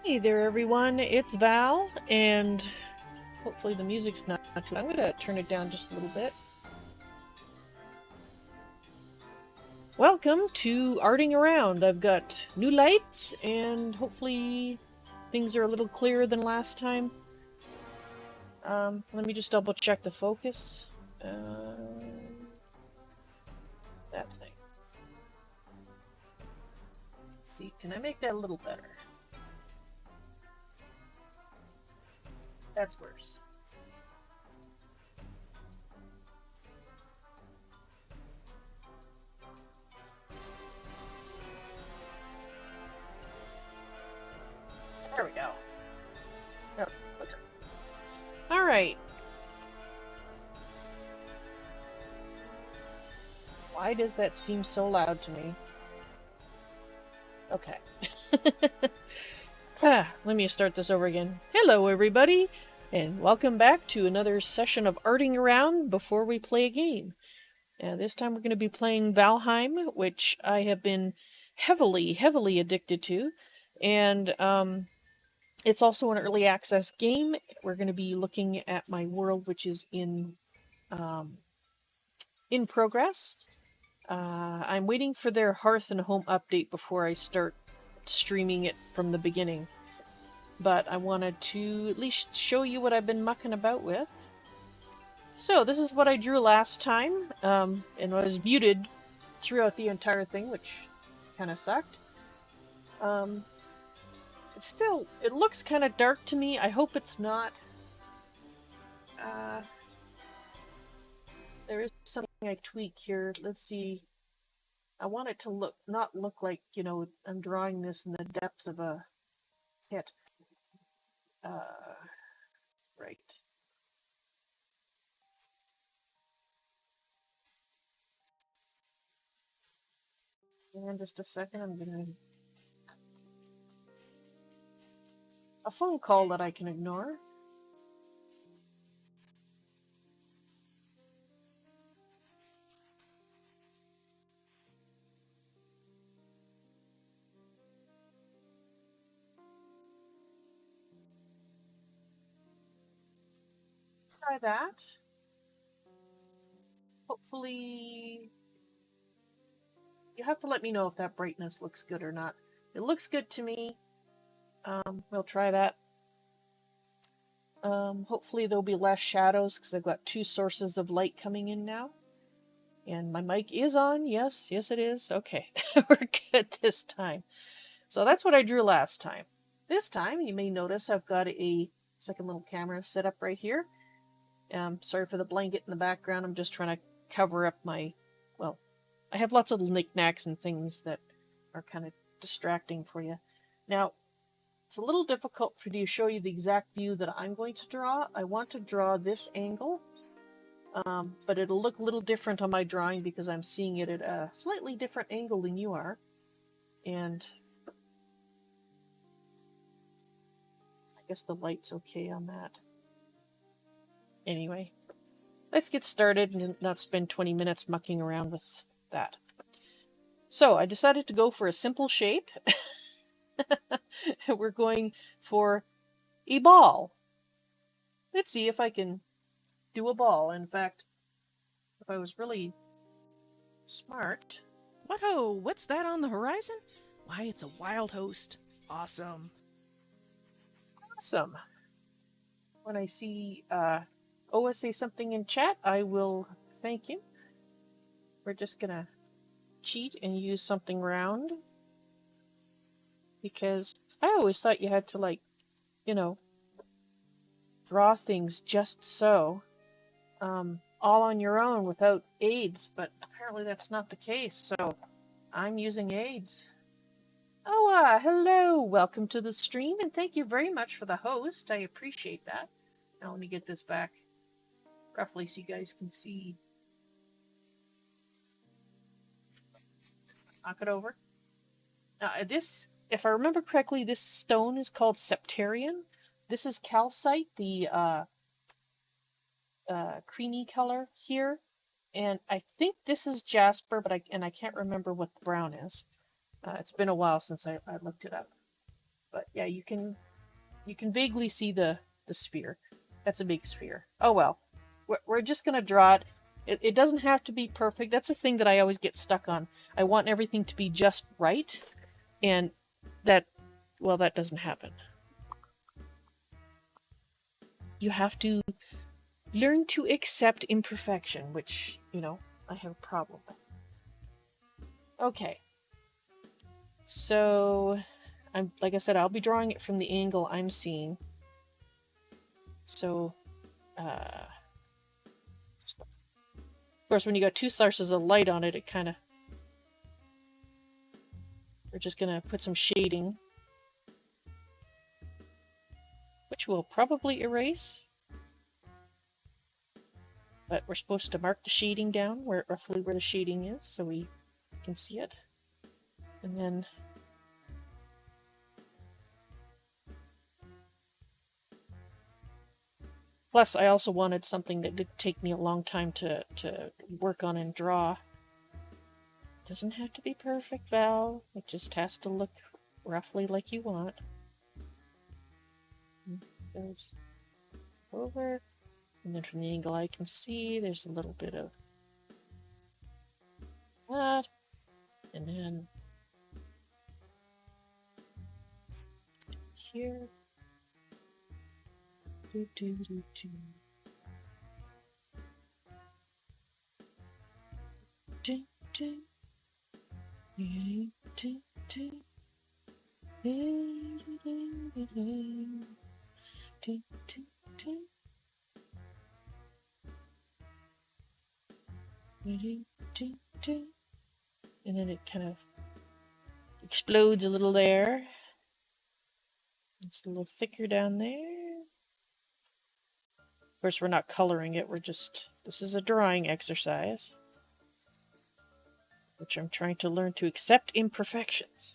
Hey there everyone, it's Val, and hopefully the music's not too loud. I'm going to turn it down just a little bit. Welcome to Arting Around. I've got new lights, and hopefully things are a little clearer than last time. Let me just double check the focus. That thing. Let's see, can I make that a little better? That's worse. There we go. Oh, okay. All right. Why does that seem so loud to me? Okay. Let me start this over again. Hello everybody, and welcome back to another session of Arting Around before we play a game. This time we're going to be playing Valheim, which I have been heavily addicted to, and it's also an early access game. We're going to be looking at my world, which is in progress. I'm waiting for their Hearth and Home update before I start streaming it from the beginning. But I wanted to at least show you what I've been mucking about with. So this is what I drew last time, and I was muted throughout the entire thing, which kind of sucked. It looks kind of dark to me. I hope it's not. There is something I tweak here. Let's see. I want it to not look like, you know, I'm drawing this in the depths of a pit. Right. And just a second, I'm gonna... a phone call that I can ignore. Try that. Hopefully... you have to let me know if that brightness looks good or not. It looks good to me. We'll try that. Hopefully there'll be less shadows because I've got two sources of light coming in now. And my mic is on. Yes it is. Okay, we're good this time. So that's what I drew last time. This time, you may notice I've got a second little camera set up right here. Sorry for the blanket in the background. I'm just trying to cover up my... well, I have lots of knickknacks and things that are kind of distracting for you. Now, it's a little difficult for me to show you the exact view that I'm going to draw. I want to draw this angle, but it'll look a little different on my drawing because I'm seeing it at a slightly different angle than you are. And I guess the light's okay on that. Anyway, let's get started and not spend 20 minutes mucking around with that. So I decided to go for a simple shape. We're going for a ball. Let's see if I can do a ball. In fact, if I was really smart... What ho? What's that on the horizon? Why, it's a wild host. Awesome. Awesome. When I see Oa say something in chat, I will thank him. We're just gonna cheat and use something round. Because I always thought you had to, like, you know, draw things just so. All on your own without aids, but apparently that's not the case, so I'm using aids. Oh, hello! Welcome to the stream, and thank you very much for the host. I appreciate that. Now let me get this back roughly so you guys can see. Knock it over. Now, this, if I remember correctly, this stone is called Septarian. This is calcite, the creamy color here, and I think this is jasper, but I can't remember what the brown is. It's been a while since I looked it up. But yeah, you can vaguely see the sphere. That's a big sphere. Oh well, we're just gonna draw it. It doesn't have to be perfect. That's the thing that I always get stuck on. I want everything to be just right, and that, well, that doesn't happen. You have to learn to accept imperfection, which, you know, I have a problem with. Okay. So, like I said, I'll be drawing it from the angle I'm seeing. So, of course, when you got two sources of light on it, it kind of... We're just going to put some shading, which we'll probably erase. But we're supposed to mark the shading down, roughly where the shading is, so we can see it. And then... Plus, I also wanted something that did take me a long time to work on and draw. It doesn't have to be perfect, Val. It just has to look roughly like you want. Goes over, and then from the angle I can see, there's a little bit of that, and then here. Do, do, do, do. Do, do. Do, do, do. Do, do, do, do. Do, do, do. Do, do, do. And then it kind of explodes a little there. It's a little thicker down there. Of course, we're not coloring it, we're just... This is a drawing exercise, which I'm trying to learn to accept imperfections.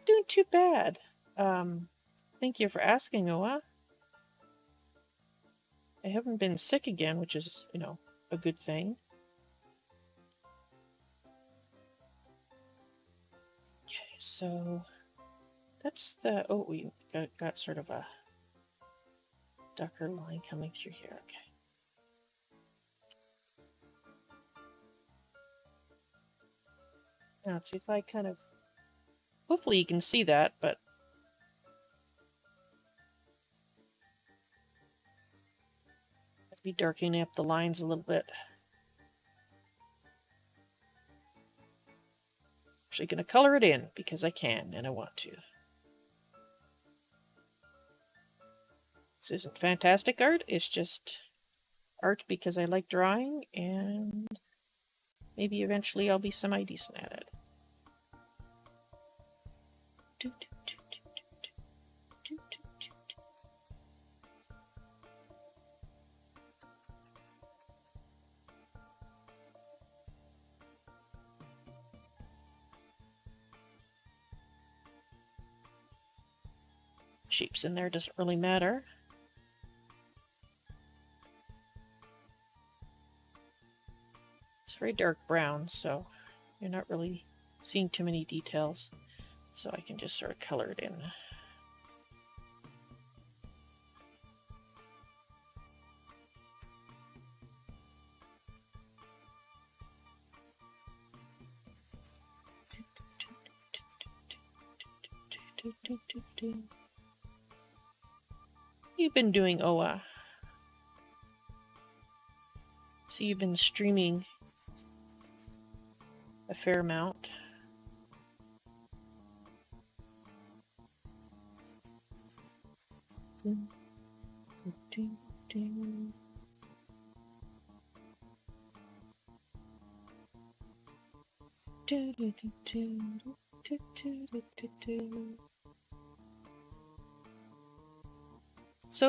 Doing too bad. Thank you for asking, Oa. I haven't been sick again, which is, you know, a good thing. Okay, so that's the... Oh, we got sort of a darker line coming through here. Okay. Now, let's see if I kind of... Hopefully you can see that, but... I'd be darkening up the lines a little bit. Actually going to color it in, because I can, and I want to. This isn't fantastic art, it's just art because I like drawing, and maybe eventually I'll be semi-decent at it. Shapes in there doesn't really matter. It's very dark brown, so you're not really seeing too many details. So I can just sort of color it in. You've been doing, Oa? So you've been streaming a fair amount.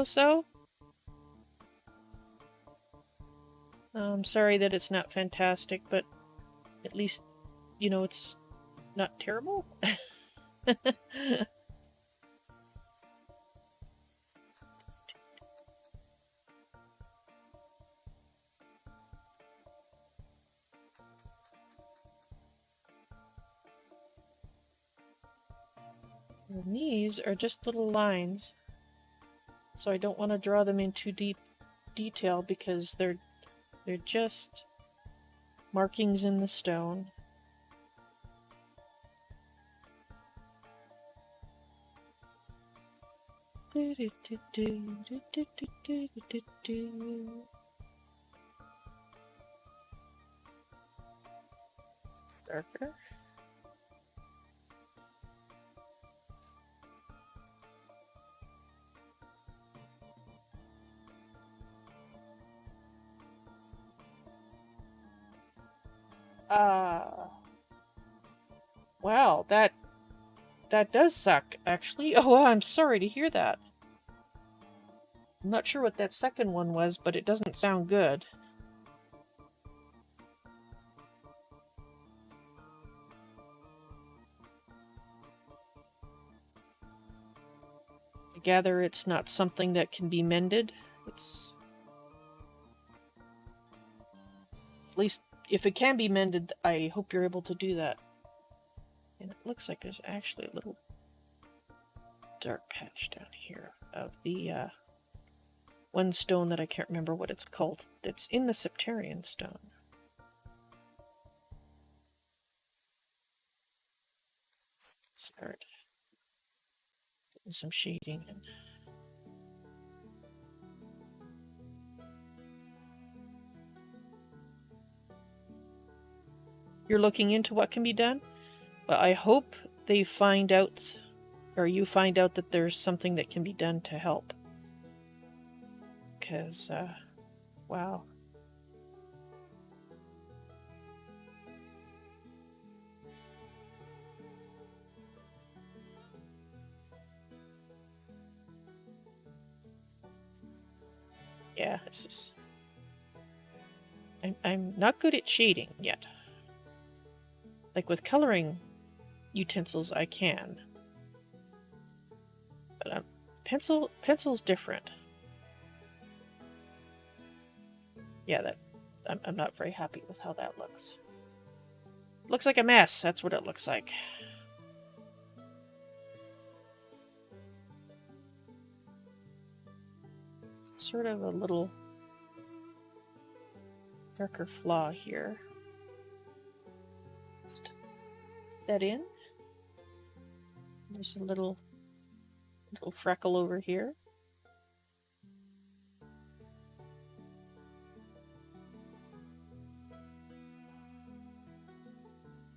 So? I'm sorry that it's not fantastic, but at least, you know, it's not terrible. And these are just little lines, so I don't want to draw them in too deep detail because they're just markings in the stone. Darker. Wow, that does suck, actually. Oh, I'm sorry to hear that. I'm not sure what that second one was, but it doesn't sound good. I gather it's not something that can be mended. It's... At least, if it can be mended, I hope you're able to do that. And it looks like there's actually a little dark patch down here of the one stone that I can't remember what it's called. That's in the Septarian stone. Start putting some shading in. You're looking into what can be done? Well, I hope they find out, or you find out that there's something that can be done to help. Because, wow. Yeah, this is... I'm not good at shading yet. Like with coloring utensils, I can. But pencil's different. Yeah, I'm not very happy with how that looks. Looks like a mess. That's what it looks like. Sort of a little darker flaw here. Just put that in. There's a little freckle over here.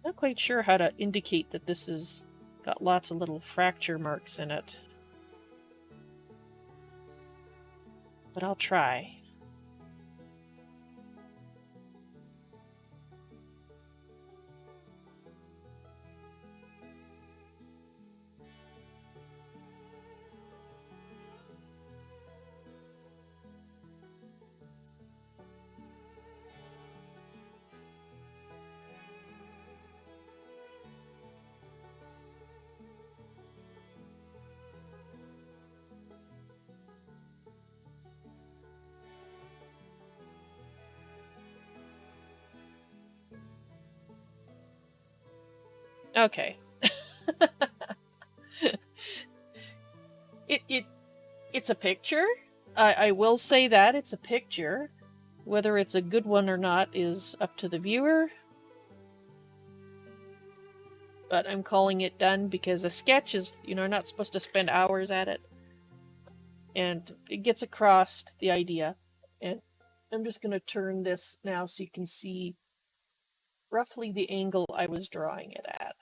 Not quite sure how to indicate that this has got lots of little fracture marks in it. But I'll try. Okay. It's a picture. I will say that it's a picture. Whether it's a good one or not is up to the viewer. But I'm calling it done because a sketch is, you know, not supposed to spend hours at it. And it gets across the idea. And I'm just going to turn this now so you can see roughly the angle I was drawing it at.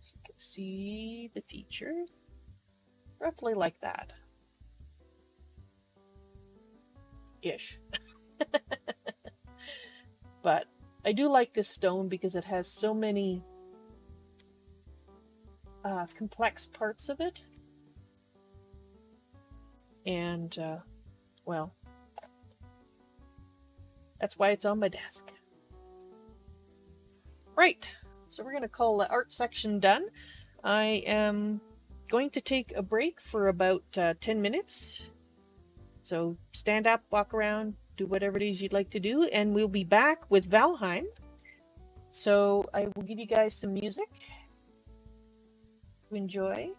So you can see the features. Roughly like that. Ish. But I do like this stone because it has so many complex parts of it. And, well, That's why it's on my desk. Right, so we're going to call the art section done. I am going to take a break for about 10 minutes. So stand up, walk around, do whatever it is you'd like to do, and we'll be back with Valheim. So I will give you guys some music to enjoy.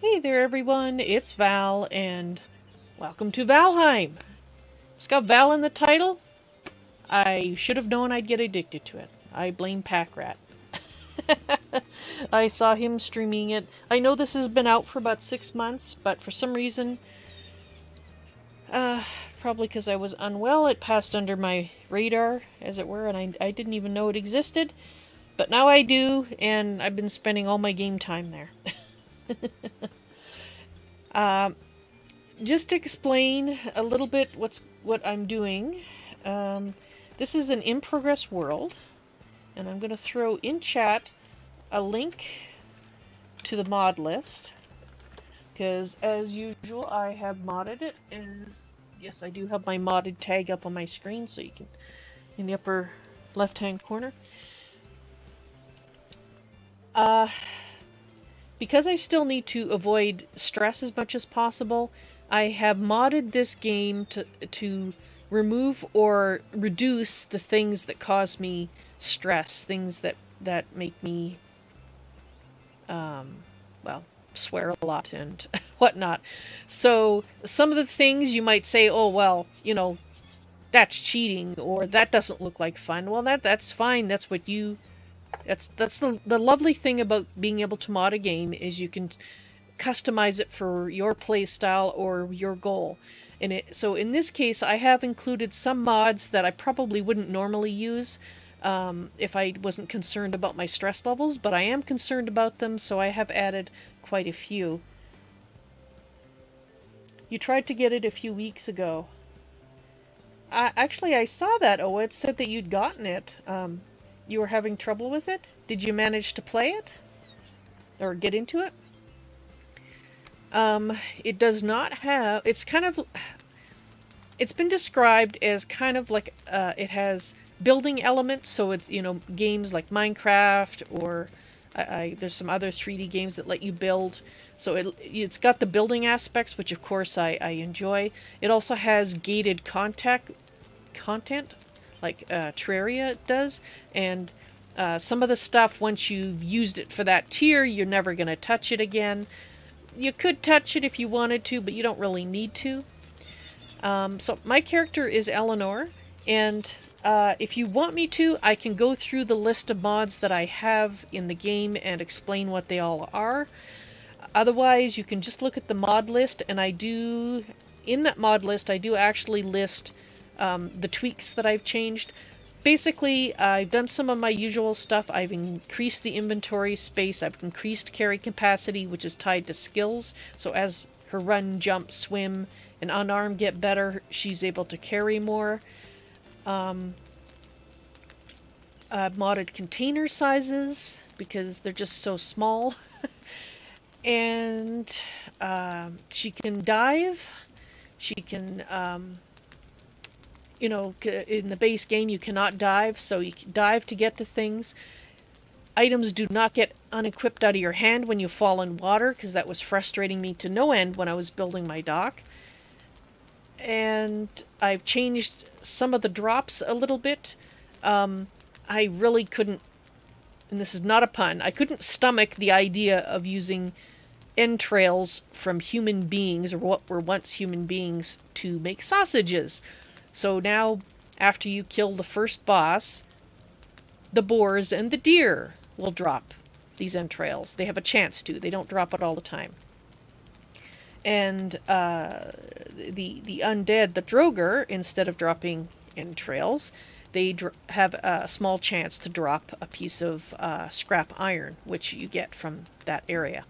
Hey there, everyone. It's Val, and welcome to Valheim. It's got Val in the title. I should have known I'd get addicted to it. I blame Packrat. I saw him streaming it. I know this has been out for about 6 months, but for some reason, uh, probably because I was unwell, it passed under my radar, as it were, and I didn't even know it existed. But now I do, and I've been spending all my game time there. uh, just to explain a little bit what I'm doing. Um, this is an in-progress world, and I'm going to throw in chat a link to the mod list, because as usual I have modded it, and yes, I do have my modded tag up on my screen, so you can, in the upper left-hand corner. Uh, because I still need to avoid stress as much as possible, I have modded this game to remove or reduce the things that cause me stress, things that make me well, swear a lot and whatnot. So some of the things you might say, oh well, that's cheating, or that doesn't look like fun. Well, that's fine. That's what you. That's the lovely thing about being able to mod a game is you can customize it for your play style or your goal. So in this case, I have included some mods that I probably wouldn't normally use if I wasn't concerned about my stress levels, but I am concerned about them, so I have added quite a few. You tried to get it a few weeks ago. Actually, I saw that. Oh, it said that you'd gotten it. You were having trouble with it? Did you manage to play it? Or get into it? It does not have. It's kind of. It's been described as kind of like it has building elements, so it's games like Minecraft or there's some other 3D games that let you build. So it's got the building aspects, which of course I enjoy. It also has gated content, like Terraria does, and some of the stuff, once you've used it for that tier, you're never going to touch it again. You could touch it if you wanted to, but you don't really need to. So my character is Eleanor, and if you want me to, I can go through the list of mods that I have in the game and explain what they all are. Otherwise, you can just look at the mod list, and in that mod list, I do actually list the tweaks that I've changed. Basically, I've done some of my usual stuff. I've increased the inventory space. I've increased carry capacity, which is tied to skills. So as her run, jump, swim, and unarmed get better, she's able to carry more. I've modded container sizes because they're just so small. And she can dive. She can, in the base game you cannot dive, so you can dive to get to things. Items do not get unequipped out of your hand when you fall in water, because that was frustrating me to no end when I was building my dock. And I've changed some of the drops a little bit. I really couldn't, and this is not a pun, I couldn't stomach the idea of using entrails from human beings, or what were once human beings, to make sausages. So now, after you kill the first boss, the boars and the deer will drop these entrails. They have a chance to. They don't drop it all the time. And the undead, the Droger, instead of dropping entrails, they have a small chance to drop a piece of scrap iron, which you get from that area.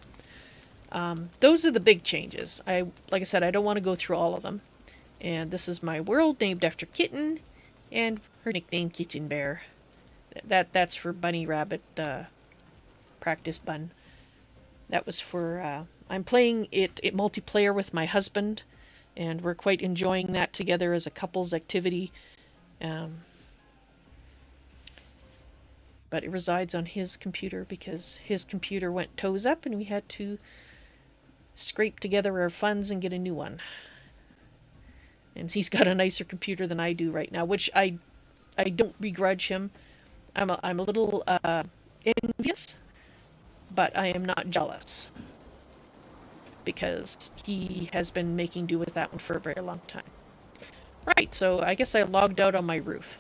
Those are the big changes. Like I said, I don't want to go through all of them. And this is my world named after Kitten, and her nickname Kitten Bear. That's for Bunny Rabbit Practice Bun. That was for I'm playing it multiplayer with my husband, and we're quite enjoying that together as a couple's activity. But it resides on his computer because his computer went toes up, and we had to scrape together our funds and get a new one. And he's got a nicer computer than I do right now, which I don't begrudge him. I'm a little envious, but I am not jealous. because he has been making do with that one for a very long time. Right, so I guess I logged out on my roof.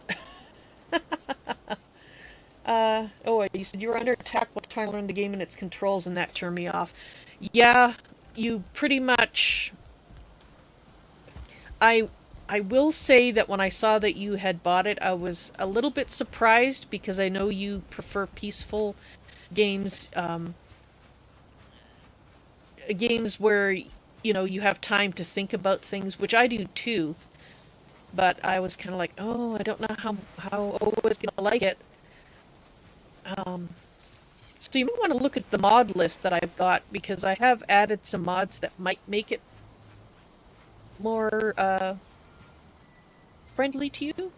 Oh, you said you were under attack while trying to learn the game and its controls, and that turned me off. Yeah, you pretty much... I will say that when I saw that you had bought it, I was a little bit surprised because I know you prefer peaceful games, games where, you know, you have time to think about things, which I do too. But I was kind of like, oh, I don't know how O is going to like it. So you might want to look at the mod list that I've got, because I have added some mods that might make it more friendly to you.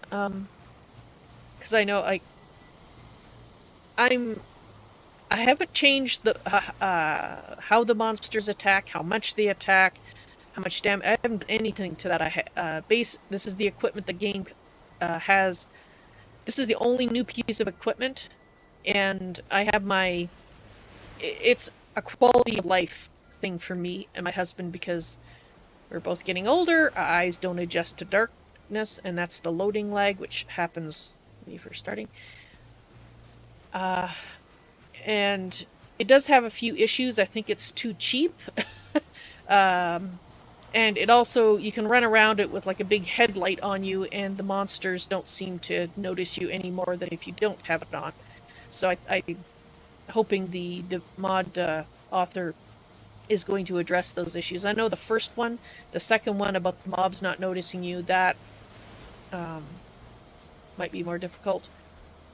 Because I know I haven't changed the how the monsters attack, how much they attack, how much damage. I haven't done anything to that. This is the equipment the game has. This is the only new piece of equipment, and I have my... It's a quality of life thing for me and my husband, because we're both getting older, our eyes don't adjust to darkness, and that's the loading lag, which happens when you first starting. And it does have a few issues. I think it's too cheap. And it also, you can run around it with like a big headlight on you, and the monsters don't seem to notice you any more than if you don't have it on. So I'm hoping the mod author is going to address those issues. I know the first one, the second one about the mobs not noticing you, that might be more difficult.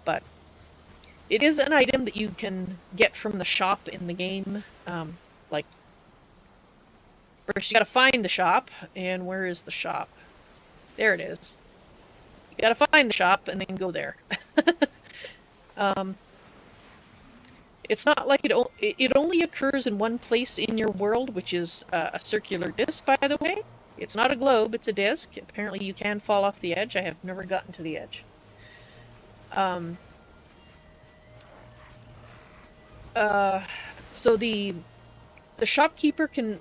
But it is an item that you can get from the shop in the game. Like, first you gotta find the shop, and where is the shop? There it is. You gotta find the shop and then go there. It's not like it only occurs in one place in your world, which is a circular disc, by the way. It's not a globe, it's a disc. Apparently you can fall off the edge. I have never gotten to the edge. So the shopkeeper can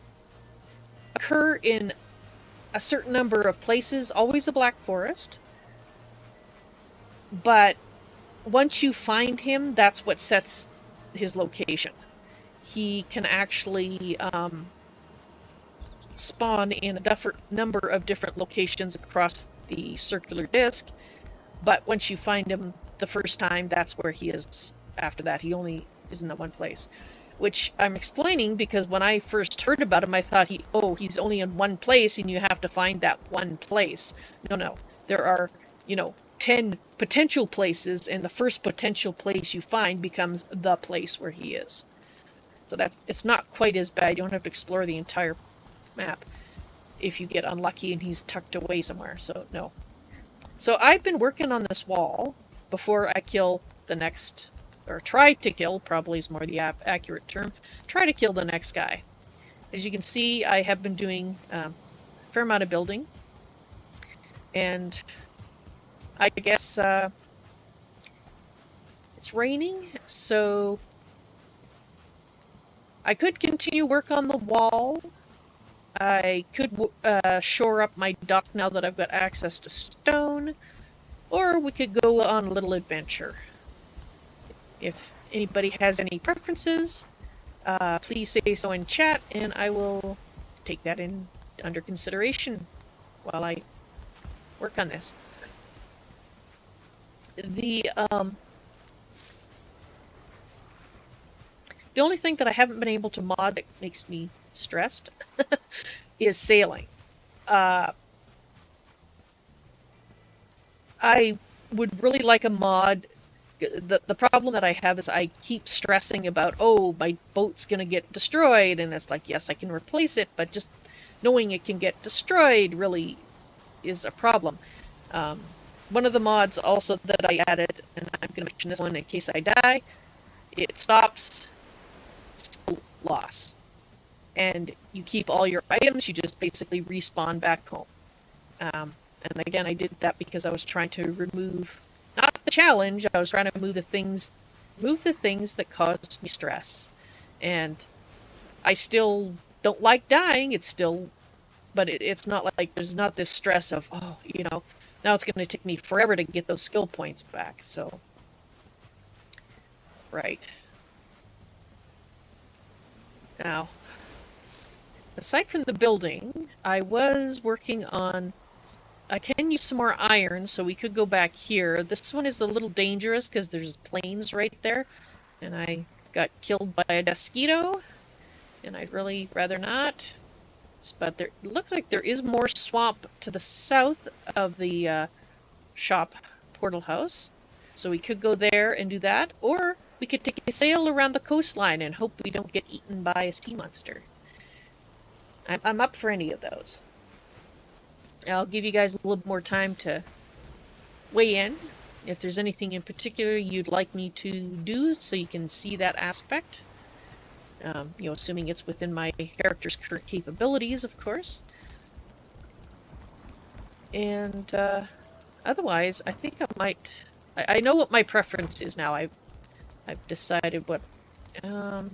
occur in a certain number of places, always a black forest. But once you find him, that's what sets his location. He can actually spawn in a number of different locations across the circular disc, but once you find him the first time, that's where he is. After that, he only is in that one place. Which I'm explaining because when I first heard about him, I thought he's only in one place and you have to find that one place. No. There are, 10 potential places, and the first potential place you find becomes the place where he is. So that it's not quite as bad. You don't have to explore the entire map if you get unlucky and he's tucked away somewhere. So no. So I've been working on this wall before I kill the next, or try to kill, probably is more the accurate term, try to kill the next guy. As you can see, I have been doing a fair amount of building, and I guess it's raining, so I could continue work on the wall. I could shore up my dock now that I've got access to stone, or we could go on a little adventure. If anybody has any preferences, please say so in chat, and I will take that under consideration while I work on this. The only thing that I haven't been able to mod that makes me stressed is sailing. I would really like a mod. The problem that I have is I keep stressing about, my boat's gonna get destroyed, and it's like, yes, I can replace it, but just knowing it can get destroyed really is a problem. One of the mods also that I added, and I'm gonna mention this one in case I die, it stops skill loss. And you keep all your items, you just basically respawn back home. And again, I did that because I was trying to remove, not the challenge, I was trying to remove the things that caused me stress. And I still don't like dying. It's still, but it's not like there's not this stress of, oh, now it's going to take me forever to get those skill points back. So, right. Now, aside from the building, I was working on. I can use some more iron, so we could go back here. This one is a little dangerous because there's plains right there, and I got killed by a mosquito, and I'd really rather not. But there it looks like there is more swamp to the south of the shop portal house, so we could go there and do that, or we could take a sail around the coastline and hope we don't get eaten by a sea monster. I'm up for any of those. I'll give you guys a little more time to weigh in if there's anything in particular you'd like me to do so you can see that aspect. Assuming it's within my character's current capabilities, of course. And otherwise, I think I might. I know what my preference is now. I've decided what. How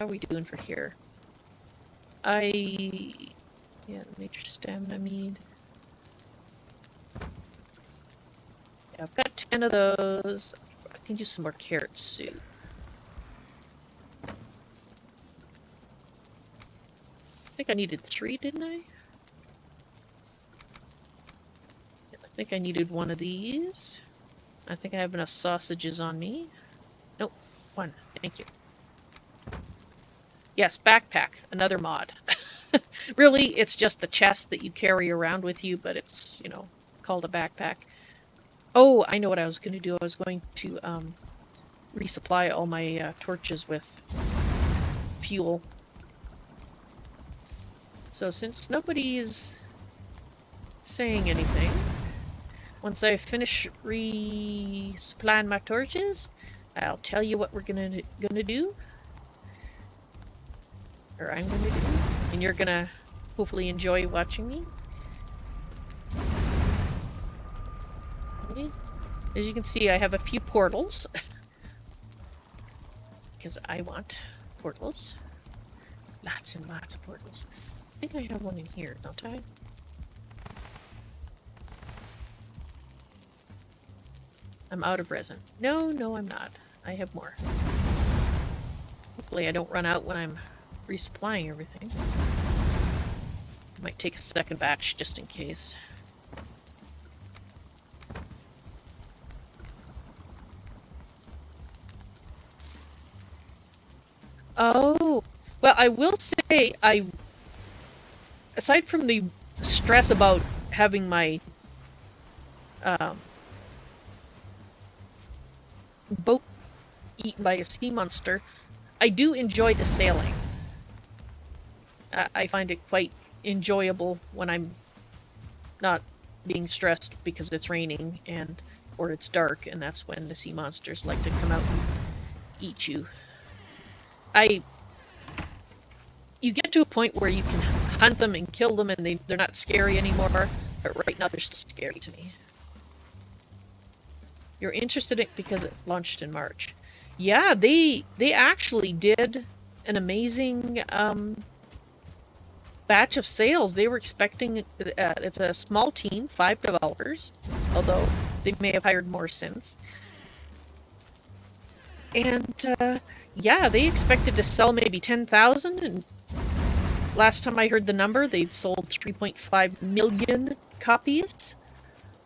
are we doing for here? Major stamina mead. Yeah, I've got 10 of those. I can use some more carrot soup. I think I needed 3, didn't I? I think I needed 1 of these. I think I have enough sausages on me. Nope, 1. Thank you. Yes, backpack. Another mod. Really, it's just the chest that you carry around with you, but it's, called a backpack. Oh, I know what I was going to do. I was going to resupply all my torches with fuel. So since nobody's saying anything, once I finish resupplying my torches, I'll tell you what we're gonna do. Or I'm gonna do. And you're gonna hopefully enjoy watching me. Okay. As you can see, I have a few portals. Because I want portals. Lots and lots of portals. I think I have one in here, don't I? I'm out of resin. No, I'm not. I have more. Hopefully I don't run out when I'm resupplying everything. Might take a second batch just in case. Oh, well, I will say aside from the stress about having my boat eaten by a sea monster, I do enjoy the sailing. I find it quite enjoyable when I'm not being stressed because it's raining or it's dark, and that's when the sea monsters like to come out and eat you. You get to a point where you can hunt them and kill them and they're not scary anymore, but right now they're still scary to me. You're interested in it because it launched in March. Yeah, they actually did an amazing batch of sales. They were expecting, it's a small team, 5 developers, although they may have hired more since. And yeah, they expected to sell maybe 10,000, and last time I heard the number, they'd sold 3.5 million copies.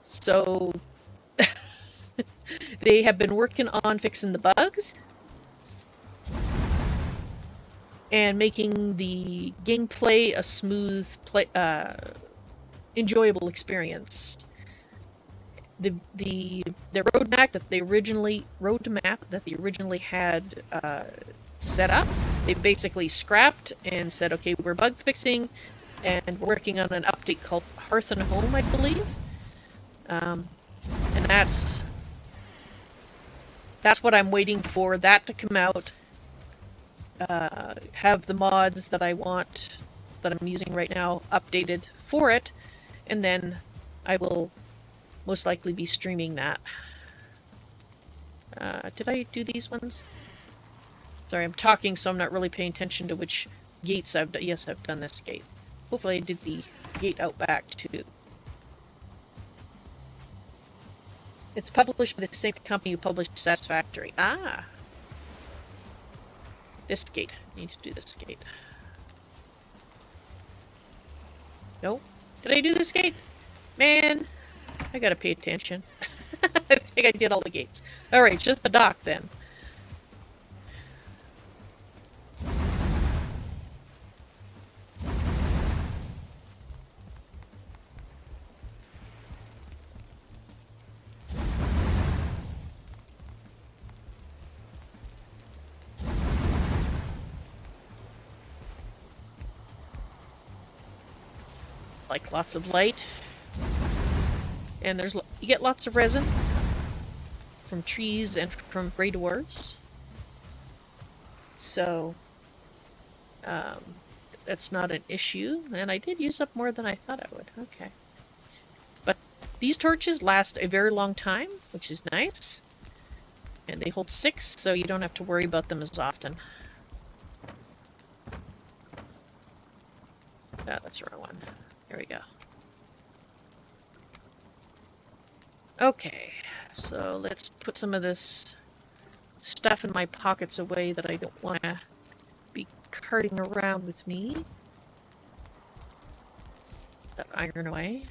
So they have been working on fixing the bugs and making the gameplay a smooth, enjoyable experience. The roadmap that they originally had set up, they basically scrapped and said, okay, we're bug fixing and working on an update called Hearth and Home, I believe. And that's what I'm waiting for, that to come out. Have the mods that I want, that I'm using right now, updated for it, and then I will most likely be streaming that. Did I do these ones? Sorry, I'm talking, so I'm not really paying attention to which gates I've done. Yes, I've done this gate. Hopefully I did the gate out back too. It's published by the same company who published Satisfactory. Ah! This gate. I need to do this gate. No? Did I do this gate? Man, I gotta pay attention. I think I did all the gates. Alright, just the dock then. Like lots of light. And you get lots of resin from trees and from gray dwarves. So that's not an issue. And I did use up more than I thought I would. Okay. But these torches last a very long time, which is nice. And they hold 6, so you don't have to worry about them as often. Ah, that's the wrong one. There we go. Okay, so let's put some of this stuff in my pockets away that I don't want to be carting around with me. That iron away.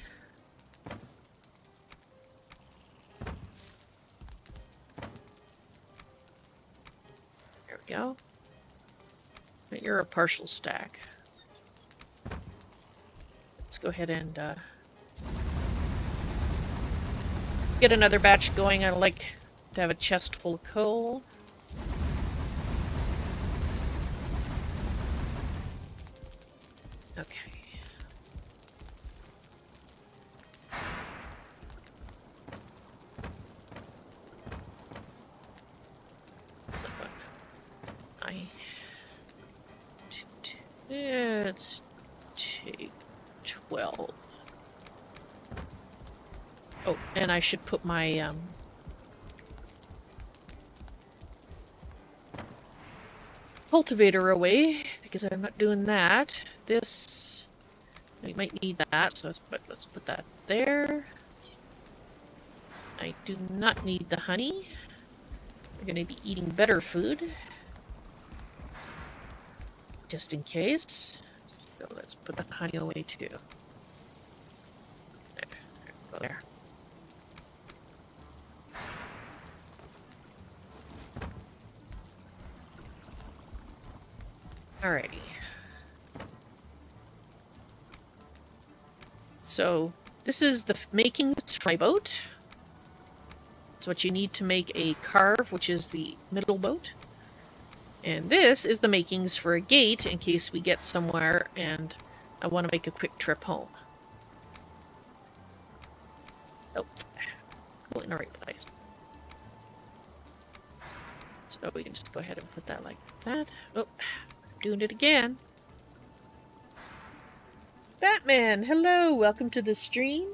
There we go. You're a partial stack. Let's go ahead and get another batch going. I like to have a chest full of coal. Okay. Let's take 12. Oh, and I should put my cultivator away because I'm not doing that. This, we might need that, so let's put that there. I do not need the honey. We're going to be eating better food. Just in case. So let's put the honey away too. There. There. Alrighty. So this is the makings for my boat. It's what you need to make a carve, which is the middle boat. And this is the makings for a gate in case we get somewhere and I want to make a quick trip home. Oh, go in the right place. So we can just go ahead and put that like that. Oh, I'm doing it again. Batman, hello, welcome to the stream.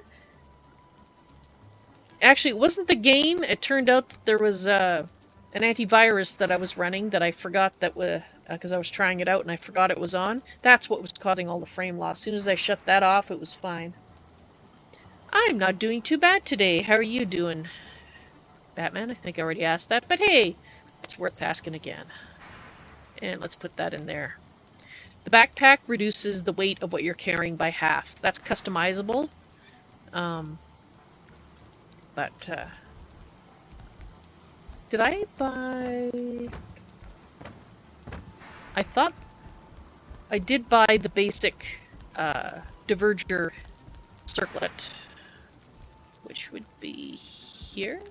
Actually, it wasn't the game. It turned out that there was an antivirus that I was running that I forgot that because I was trying it out and I forgot it was on. That's what was causing all the frame loss. As soon as I shut that off, it was fine. I'm not doing too bad today. How are you doing, Batman? I think I already asked that, but hey, it's worth asking again. And let's put that in there. The backpack reduces the weight of what you're carrying by half. That's customizable. Did I buy... I thought I did buy the basic diverger circlet, which would be here.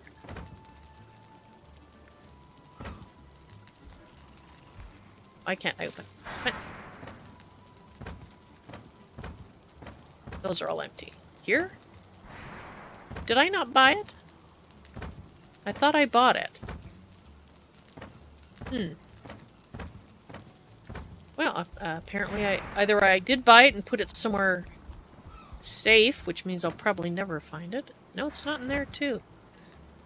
Why can't I open? What? Those are all empty. Here? Did I not buy it? I thought I bought it. Well, apparently either I did buy it and put it somewhere safe, which means I'll probably never find it. No, it's not in there too.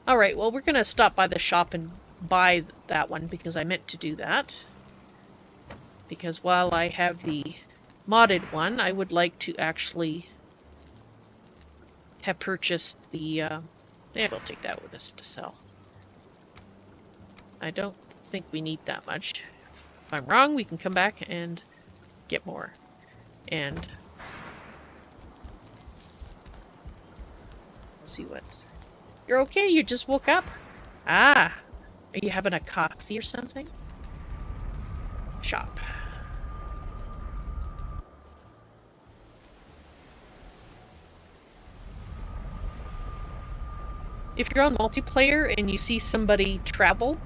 Alright, well, we're going to stop by the shop and buy that one because I meant to do that. Because while I have the modded one, I would like to actually have purchased the... yeah, we'll take that with us to sell. I don't think we need that much. If I'm wrong, we can come back and get more. And... let's see what... You're okay? You just woke up? Ah! Are you having a coffee or something? Shop. If you're on multiplayer and you see somebody travel,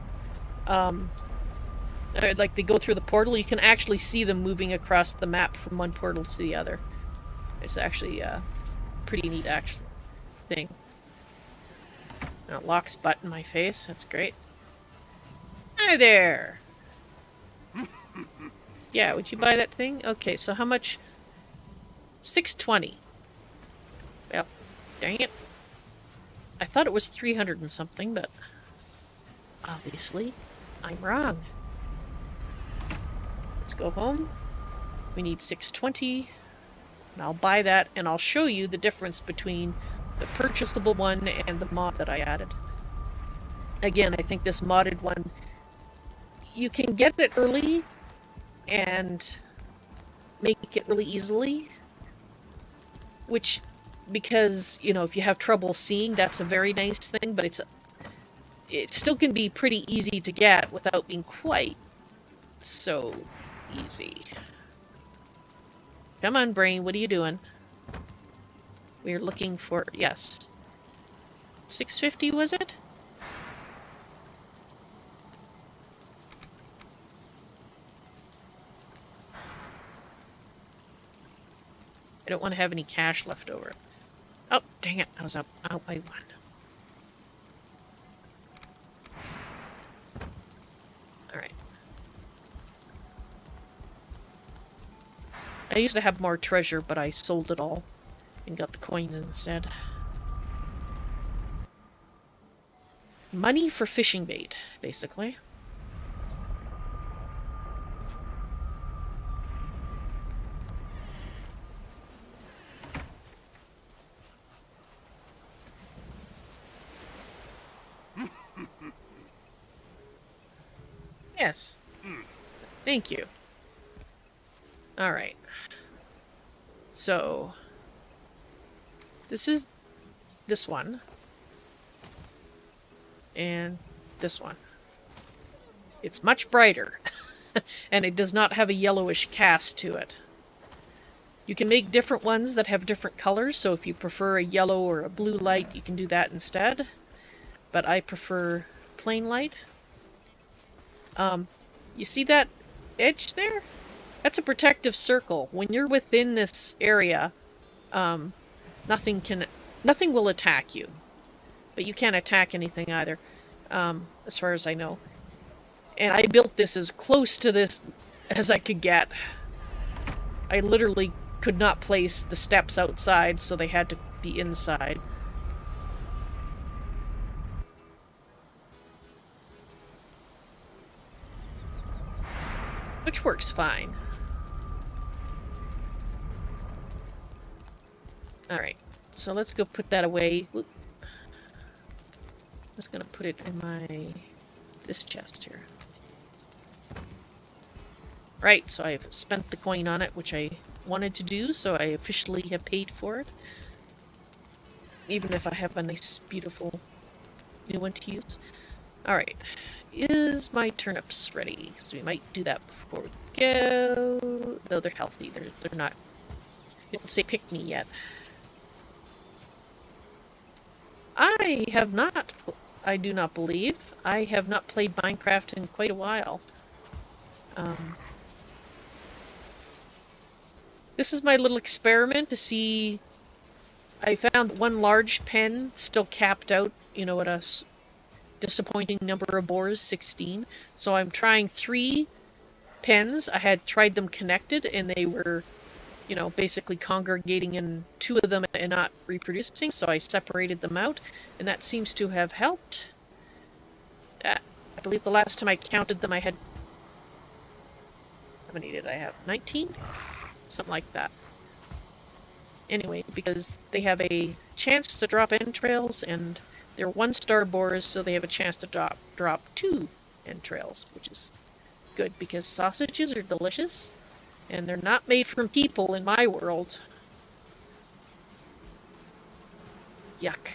like they go through the portal, you can actually see them moving across the map from one portal to the other. It's actually a pretty neat thing. Now it locks butt in my face. That's great. Hi there! Yeah, would you buy that thing? Okay, so how much? $6.20. Well, dang it. I thought it was 300 and something, but obviously I'm wrong. Let's go home. We need 620, and I'll buy that, and I'll show you the difference between the purchasable one and the mod that I added. Again, I think this modded one, you can get it early and make it really easily, which, because, you know, if you have trouble seeing, that's a very nice thing, but it still can be pretty easy to get without being quite so easy. Come on, brain, what are you doing? We're looking for, yes. 650 was it? I don't want to have any cash left over. Oh, dang it, I was out by one. Alright. I used to have more treasure, but I sold it all and got the coin instead. Money for fishing bait, basically. Yes. Thank you. Alright. So, this is this one. And this one. It's much brighter. And it does not have a yellowish cast to it. You can make different ones that have different colors, so if you prefer a yellow or a blue light, you can do that instead. But I prefer plain light. You see that edge there? That's a protective circle. When you're within this area, nothing will attack you. But you can't attack anything either, as far as I know. And I built this as close to this as I could get. I literally could not place the steps outside, so they had to be inside. Which works fine. Alright, so let's go put that away. Oop. I'm just gonna put it in this chest here. Right, so I've spent the coin on it, which I wanted to do, so I officially have paid for it. Even if I have a nice, beautiful new one to use. Alright. Is my turnips ready? So we might do that before we go. Though they're healthy. They're not... They don't say pick me yet. I do not believe. I have not played Minecraft in quite a while. This is my little experiment to see... I found one large pen still capped out, you know, at a disappointing number of boars, 16. So I'm trying 3 pens. I had tried them connected and they were, you know, basically congregating in 2 of them and not reproducing, so I separated them out, and that seems to have helped. I believe the last time I counted them I had... How many did I have? 19? Something like that. Anyway, because they have a chance to drop entrails, and they're 1-star boars, so they have a chance to drop 2 entrails, which is good because sausages are delicious, and they're not made from people in my world. Yuck.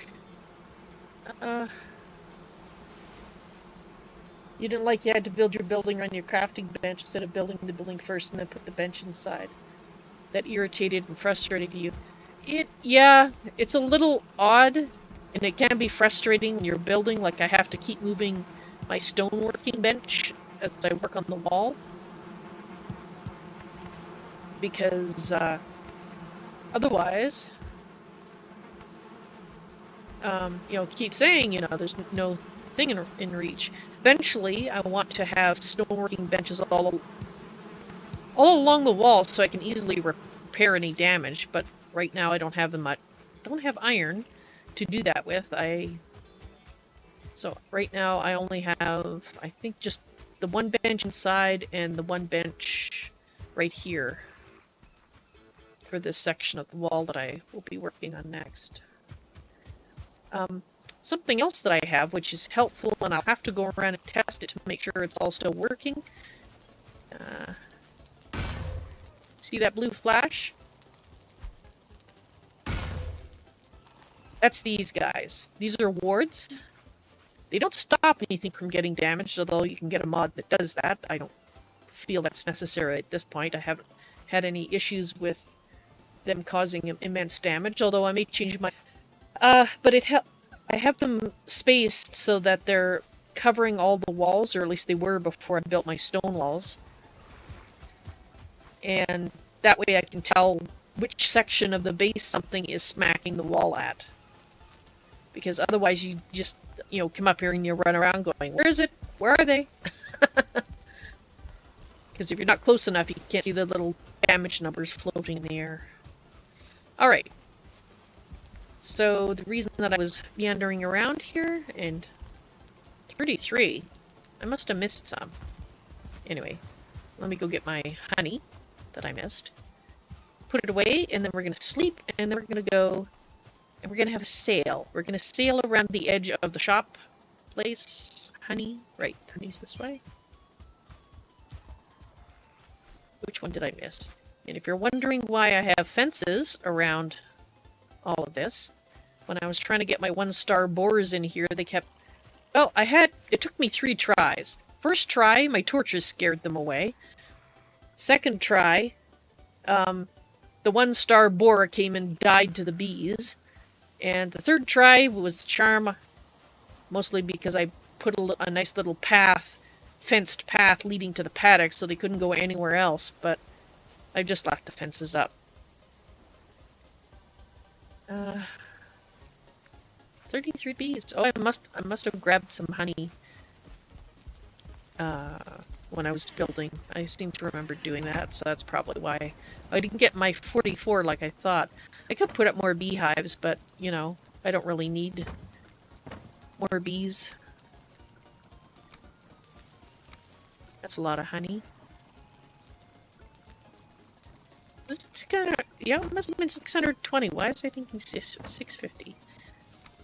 You didn't like you had to build your building on your crafting bench instead of building the building first and then put the bench inside. That irritated and frustrated you. Yeah, it's a little odd, and it can be frustrating when you're building, like I have to keep moving my stoneworking bench as I work on the wall. Because, otherwise, keep saying, there's no thing in reach. Eventually, I want to have stoneworking benches all along the wall so I can easily repair any damage, but right now I don't have don't have iron to do that with. So right now I only have, I think, just the one bench inside and the one bench right here for this section of the wall that I will be working on next. Something else that I have, which is helpful, and I'll have to go around and test it to make sure it's all still working. See that blue flash? That's these guys. These are wards. They don't stop anything from getting damaged, although you can get a mod that does that. I don't feel that's necessary at this point. I haven't had any issues with them causing immense damage, although I may change my... but I have them spaced so that they're covering all the walls, or at least they were before I built my stone walls. And that way I can tell which section of the base something is smacking the wall at. Because otherwise you just, come up here and you run around going, where is it? Where are they? Because if you're not close enough, you can't see the little damage numbers floating in the air. Alright. So the reason that I was meandering around here, and 33, I must have missed some. Anyway, let me go get my honey that I missed. Put it away, and then we're going to sleep, and then we're going to go, and we're going to have a sail. We're going to sail around the edge of the shop place. Honey, right, honey's this way. Which one did I miss? And if you're wondering why I have fences around all of this, when I was trying to get my 1-star boars in here, they kept... Oh, it took me 3 tries. First try, my torches scared them away. Second try, the 1-star boar came and died to the bees. And the third try was the charm, mostly because I put a nice little fenced path leading to the paddock so they couldn't go anywhere else, but I just left the fences up. 33 bees. Oh, I must have grabbed some honey when I was building. I seem to remember doing that, so that's probably why I didn't get my 44 like I thought. I could put up more beehives, but, I don't really need more bees. That's a lot of honey. Yeah, it must have been 620. Why was I thinking 650?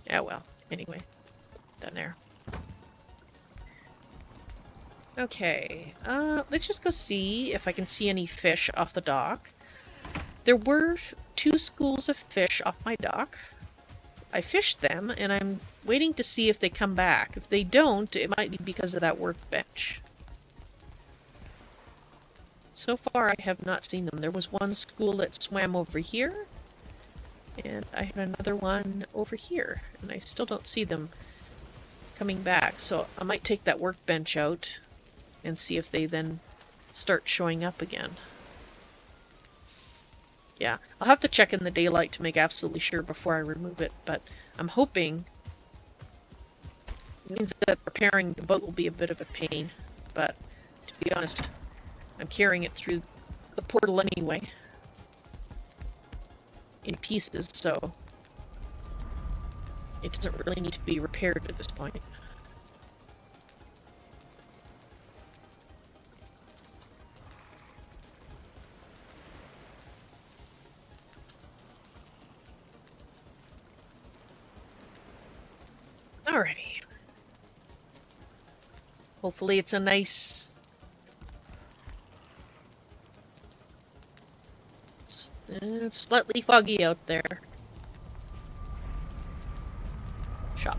Yeah, well, anyway. Done there. Okay, let's just go see if I can see any fish off the dock. There were 2 schools of fish off my dock. I fished them, and I'm waiting to see if they come back. If they don't, it might be because of that workbench. So far, I have not seen them. There was one school that swam over here, and I had another one over here, and I still don't see them coming back. So I might take that workbench out and see if they then start showing up again. Yeah, I'll have to check in the daylight to make absolutely sure before I remove it, but I'm hoping it means that repairing the boat will be a bit of a pain, but to be honest, I'm carrying it through the portal anyway, in pieces, so it doesn't really need to be repaired at this point. Alrighty. Hopefully it's a nice... It's slightly foggy out there. Shop.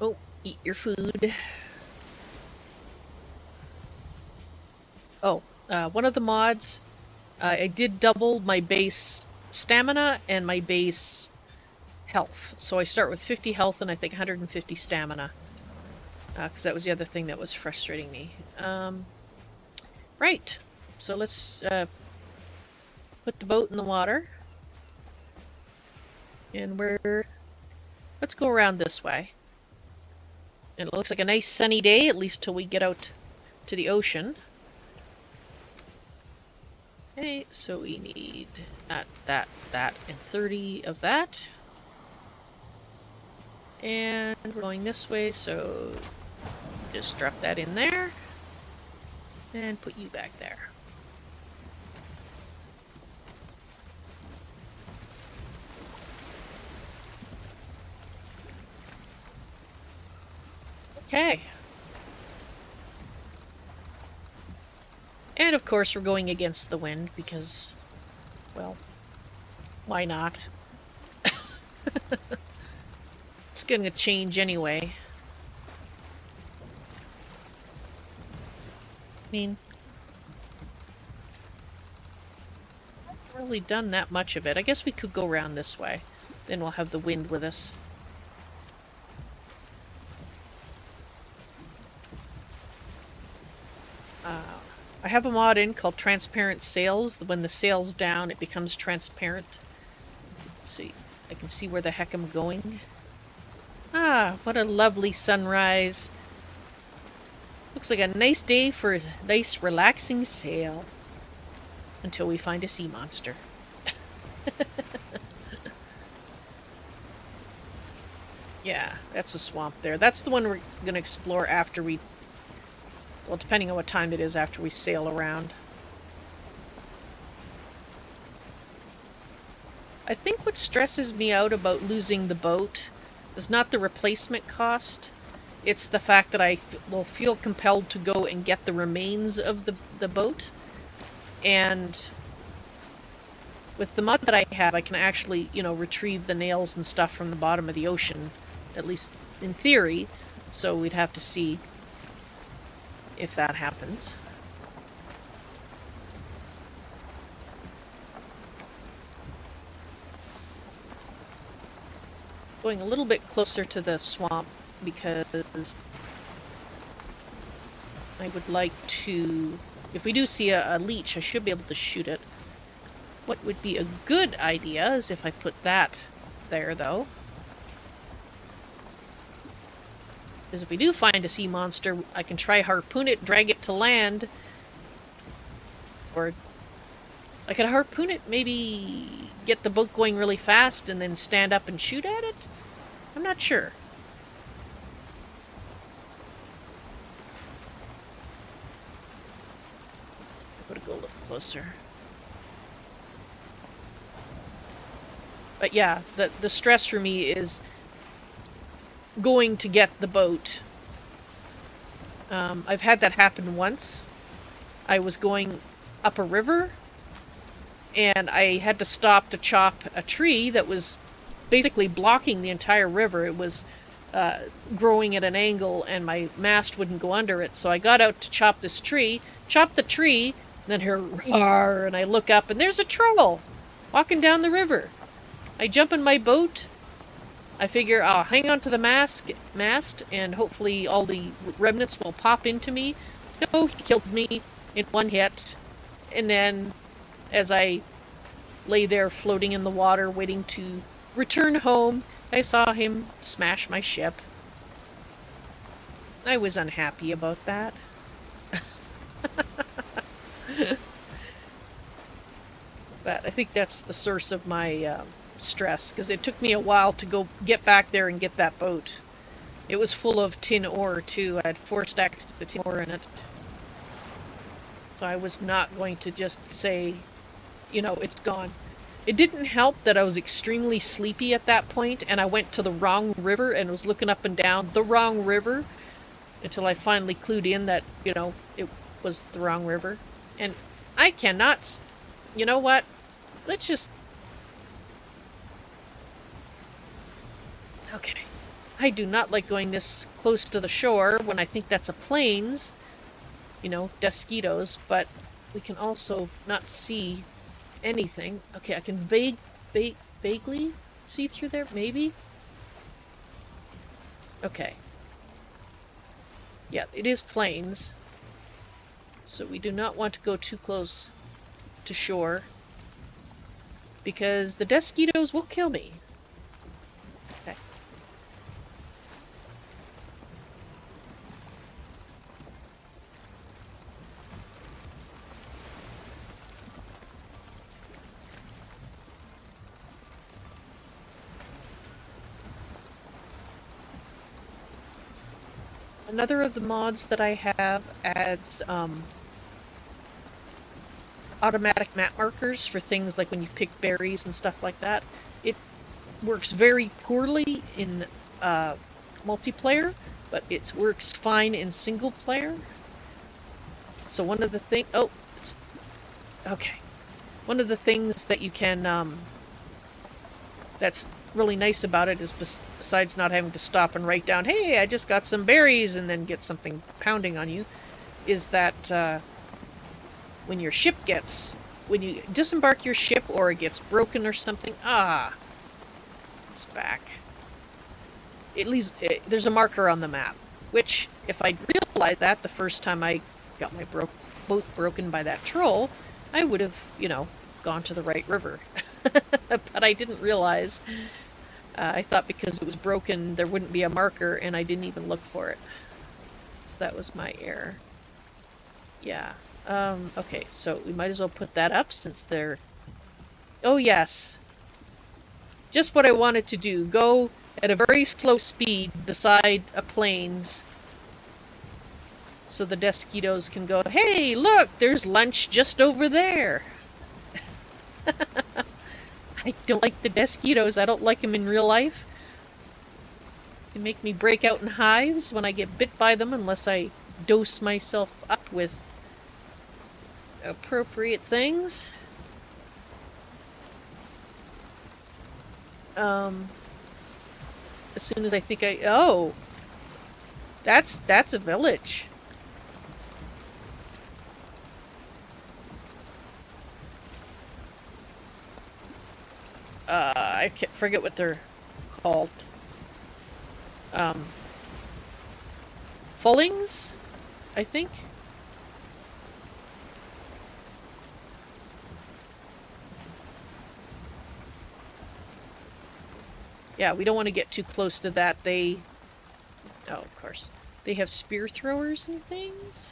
Oh, eat your food. Oh, one of the mods, I did double my base stamina and my base health. So I start with 50 health and I think 150 stamina. Because that was the other thing that was frustrating me. Right. So let's put the boat in the water. And let's go around this way. And it looks like a nice sunny day, at least till we get out to the ocean. Okay, so we need that, and 30 of that. And we're going this way, so just drop that in there. And put you back there. Okay. And of course we're going against the wind because, well, why not? It's gonna change anyway. I mean, I haven't really done that much of it. I guess we could go around this way. Then we'll have the wind with us. I have a mod in called Transparent Sails. When the sail's down, it becomes transparent. So I can see where the heck I'm going. Ah, what a lovely sunrise. Looks like a nice day for a nice relaxing sail. Until we find a sea monster. Yeah, that's a swamp there. That's the one we're going to explore after we... Well, depending on what time it is after we sail around. I think what stresses me out about losing the boat is not the replacement cost. It's the fact that I will feel compelled to go and get the remains of the boat. And with the mod that I have, I can actually, you know, retrieve the nails and stuff from the bottom of the ocean. At least in theory. So we'd have to see if that happens. Going a little bit closer to the swamp because I would like to... If we do see a leech, I should be able to shoot it. What would be a good idea is if I put that there, though. Because if we do find a sea monster, I can try harpoon it, drag it to land. Or I could harpoon it, maybe get the boat going really fast and then stand up and shoot at it? I'm not sure. I'm gonna go a little closer. But yeah, the stress for me is going to get the boat. I've had that happen once. I was going up a river and I had to stop to chop a tree that was basically blocking the entire river. It was growing at an angle and my mast wouldn't go under it. So I got out to chop this tree, chopped the tree, and then hear roar, and I look up and there's a troll walking down the river. I jump in my boat. I figure I'll hang on to the mast and hopefully all the remnants will pop into me. No, he killed me in one hit. And then as I lay there floating in the water waiting to return home, I saw him smash my ship. I was unhappy about that. But I think that's the source of my stress, because it took me a while to go get back there and get that boat. It was full of tin ore, too. I had 4 stacks of tin ore in it. So I was not going to just say, you know, it's gone. It didn't help that I was extremely sleepy at that point, and I went to the wrong river and was looking up and down the wrong river until I finally clued in that, you know, it was the wrong river. And I cannot... You know what? Let's just... Okay. I do not like going this close to the shore when I think that's a plains. You know, mosquitoes, but we can also not see anything. Okay, I can vaguely see through there, maybe? Okay. Yeah, it is plains. So we do not want to go too close to shore, because the mosquitoes will kill me. Okay. Another of the mods that I have adds automatic map markers for things like when you pick berries and stuff like that. It works very poorly in multiplayer, but it works fine in single player. So one of the things... Oh, okay. One of the things that you can... that's really nice about it is, besides not having to stop and write down, hey, I just got some berries, and then get something pounding on you, is that when your ship gets... When you disembark your ship or it gets broken or something... It's back. It leaves... there's a marker on the map, which, if I'd realized that the first time I got my boat broken by that troll, I would have, you know, gone to the right river. But I didn't realize. I thought because it was broken there wouldn't be a marker, and I didn't even look for it. So that was my error. Yeah. Okay, so we might as well put that up since they're... Oh, yes. Just what I wanted to do. Go at a very slow speed beside a plains so the mosquitoes can go, hey, look, there's lunch just over there. I don't like the mosquitoes. I don't like them in real life. They make me break out in hives when I get bit by them unless I dose myself up with appropriate things. As soon as I think oh! That's a village. I can't forget what they're called. Fullings, I think. Yeah, we don't want to get too close to that. Oh, of course. They have spear throwers and things.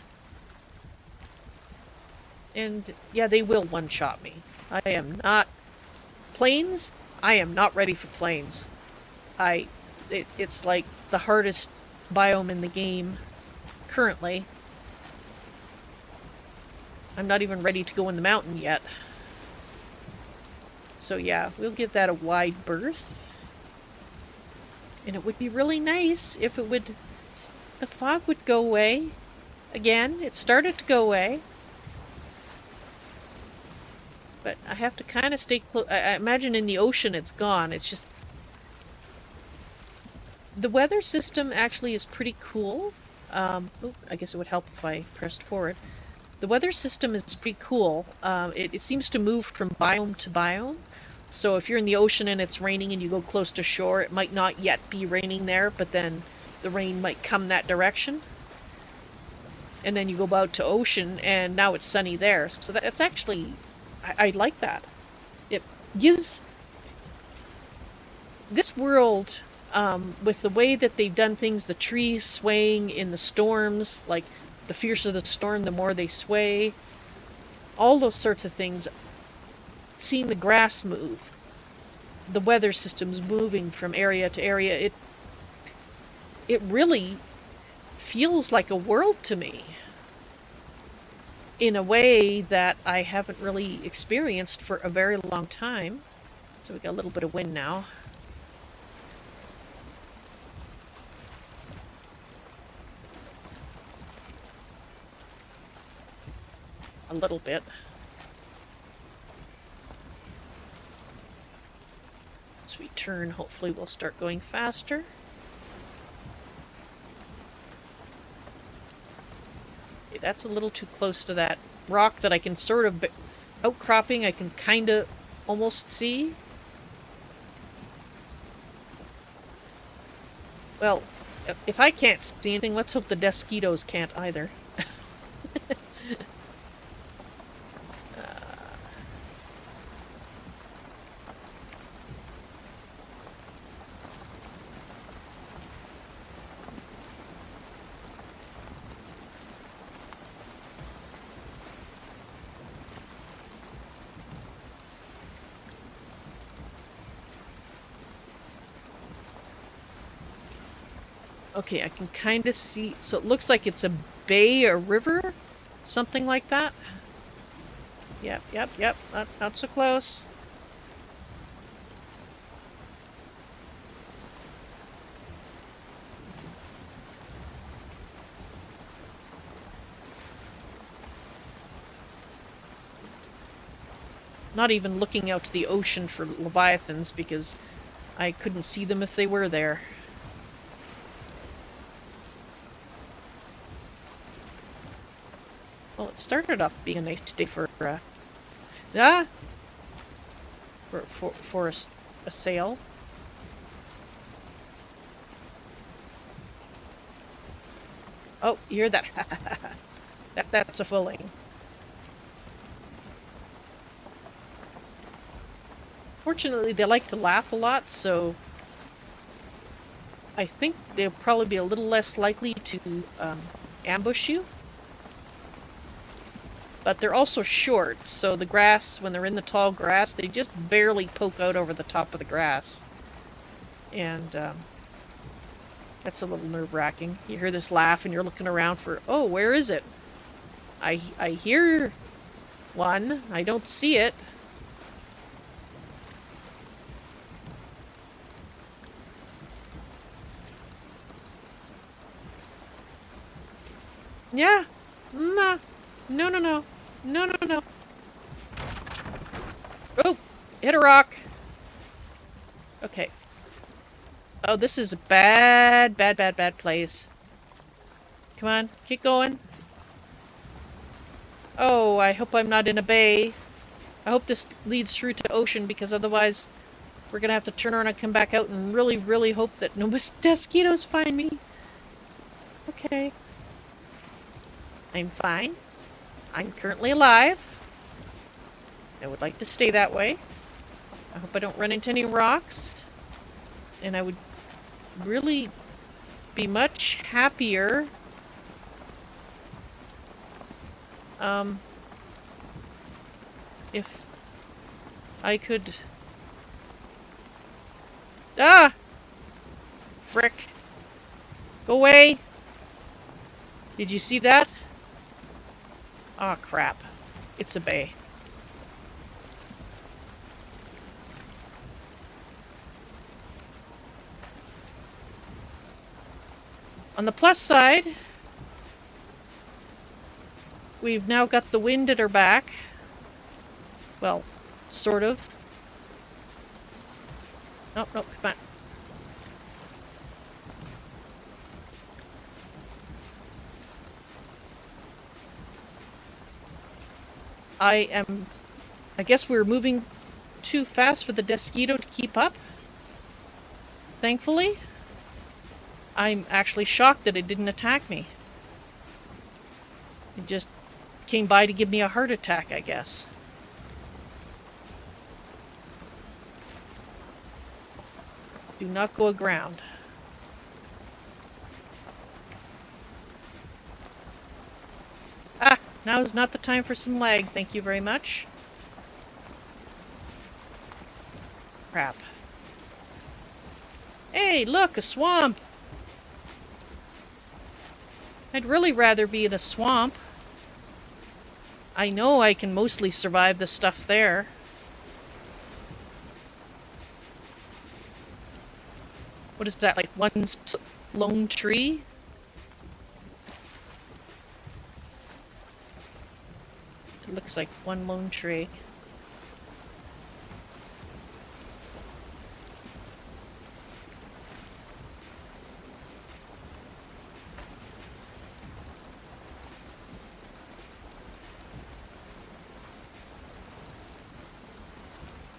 And, yeah, they will one-shot me. I am not... Plains? I am not ready for plains. It's like the hardest biome in the game currently. I'm not even ready to go in the mountain yet. So yeah, we'll give that a wide berth. And it would be really nice if it would... The fog would go away. Again, it started to go away. But I have to kind of stay close. I imagine in the ocean it's gone. It's just... The weather system actually is pretty cool. I guess it would help if I pressed forward. The weather system is pretty cool. It seems to move from biome to biome. So if you're in the ocean and it's raining and you go close to shore, it might not yet be raining there, but then the rain might come that direction. And then you go out to ocean and now it's sunny there. So that's actually... I like that. It gives... This world, with the way that they've done things, the trees swaying in the storms, like the fiercer the storm, the more they sway, all those sorts of things, seeing the grass move, the weather systems moving from area to area, it really feels like a world to me in a way that I haven't really experienced for a very long time. So we got a little bit of wind now. A little bit. As we turn, hopefully we'll start going faster. Okay, that's a little too close to that rock that I can sort of, outcropping I can kind of almost see. Well, if I can't see anything, let's hope the mosquitoes can't either. Okay, I can kind of see, so it looks like it's a bay or river, something like that. Yep, not so close. Not even looking out to the ocean for leviathans because I couldn't see them if they were there. Well, it started off being a nice day for a sail. Oh, you hear that? That's a fulling. Fortunately, they like to laugh a lot, so I think they'll probably be a little less likely to ambush you. But they're also short, so the grass, when they're in the tall grass, they just barely poke out over the top of the grass. And that's a little nerve-wracking. You hear this laugh and you're looking around for, oh, where is it? I hear one. I don't see it. Yeah. No. No. Oh, hit a rock. Okay. Oh, this is a bad place. Come on, keep going. Oh, I hope I'm not in a bay. I hope this leads through to ocean because otherwise we're gonna have to turn around and come back out and really hope that no mosquitoes find me. Okay. I'm fine. I'm currently alive. I would like to stay that way. I hope I don't run into any rocks. And I would really be much happier if I could... Ah! Frick. Go away! Did you see that? Aw, crap. It's a bay. On the plus side, we've now got the wind at our back. Well, sort of. No, come on. I guess we're moving too fast for the mosquito to keep up. Thankfully. I'm actually shocked that it didn't attack me. It just came by to give me a heart attack, I guess. Do not go aground. Ah, now is not the time for some lag, thank you very much. Crap. Hey, look, a swamp! I'd really rather be in a swamp. I know I can mostly survive the stuff there. What is that, like one lone tree? It looks like one lone tree.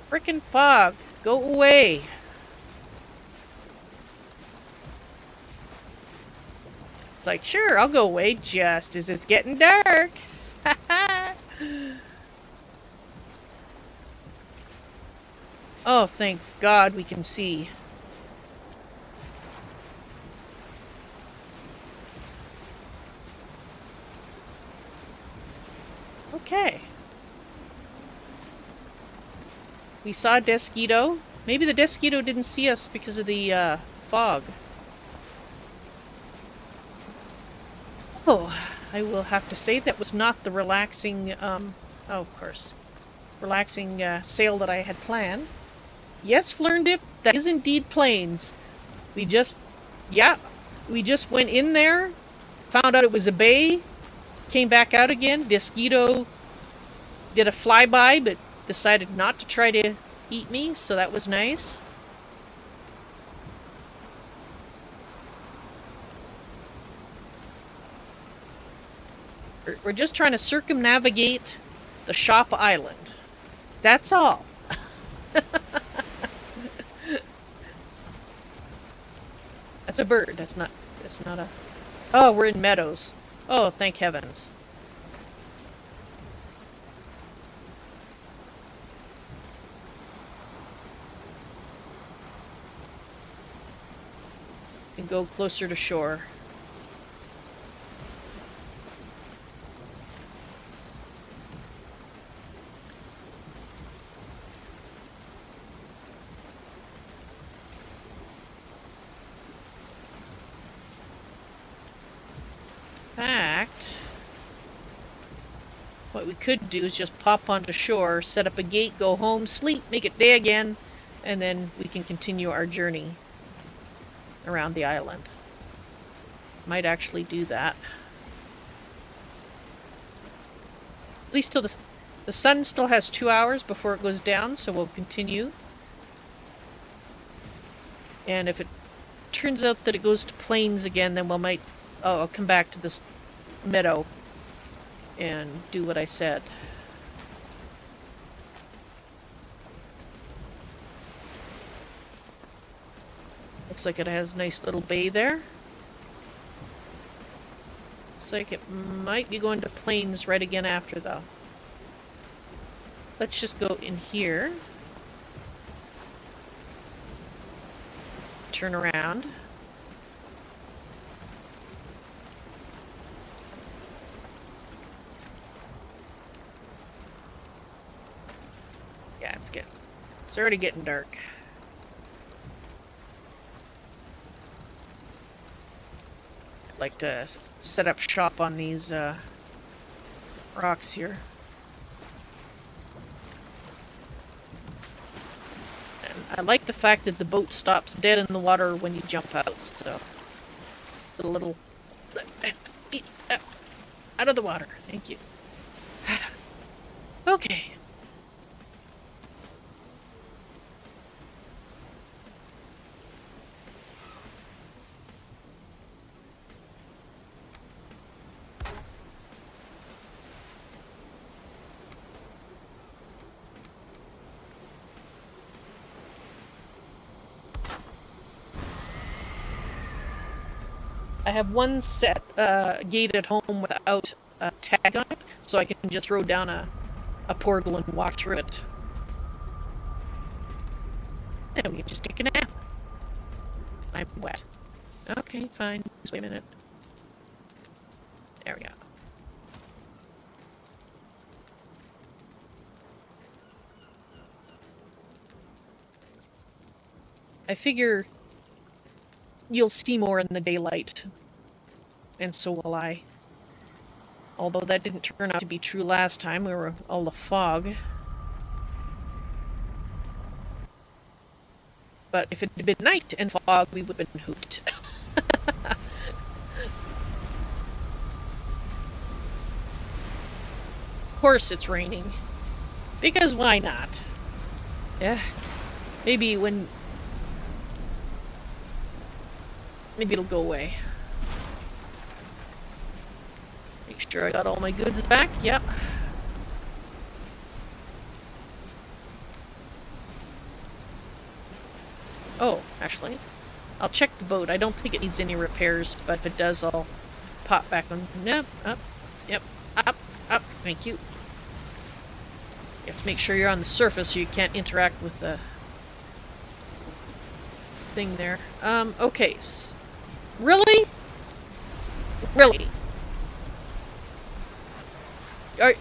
Frickin' fog! Go away! It's like, sure, I'll go away just as it's getting dark. Oh, thank God we can see. Okay. We saw Desquito. Maybe the Desquito didn't see us because of the fog. Oh, I will have to say that was not the relaxing, oh, of course, relaxing sail that I had planned. Yes, Flirndip, that is indeed plains. We just went in there, found out it was a bay, came back out again. Desquito did a flyby, but decided not to try to eat me, so that was nice. We're just trying to circumnavigate the shop island. That's all. That's a bird. That's not a... Oh, we're in meadows. Oh, thank heavens. We can go closer to shore. What we could do is just pop onto shore, set up a gate, go home, sleep, make it day again, and then we can continue our journey around the island. Might actually do that. At least till the sun still has 2 hours before it goes down, so we'll continue. And if it turns out that it goes to plains again, then I'll come back to this meadow and do what I said. Looks like it has a nice little bay there. Looks like it might be going to plains right again after, though. Let's just go in here. Turn around. Yeah, it's already getting dark. I'd like to set up shop on these rocks here. And I like the fact that the boat stops dead in the water when you jump out, so... a little... out of the water, thank you. Okay. I have one set gate at home without a tag on it, so I can just throw down a portal and walk through it. And we can just take a nap. I'm wet. Okay, fine. Just wait a minute. There we go. I figure you'll see more in the daylight And so will I. Although that didn't turn out to be true last time. We were all the fog. But if it had been night and fog, we would have been hooped. Of course it's raining. Because why not? Yeah. Maybe it'll go away. Make sure I got all my goods back. Yep. Oh, actually, I'll check the boat. I don't think it needs any repairs, but if it does, I'll pop back on. Yep, up. Yep, up, up. Thank you. You have to make sure you're on the surface so you can't interact with the thing there. Okay. Really? Really?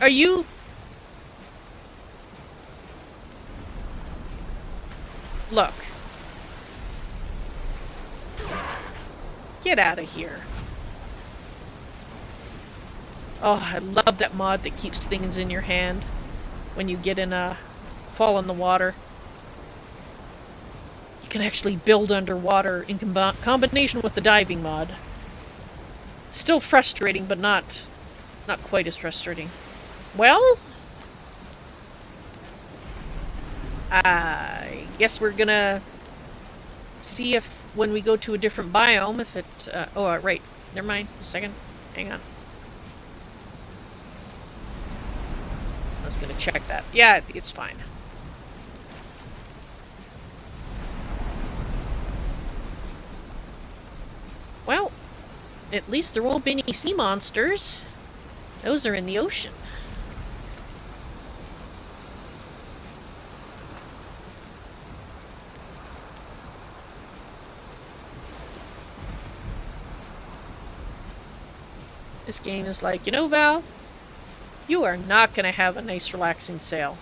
Are you... Look. Get out of here. Oh, I love that mod that keeps things in your hand when you get in a... fall in the water. You can actually build underwater in combination with the diving mod. Still frustrating, but not quite as frustrating. Well, I guess we're gonna see if when we go to a different biome, if it... oh, right. Never mind. A second. Hang on. I was gonna check that. Yeah, it's fine. Well, at least there won't be any sea monsters. Those are in the ocean. This game is like, you know, Val, you are not going to have a nice, relaxing sail.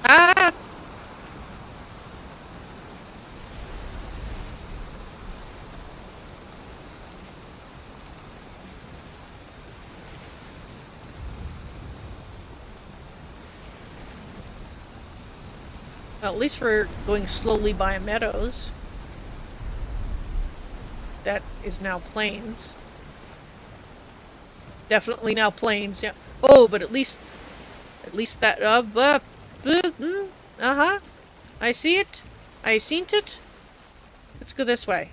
Ah! Well, at least we're going slowly by meadows. That is now plains. Definitely now plains, yeah. Oh, but at least that, uh-huh. I see it. I seen it. Let's go this way.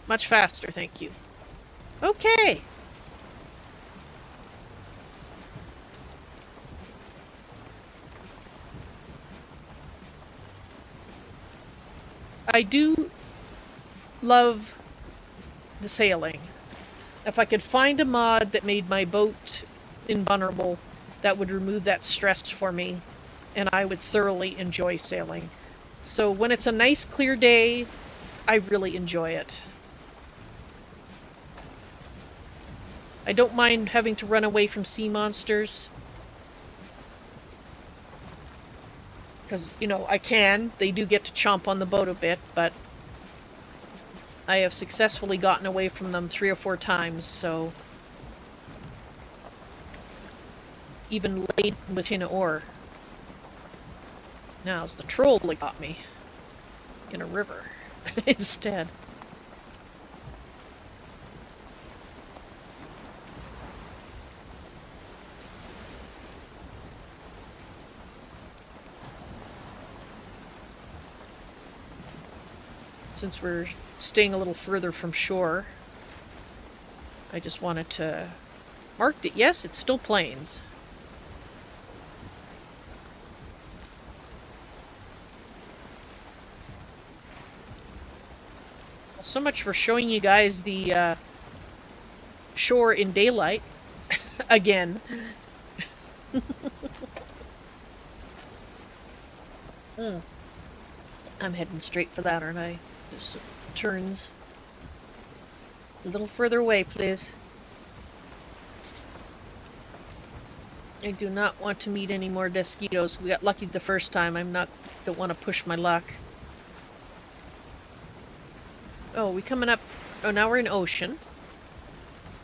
Much faster, thank you. Okay. I do love the sailing. If I could find a mod that made my boat invulnerable, that would remove that stress for me, and I would thoroughly enjoy sailing. So when it's a nice clear day, I really enjoy it. I don't mind having to run away from sea monsters. Because, you know, I can. They do get to chomp on the boat a bit, but I have successfully gotten away from them 3 or 4 times, so... even laden with an oar. Now it's the troll that got me. In a river. Instead. Since we're staying a little further from shore, I just wanted to mark that, yes, it's still plains. So much for showing you guys the shore in daylight. Again. I'm heading straight for that, aren't I? Just turns. A little further away, please. I do not want to meet any more mosquitoes. We got lucky the first time. Don't want to push my luck. Oh, we coming up. Oh, now we're in ocean.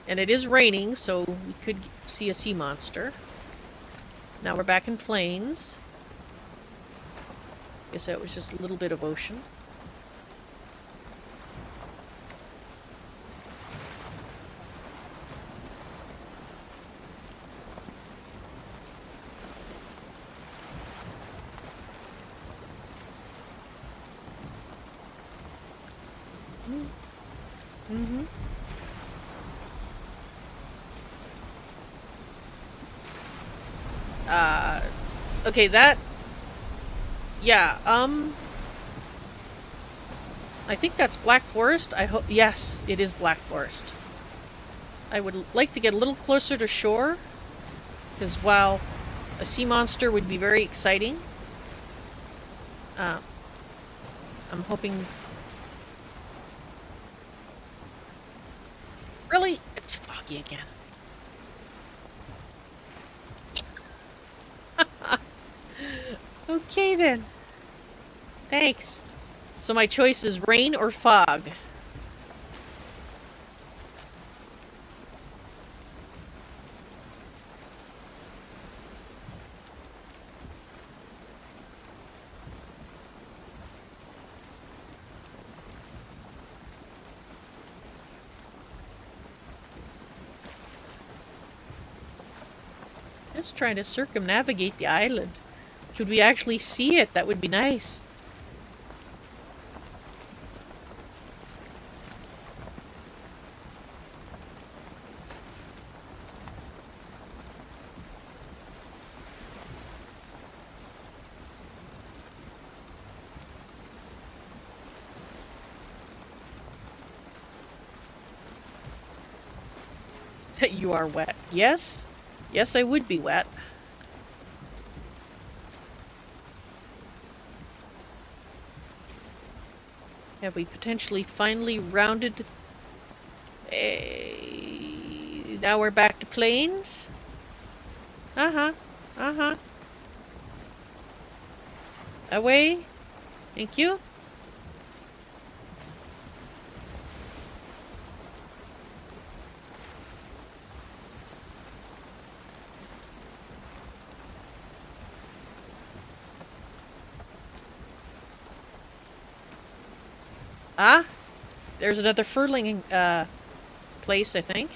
And it is raining, so we could see a sea monster. Now we're back in plains. Guess that was just a little bit of ocean. Mm-hmm. Okay, that... Yeah, I think that's Black Forest. I hope... Yes, it is Black Forest. I would like to get a little closer to shore, because while a sea monster would be very exciting, I'm hoping... Really? It's foggy again. Okay then. Thanks. So my choice is rain or fog. Just trying to circumnavigate the island. Could we actually see it? That would be nice. You are wet. Yes? Yes, I would be wet. Have we potentially finally rounded... Now we're back to plains? Uh-huh. Uh-huh. Away. Thank you. Ah, there's another furling place, I think.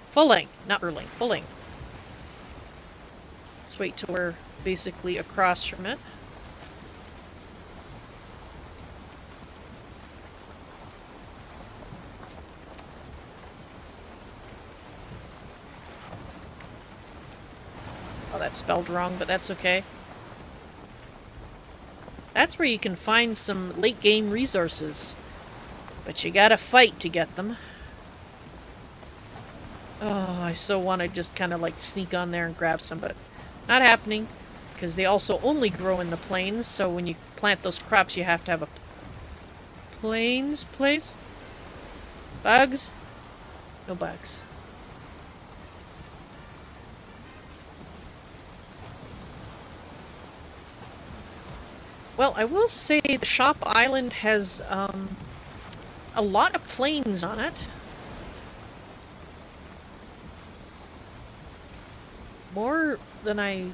Fulling, not furling, fulling. Let's wait till we're basically across from it. Oh, that's spelled wrong, but that's okay. That's where you can find some late game resources. But you gotta fight to get them. Oh, I so want to just kind of like sneak on there and grab some, but not happening. Because they also only grow in the plains, so when you plant those crops you have to have a plains place. Bugs? No bugs. Well, I will say the shop island has a lot of plains on it. More than I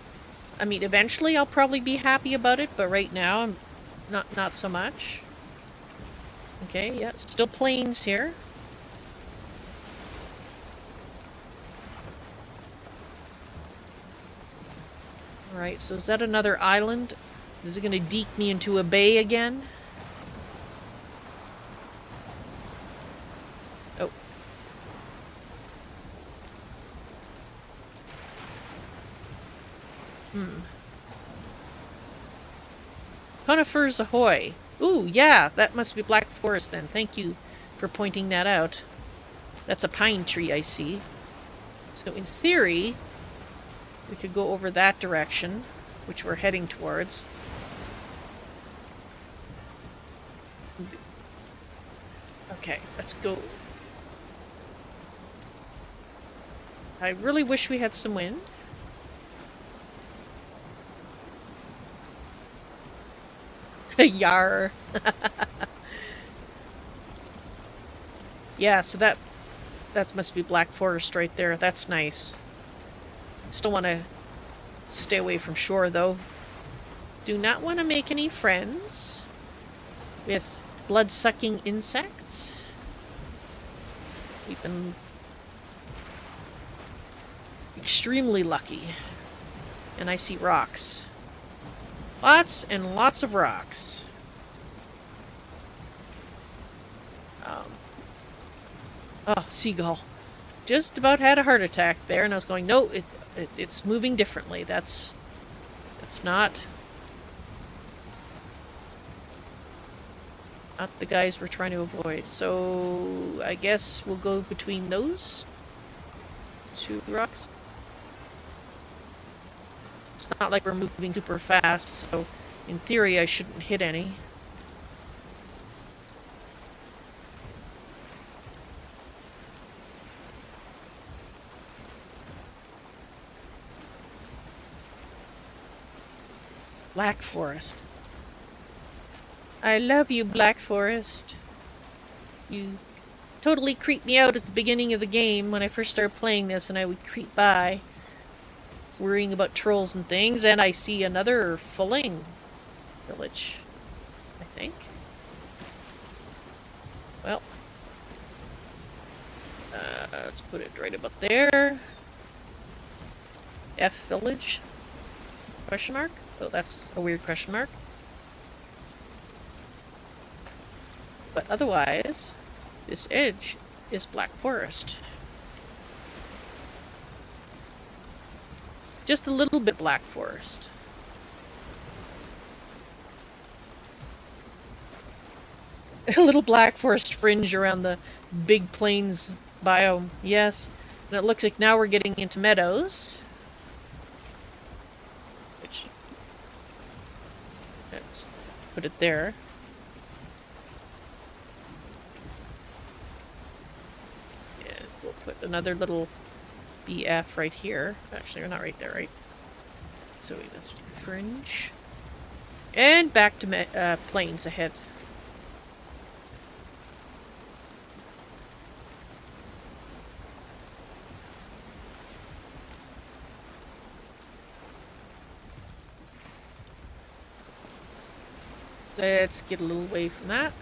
mean, eventually I'll probably be happy about it, but right now I'm not so much. Okay, yeah, still plains here. Alright, so is that another island? Is it going to deke me into a bay again? Oh. Conifers ahoy! Ooh, yeah, that must be Black Forest then. Thank you for pointing that out. That's a pine tree, I see. So in theory, we could go over that direction, which we're heading towards. Okay, let's go. I really wish we had some wind. Yar. Yeah, so that must be Black Forest right there. That's nice. Still want to stay away from shore, though. Do not want to make any friends with blood-sucking insects. We've been extremely lucky. And I see rocks. Lots and lots of rocks. Oh, seagull. Just about had a heart attack there, and I was going, no, it's moving differently. That's not the guys we're trying to avoid. So I guess we'll go between those two rocks. It's not like we're moving super fast, so in theory I shouldn't hit any. Black Forest. I love you, Black Forest. You totally creeped me out at the beginning of the game when I first started playing this, and I would creep by, worrying about trolls and things, and I see another fulling village, I think. Well, let's put it right about there. F village? Question mark? Oh, that's a weird question mark. But otherwise, this edge is Black Forest. Just a little bit Black Forest. A little Black Forest fringe around the big plains biome, yes. And it looks like now we're getting into meadows. Which, let's put it there. And we'll put another little BF right here. Actually, we're not right there, right? So we must fringe. And back to plains ahead. Let's get a little away from that.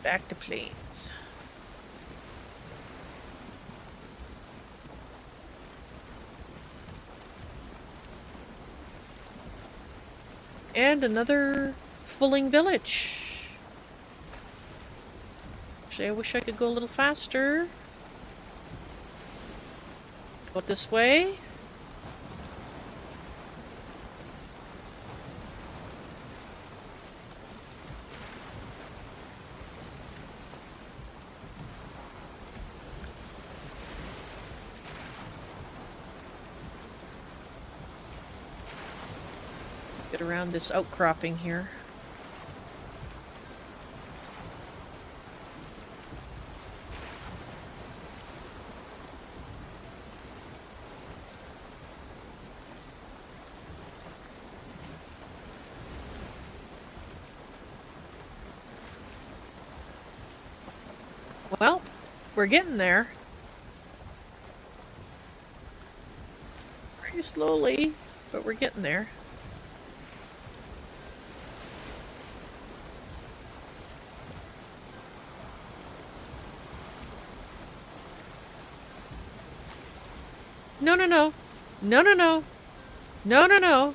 Back to plains. And another fulling village. Actually, I wish I could go a little faster. Go this way. Get around this outcropping here. Well, we're getting there. Pretty slowly, but we're getting there. No, no, no. No, no, no. No, no, no.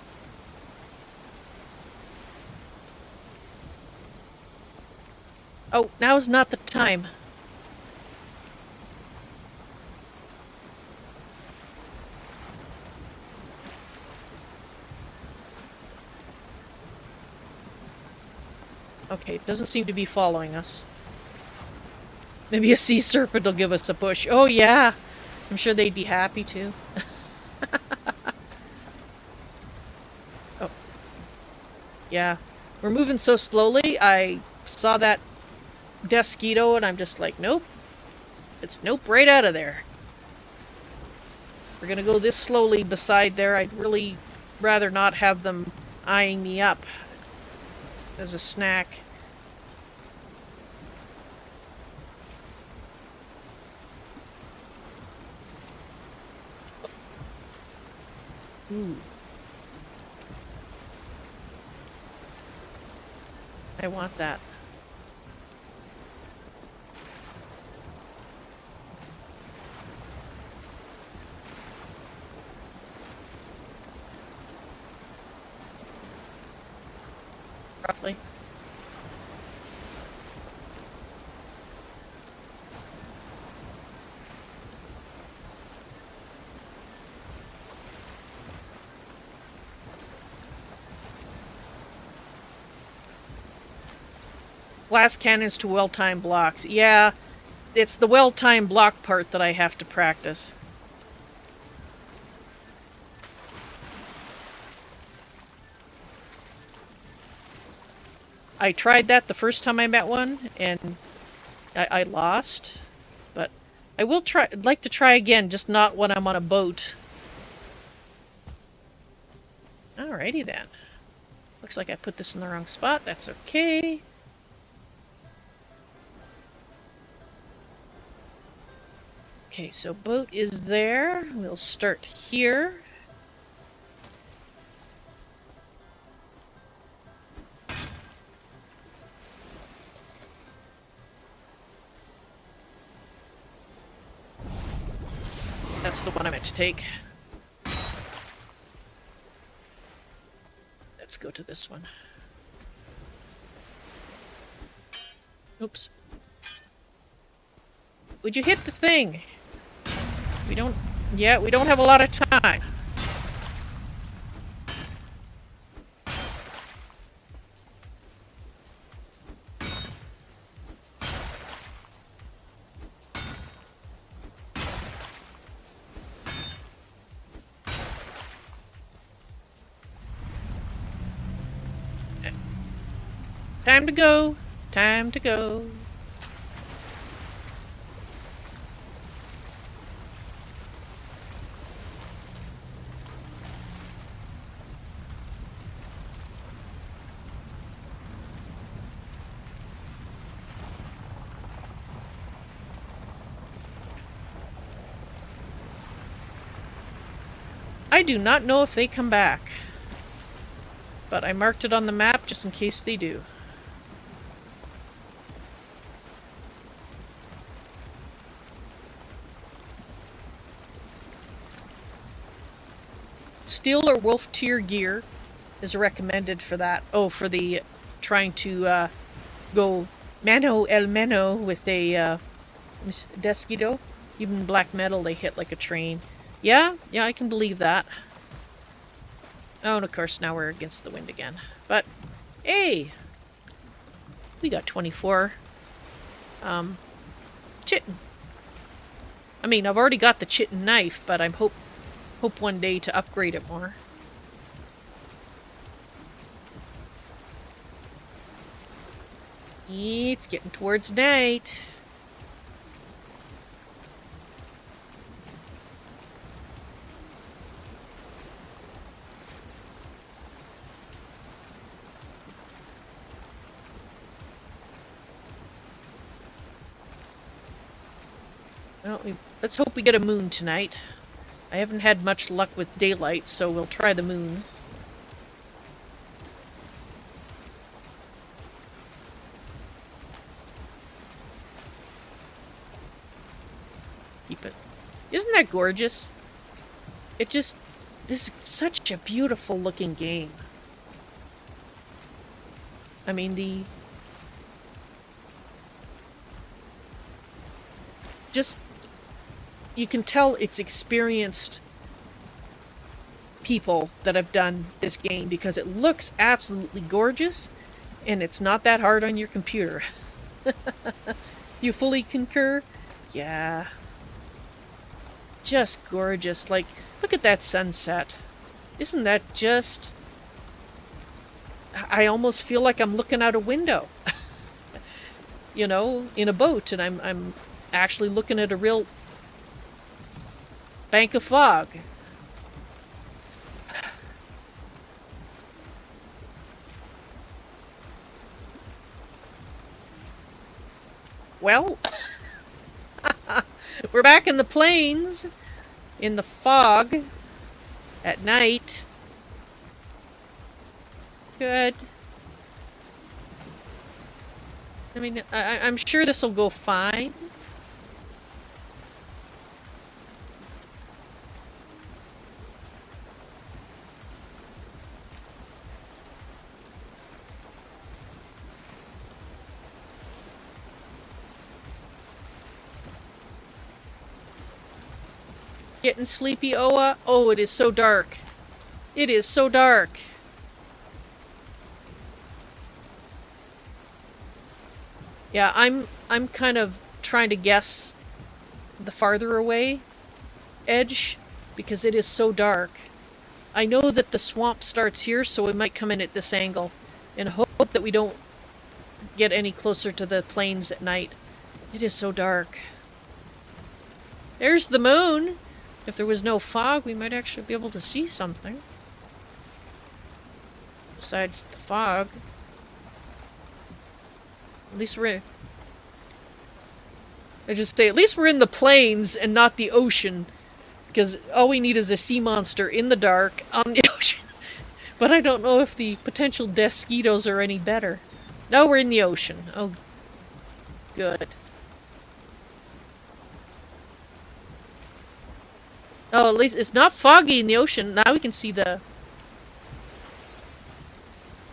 Oh, now's not the time. Okay, it doesn't seem to be following us. Maybe a sea serpent will give us a push. Oh yeah, I'm sure they'd be happy to. Oh, yeah. We're moving so slowly, I saw that Desquito and I'm just like, nope. It's nope right out of there. We're gonna go this slowly beside there. I'd really rather not have them eyeing me up as a snack. Ooh. I want that. Roughly. Glass cannons to well-timed blocks. Yeah, it's the well-timed block part that I have to practice. I tried that the first time I met one, and I lost. But I will try. I'd like to try again, just not when I'm on a boat. Alrighty then. Looks like I put this in the wrong spot. That's okay. Okay, so boat is there. We'll start here. That's the one I meant to take. Let's go to this one. Oops. Would you hit the thing? We don't... Yeah, we don't have a lot of time. Time to go. Time to go. I do not know if they come back, but I marked it on the map just in case they do. Steel or wolf tier gear is recommended for that. Oh, for the trying to go mano el mano with a Desquito. Even black metal, they hit like a train. Yeah, I can believe that. Oh, and of course now we're against the wind again. But, hey! We got 24. Chitin. I mean, I've already got the chitin knife, but I'm hope one day to upgrade it more. It's getting towards night. Well, let's hope we get a moon tonight. I haven't had much luck with daylight, so we'll try the moon. Keep it. Isn't that gorgeous? It just... This is such a beautiful looking game. I mean, just... You can tell it's experienced people that have done this game because it looks absolutely gorgeous And it's not that hard on your computer. You fully concur? Yeah. Just gorgeous. Like, look at that sunset. Isn't that just... I almost feel like I'm looking out a window. You know, in a boat, and I'm actually looking at a real bank of fog. Well, we're back in the plains, in the fog, at night. Good. I mean, I'm sure this will go fine. Getting sleepy, Oa? Oh, it is so dark. It is so dark. Yeah, I'm kind of trying to guess the farther away edge because it is so dark. I know that the swamp starts here, so we might come in at this angle and hope that we don't get any closer to the plains at night. It is so dark. There's the moon. If there was no fog, we might actually be able to see something. Besides the fog. At least we're in... I just say, at least we're in the plains and not the ocean. Because all we need is a sea monster in the dark on the ocean. But I don't know if the potential mosquitoes are any better. No, we're in the ocean. Oh, good. Oh, at least it's not foggy in the ocean. Now we can see the...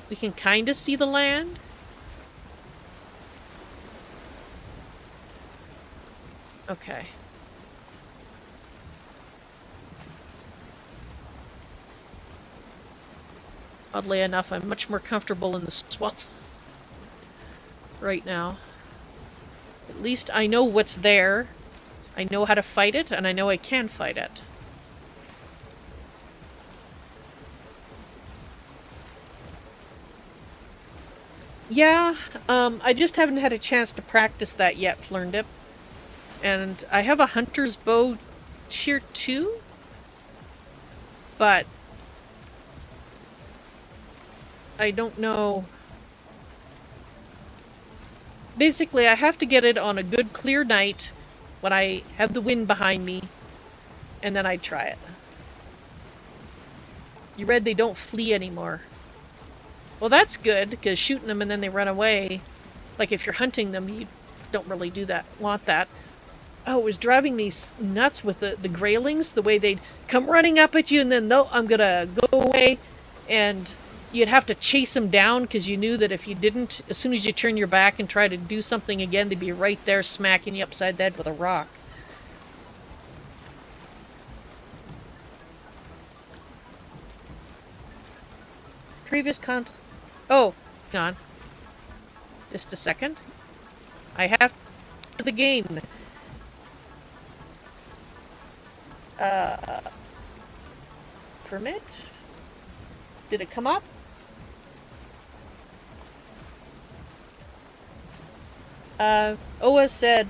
We can kind of see the land. Okay. Oddly enough, I'm much more comfortable in the swamp right now. At least I know what's there. I know how to fight it, and I know I can fight it. Yeah, I just haven't had a chance to practice that yet, Flurndip. And I have a hunter's bow tier 2, but I don't know. Basically, I have to get it on a good clear night when I have the wind behind me, and then I try it. You read they don't flee anymore. Well, that's good, because shooting them and then they run away, like if you're hunting them, you don't really do that, want that. Oh, it was driving me nuts with the graylings, the way they'd come running up at you and then, no, I'm gonna go away, and you'd have to chase them down because you knew that if you didn't, as soon as you turn your back and try to do something again, they'd be right there smacking you upside the head with a rock. Previous Oh, hang on. Just a second. I have to the game. Permit? Did it come up? Oa said,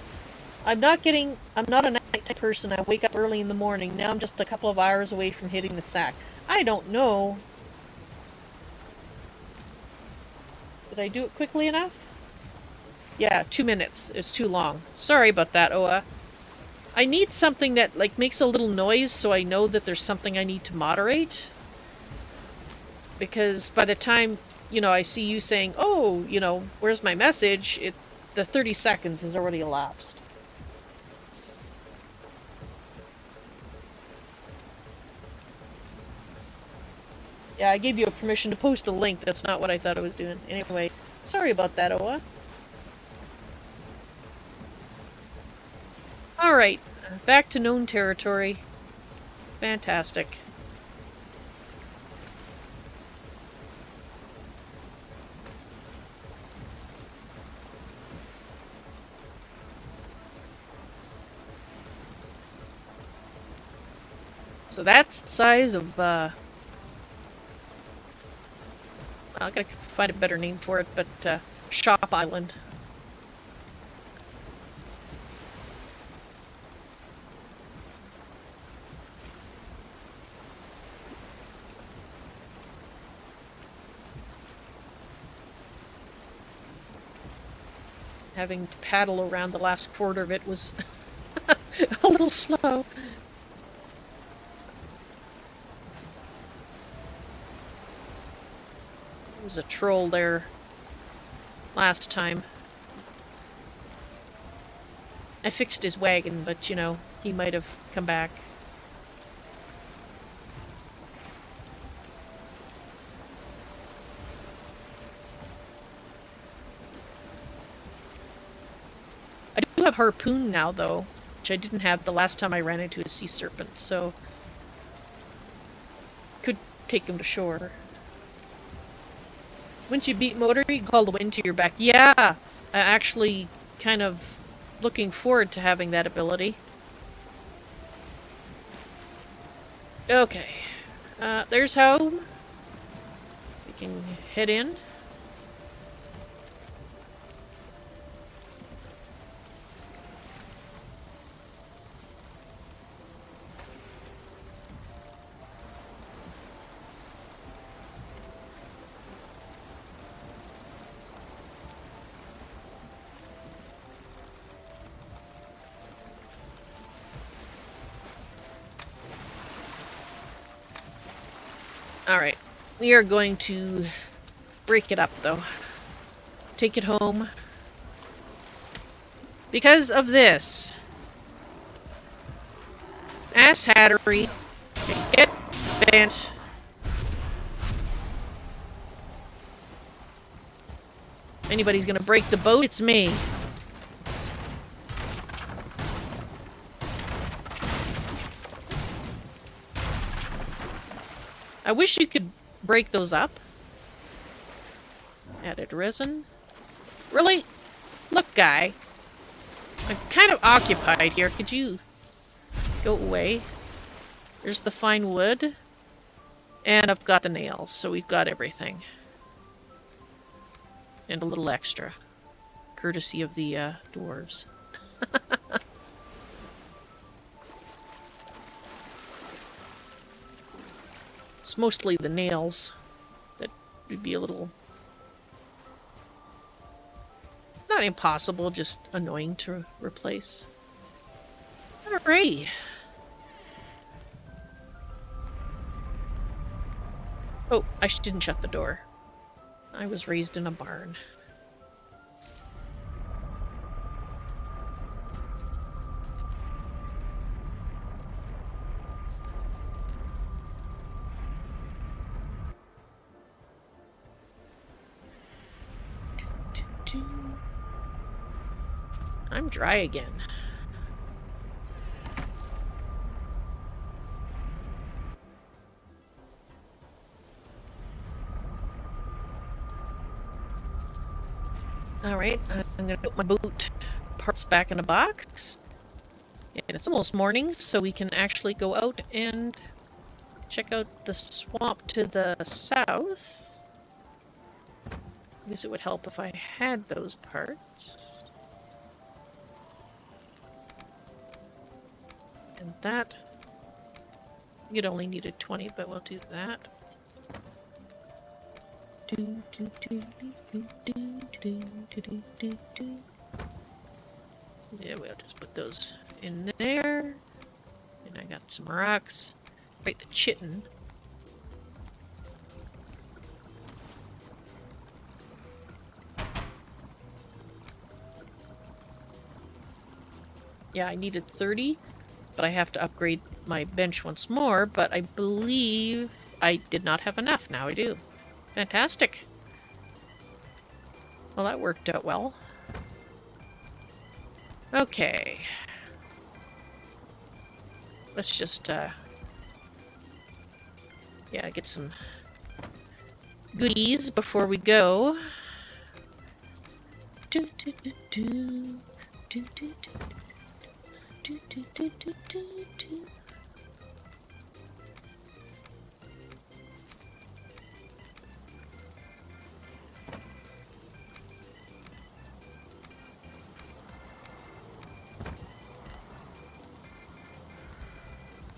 I'm not a nighttime person. I wake up early in the morning. Now I'm just a couple of hours away from hitting the sack. I don't know. Did I do it quickly enough? Yeah, 2 minutes. It's too long. Sorry about that, Oa. I need something that, like, makes a little noise so I know that there's something I need to moderate. Because by the time, you know, I see you saying, oh, you know, where's my message? The 30 seconds has already elapsed. Yeah, I gave you a permission to post a link. That's not what I thought I was doing. Anyway, sorry about that, Oa. Alright, back to known territory. Fantastic. So that's the size of, I gotta find a better name for it, but, Shop Island. Having to paddle around the last quarter of it was a little slow. There was a troll there last time. I fixed his wagon, but you know, he might have come back. I do have Harpoon now, though, which I didn't have the last time I ran into a sea serpent, so could take him to shore. Once you beat Motor, you can call the wind to your back. Yeah, I actually kind of looking forward to having that ability. Okay, there's home. We can head in. Alright, we are going to break it up, though. Take it home. Because of this. Ass hattery. Get bent. If anybody's gonna break the boat, it's me. I wish you could break those up. Added resin. Really? Look, guy. I'm kind of occupied here. Could you go away? There's the fine wood. And I've got the nails, so we've got everything. And a little extra. Courtesy of the dwarves. It's mostly the nails that would be a little... not impossible, just annoying to replace. Alrighty. Oh, I didn't shut the door. I was raised in a barn. I'm dry again. Alright, I'm gonna put my boat parts back in a box. And it's almost morning, so we can actually go out and check out the swamp to the south. I guess it would help if I had those parts. And that... you'd only needed 20, but we'll do that. Yeah, we'll just put those in there. And I got some rocks. Right, the chitin. Yeah, I needed 30, but I have to upgrade my bench once more, but I believe I did not have enough. Now I do. Fantastic. Well, that worked out well. Okay. Let's just, yeah, get some goodies before we go.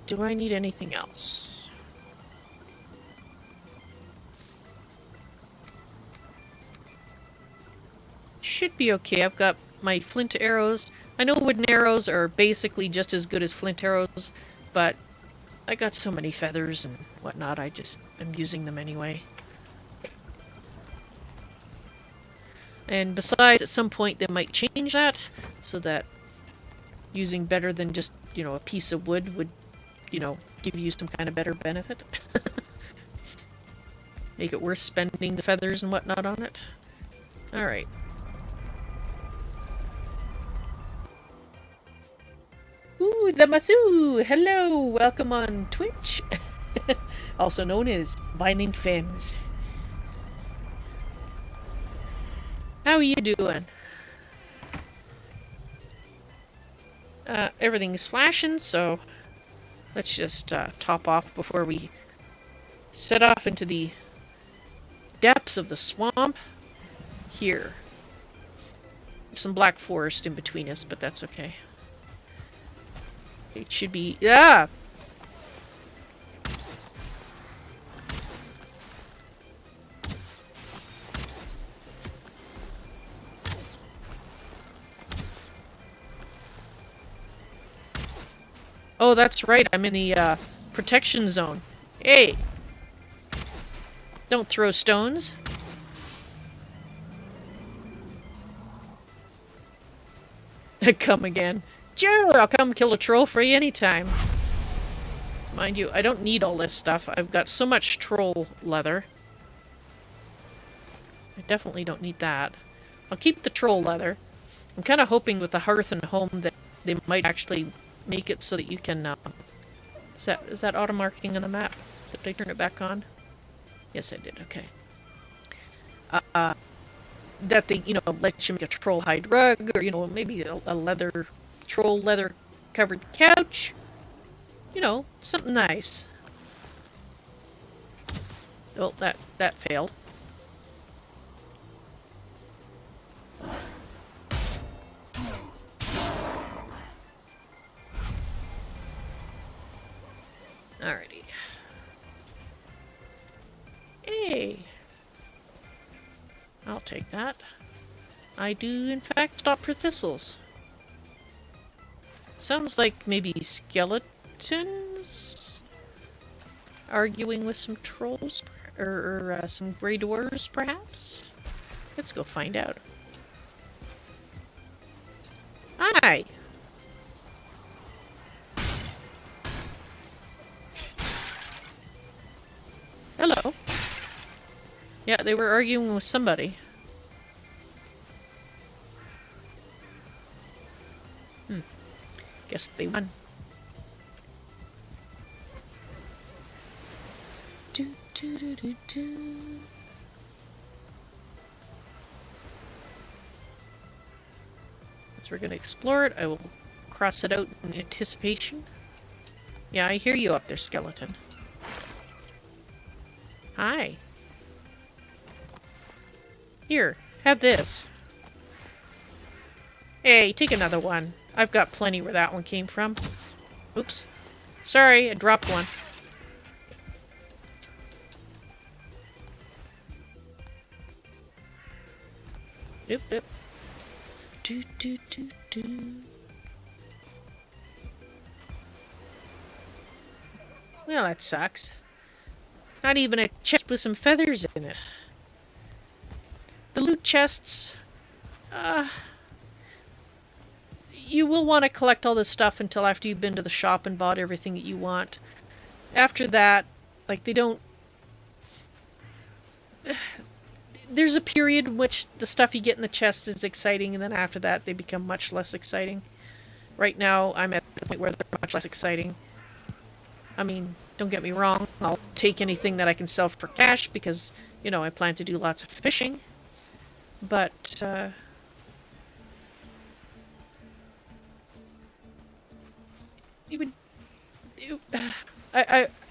do I need anything else? Should be okay. I've got my flint arrows. I know wooden arrows are basically just as good as flint arrows, but I got so many feathers and whatnot, I just am using them anyway. And besides, at some point they might change that, so that using better than just, you know, a piece of wood would, you know, give you some kind of better benefit. Make it worth spending the feathers and whatnot on it. Alright. Ooh, the Masu! Hello! Welcome on Twitch. Also known as Violent Femmes. How are you doing? Everything's flashing, so let's just top off before we set off into the depths of the swamp. Here. There's some black forest in between us, but that's okay. It should be... Ah! Oh, that's right. I'm in the protection zone. Hey! Don't throw stones. Come again. Sure, I'll come kill a troll for you anytime. Mind you, I don't need all this stuff. I've got so much troll leather. I definitely don't need that. I'll keep the troll leather. I'm kind of hoping with the hearth and home that they might actually make it so that you can... Is that auto marking on the map? Did I turn it back on? Yes, I did. Okay. That they, you know, let you make a troll hide rug, or, you know, maybe a leather... troll leather covered couch. You know, something nice. Oh, that failed. Alrighty. Hey! I'll take that. I do, in fact, stop for thistles. Sounds like maybe skeletons arguing with some trolls, or some grey dwarves, perhaps? Let's go find out. Hi! Hello. Yeah, they were arguing with somebody. Guess they won. Do, do, do, do, do. As we're gonna explore it, I will cross it out in anticipation. Yeah, I hear you up there, skeleton. Hi. Here, have this. Hey, take another one. I've got plenty where that one came from. Oops. Sorry, I dropped one. Oop, oop. Do, do, do, do. Well, that sucks. Not even a chest with some feathers in it. The loot chests... you will want to collect all this stuff until after you've been to the shop and bought everything that you want. After that, like, they don't... There's a period in which the stuff you get in the chest is exciting, and then after that they become much less exciting. Right now, I'm at the point where they're much less exciting. I mean, don't get me wrong, I'll take anything that I can sell for cash because, you know, I plan to do lots of fishing. But,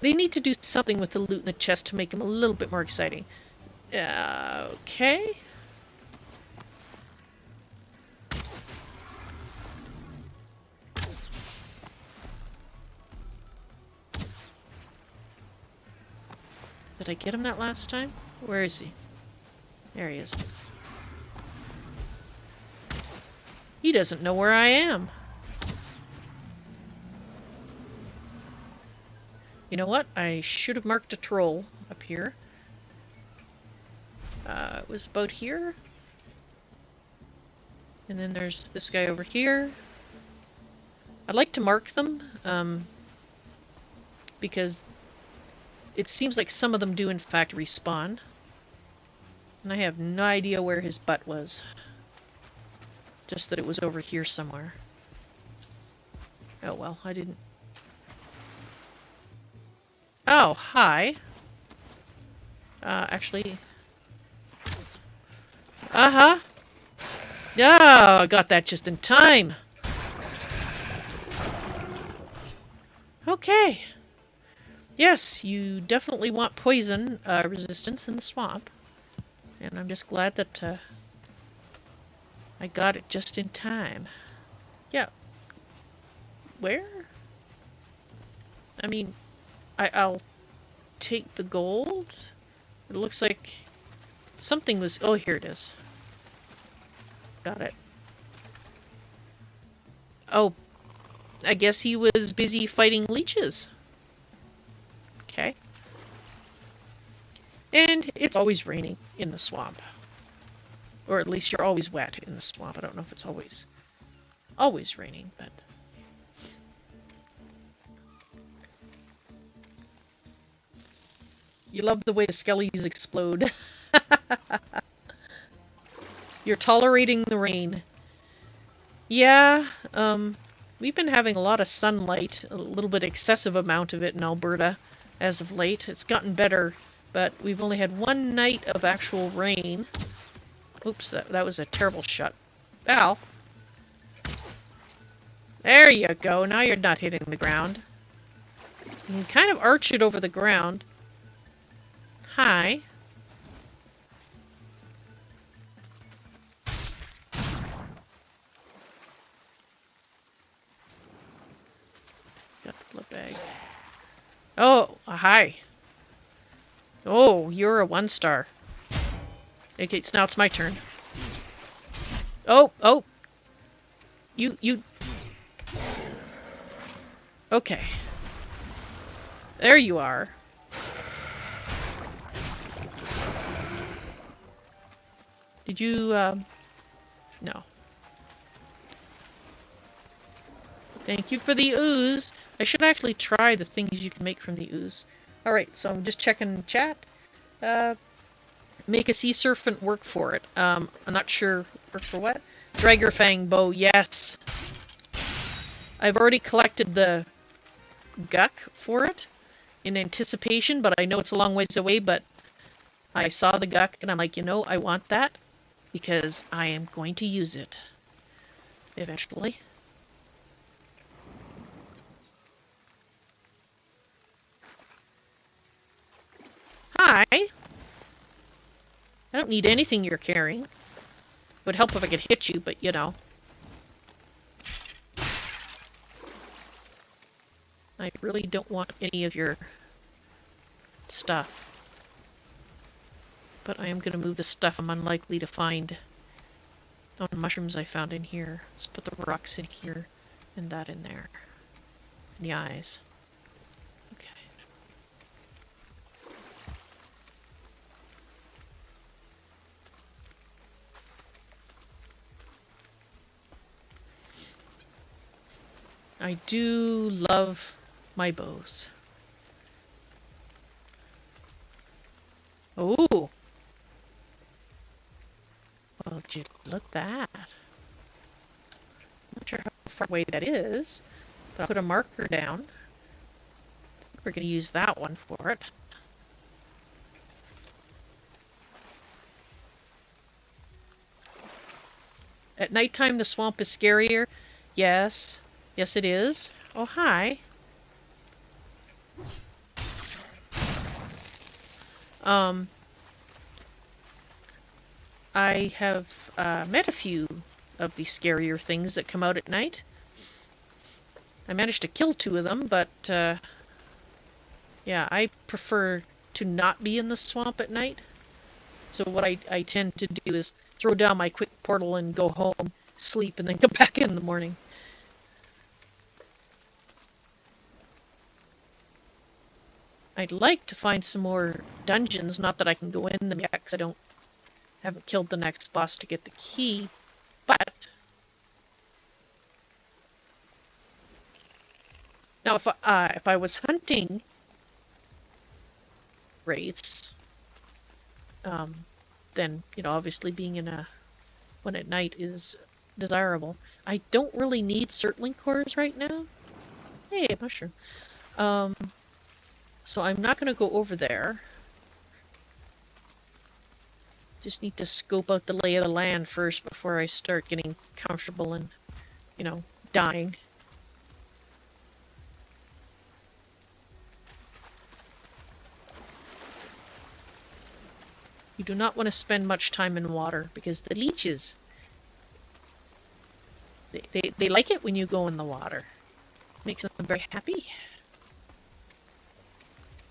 they need to do something with the loot in the chest to make them a little bit more exciting. Okay. Did I get him that last time? Where is he? There he is. He doesn't know where I am. You know what? I should have marked a troll up here. It was about here. And then there's this guy over here. I'd like to mark them, because it seems like some of them do in fact respawn. And I have no idea where his butt was. Just that it was over here somewhere. Oh well, I didn't... Oh, hi. Actually... Uh-huh. Oh, I got that just in time. Okay. Yes, you definitely want poison resistance in the swamp. And I'm just glad that I got it just in time. Yeah. Where? I mean, I'll take the gold. It looks like something was... Oh, here it is. Got it. Oh, I guess he was busy fighting leeches. Okay. And it's always raining in the swamp. Or at least you're always wet in the swamp. I don't know if it's always raining, but... You love the way the skellies explode. You're tolerating the rain. Yeah, we've been having a lot of sunlight, a little bit excessive amount of it in Alberta as of late. It's gotten better, but we've only had one night of actual rain. Oops, that was a terrible shot. Val. There you go, now you're not hitting the ground. You can kind of arch it over the ground. Hi. Got the blood bag. Oh, hi. Oh, you're a 1-star. Okay, now it's my turn. Oh. You. Okay. There you are. Did you, no. Thank you for the ooze. I should actually try the things you can make from the ooze. Alright, so I'm just checking chat. Make a sea serpent work for it. I'm not sure work for what. Dragerfang bow, yes. I've already collected the guck for it in anticipation, but I know it's a long ways away, but I saw the guck and I'm like, you know, I want that because I am going to use it eventually. Hi. I don't need anything you're carrying. Would help if I could hit you, but you know. I really don't want any of your stuff. But I am going to move the stuff I'm unlikely to find. Oh, mushrooms I found in here. Let's put the rocks in here and that in there. And the eyes. Okay. I do love my bows. Oh! Well, just look at that. Not sure how far away that is, but I'll put a marker down. We're going to use that one for it. At nighttime, the swamp is scarier. Yes. Yes, it is. Oh, hi. I have met a few of the scarier things that come out at night. I managed to kill 2 of them, but yeah, I prefer to not be in the swamp at night. So what I tend to do is throw down my quick portal and go home, sleep, and then come back in the morning. I'd like to find some more dungeons, not that I can go in them yet, because I haven't killed the next boss to get the key, but now if I was hunting wraiths, then, you know, obviously being in a one at night is desirable. I don't really need circling cores right now. Hey, mushroom. So I'm not going to go over there. Just need to scope out the lay of the land first before I start getting comfortable and, you know, dying. You do not want to spend much time in water because the leeches, they like it when you go in the water. Makes them very happy.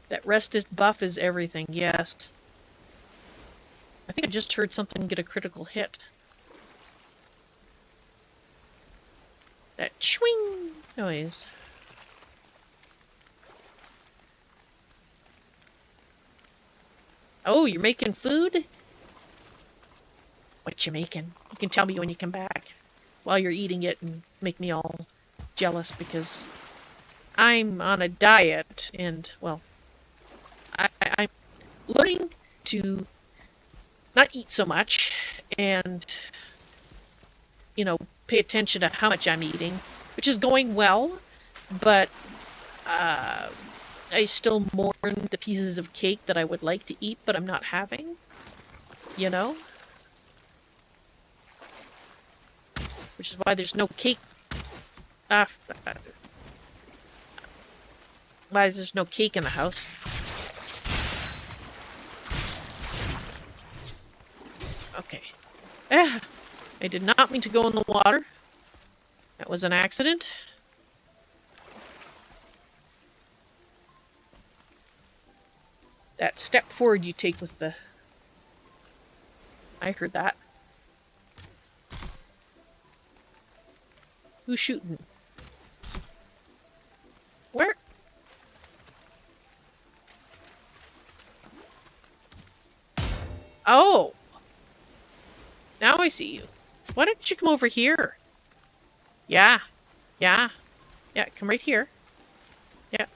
That resist buff is everything, yes. I think I just heard something get a critical hit. That swing noise. Oh, you're making food? What you making? You can tell me when you come back. While you're eating it and make me all jealous because I'm on a diet and, well, I'm learning to not eat so much and, you know, pay attention to how much I'm eating, which is going well, but I still mourn the pieces of cake that I would like to eat, but I'm not having, you know? Which is why there's no cake. Why there's no cake in the house. Okay. I did not mean to go in the water. That was an accident. That step forward you take with the... I heard that. Who's shooting? Where? Oh! Now I see you. Why don't you come over here? Yeah. Yeah. Yeah, come right here.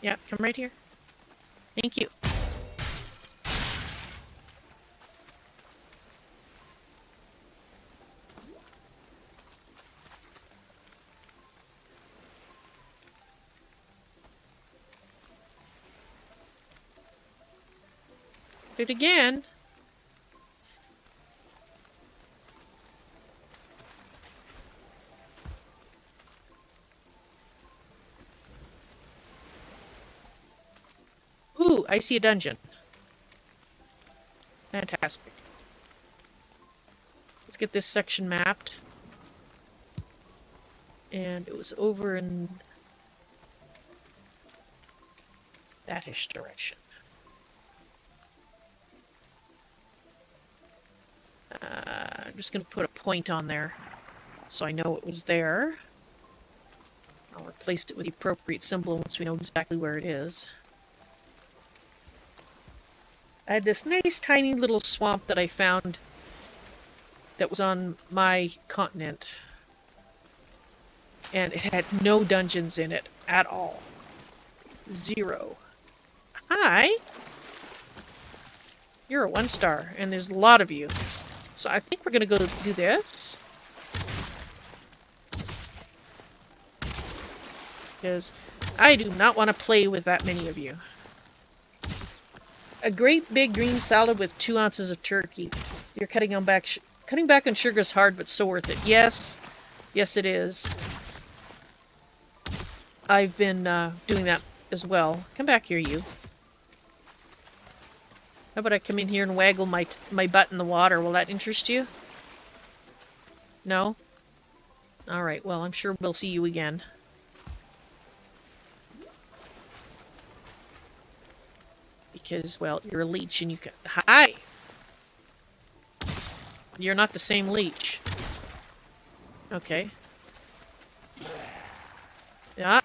Yeah, come right here. Thank you. Did it again. Ooh, I see a dungeon. Fantastic. Let's get this section mapped. And it was over in that-ish direction. I'm just going to put a point on there so I know it was there. I'll replace it with the appropriate symbol once we know exactly where it is. I had this nice tiny little swamp that I found that was on my continent. And it had no dungeons in it at all. 0. Hi! You're a 1-star, and there's a lot of you. So I think we're gonna go do this. Because I do not want to play with that many of you. A great big green salad with 2 ounces of turkey. You're cutting back on sugar is hard, but so worth it. Yes. Yes, it is. I've been doing that as well. Come back here, you. How about I come in here and waggle my butt in the water? Will that interest you? No? Alright, well, I'm sure we'll see you again. because, well, you're a leech and you can... Hi! You're not the same leech. Okay. Yeah.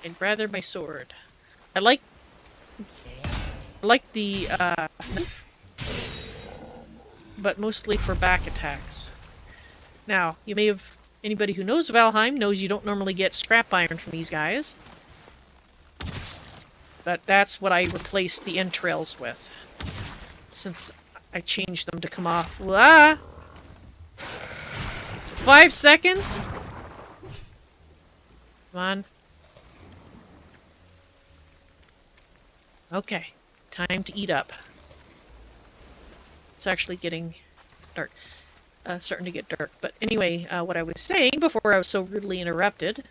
I'd rather my sword. I like the, but mostly for back attacks. Now, you may have... Anybody who knows Valheim knows you don't normally get scrap iron from these guys. But that's what I replaced the entrails with. Since I changed them to come off. Ah! 5 seconds? Come on. Okay. Time to eat up. It's actually getting dark. Starting to get dark. But anyway, what I was saying before I was so rudely interrupted...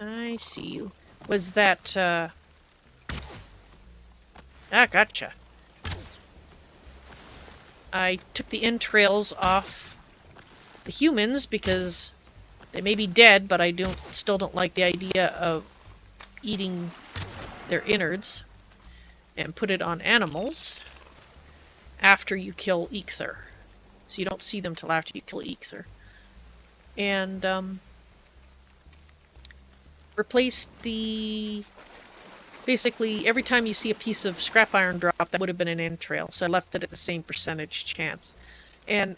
I see you. Was that, Ah, gotcha. I took the entrails off the humans because they may be dead, but I still don't like the idea of eating their innards, and put it on animals after you kill Eikthyr. So you don't see them till after you kill Eikthyr. And replaced the... Basically, every time you see a piece of scrap iron drop, that would have been an entrail. So I left it at the same percentage chance. And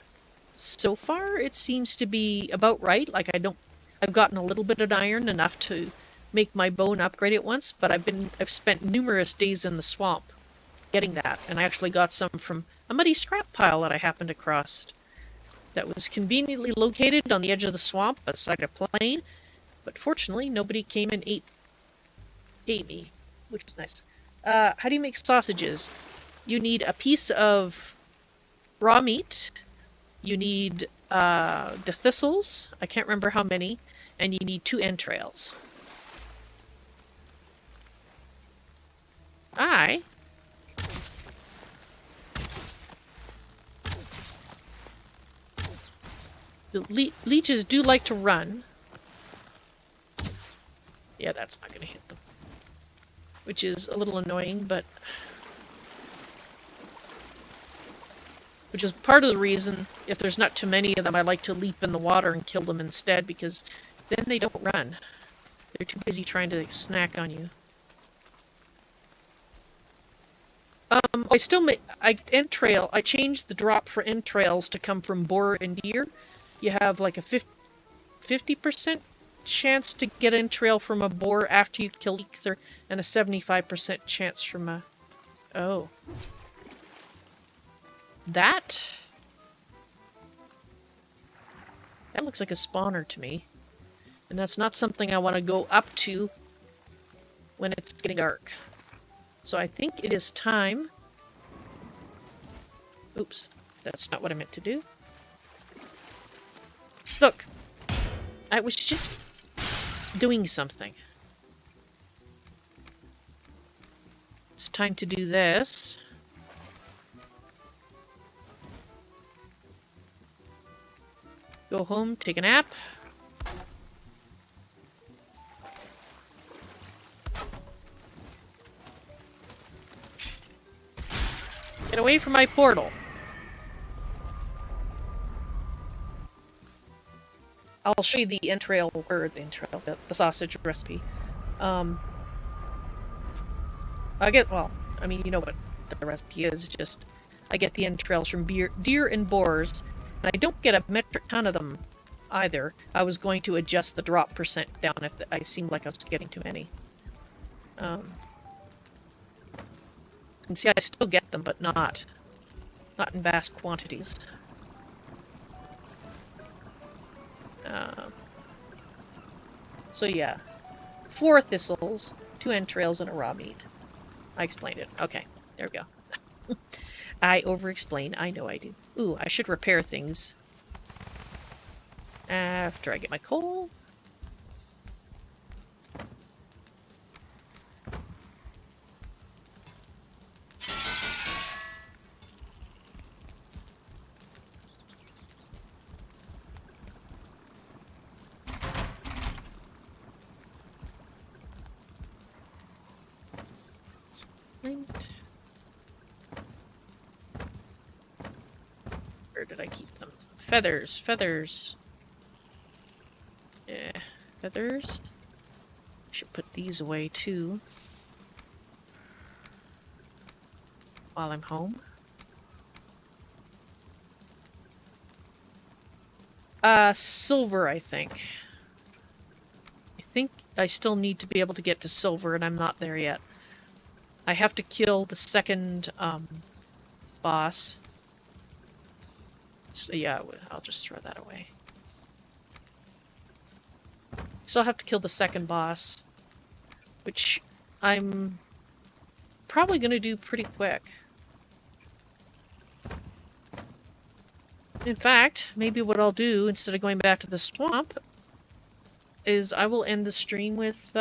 so far, it seems to be about right. Like, I've gotten a little bit of iron, enough to make my bow and upgrade it once, but I've spent numerous days in the swamp getting that. And I actually got some from a muddy scrap pile that I happened across that was conveniently located on the edge of the swamp beside a plain. But fortunately, nobody came and ate me, which is nice. How do you make sausages? You need a piece of raw meat. You need the thistles. I can't remember how many. And you need 2 entrails. The leeches do like to run. Yeah, that's not going to hit them. Which is a little annoying, but... Which is part of the reason, if there's not too many of them, I like to leap in the water and kill them instead, because then they don't run. They're too busy trying to snack on you. I changed the drop for entrails to come from boar and deer. You have like a 50% chance to get entrail from a boar after you kill Eikthyr, and a 75% chance from a... Oh. That looks like a spawner to me. And that's not something I want to go up to when it's getting dark. So I think it is time... Oops, that's not what I meant to do. Look! I was just doing something. It's time to do this. Go home, take a nap. Get away from my portal. I'll show you the the sausage recipe. You know what the recipe is, just I get the entrails from deer and boars, and I don't get a metric ton of them either. I was going to adjust the drop percent down if I seemed like I was getting too many. And see, I still get them, but not in vast quantities. So yeah, 4 thistles, 2 entrails, and a raw meat. I explained it. Okay, there we go. I over-explain. I know I do. Ooh, I should repair things after I get my coal. did I keep them? Feathers, feathers. Yeah, feathers. Should put these away too. While I'm home. Silver, I think. I think I still need to be able to get to silver, and I'm not there yet. I have to kill the second, boss. So, yeah, I'll just throw that away. Still have to kill the second boss, which I'm probably going to do pretty quick. In fact, maybe what I'll do, instead of going back to the swamp, is I will end the stream with,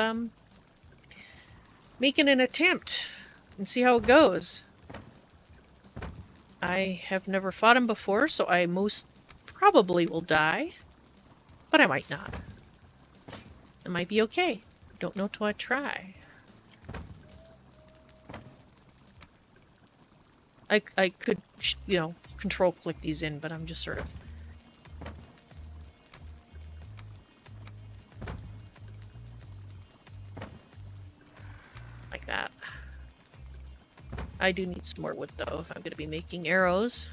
making an attempt and see how it goes. I have never fought him before, so I most probably will die, but I might not. It might be okay. Don't know till I try. I could, you know, control click these in, but I'm just sort of... like that. I do need some more wood, though, if I'm going to be making arrows.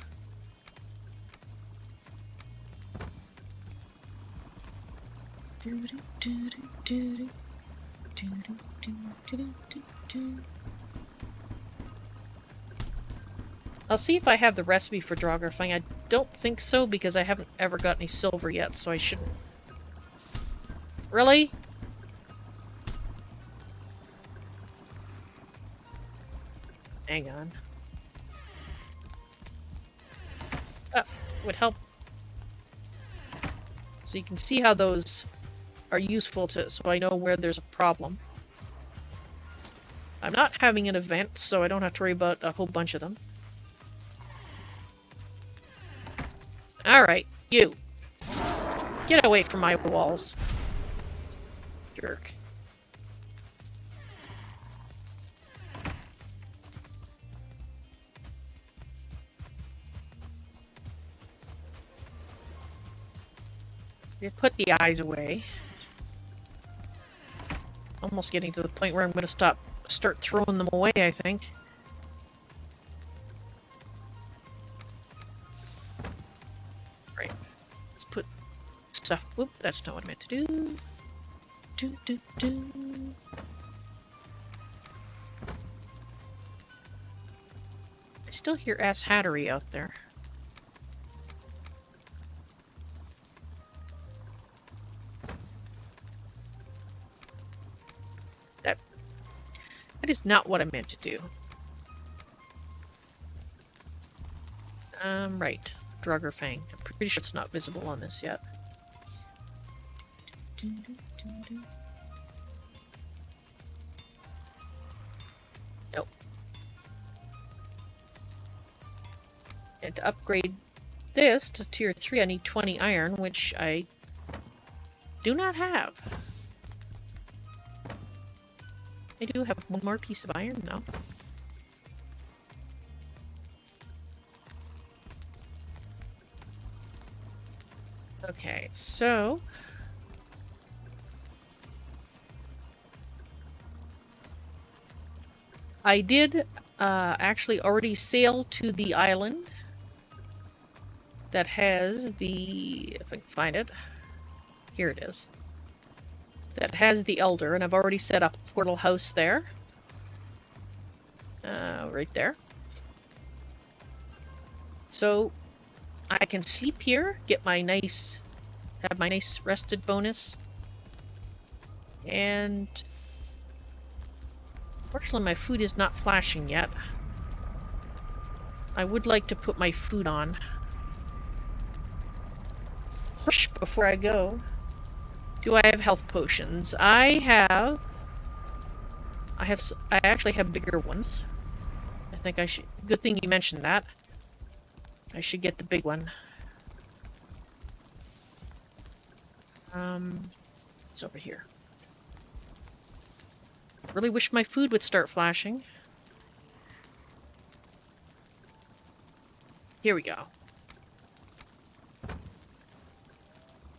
I'll see if I have the recipe for draugr. I don't think so, because I haven't ever got any silver yet, so I shouldn't. Really? Hang on. Would help. So you can see how those are useful to, so I know where there's a problem. I'm not having an event, so I don't have to worry about a whole bunch of them. Alright, you. Get away from my walls. Jerk. You put the eyes away. Almost getting to the point where I'm going to start throwing them away, I think. Right. Let's put stuff... Whoop, that's not what I meant to do. I still hear ass hattery out there. That is not what I meant to do. Right. Draugr Fang. I'm pretty sure it's not visible on this yet. Nope. And to upgrade this to tier 3, I need 20 iron, which I do not have. I do have one more piece of iron, though. Okay, so... I did actually already sail to the island that has the... if I can find it. Here it is. That has the Elder, and I've already set up a portal house there. Right there. So, I can sleep here, get my nice... have my nice rested bonus. And... Fortunately, my food is not flashing yet. I would like to put my food on. Before I go. Do I have health potions? I actually have bigger ones. I think I should... Good thing you mentioned that. I should get the big one. It's over here. Really wish my food would start flashing. Here we go.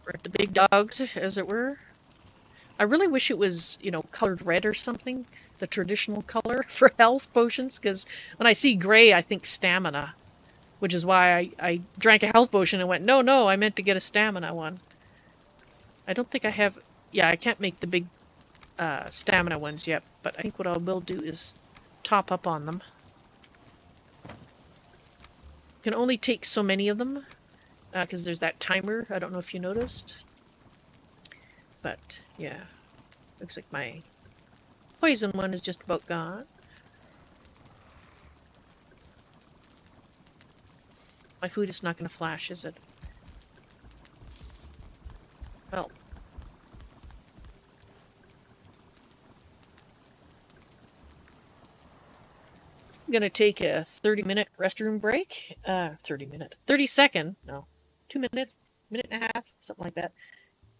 Or the big dogs, as it were. I really wish it was, you know, colored red or something, the traditional color for health potions, because when I see gray, I think stamina, which is why I drank a health potion and went, no, no, I meant to get a stamina one. I don't think I have, yeah, I can't make the big stamina ones yet, but I think what I will do is top up on them. Can only take so many of them, because there's that timer, I don't know if you noticed. But, yeah, looks like my poison one is just about gone. My food is not going to flash, is it? Well. I'm going to take a 30-minute restroom break. 30-second, no, 2 minutes, minute and a half, something like that.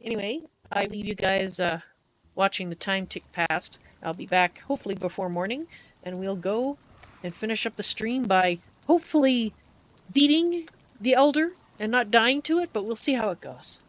Anyway, I leave you guys watching the time tick past. I'll be back hopefully before morning, and we'll go and finish up the stream by hopefully beating the Elder and not dying to it, but we'll see how it goes.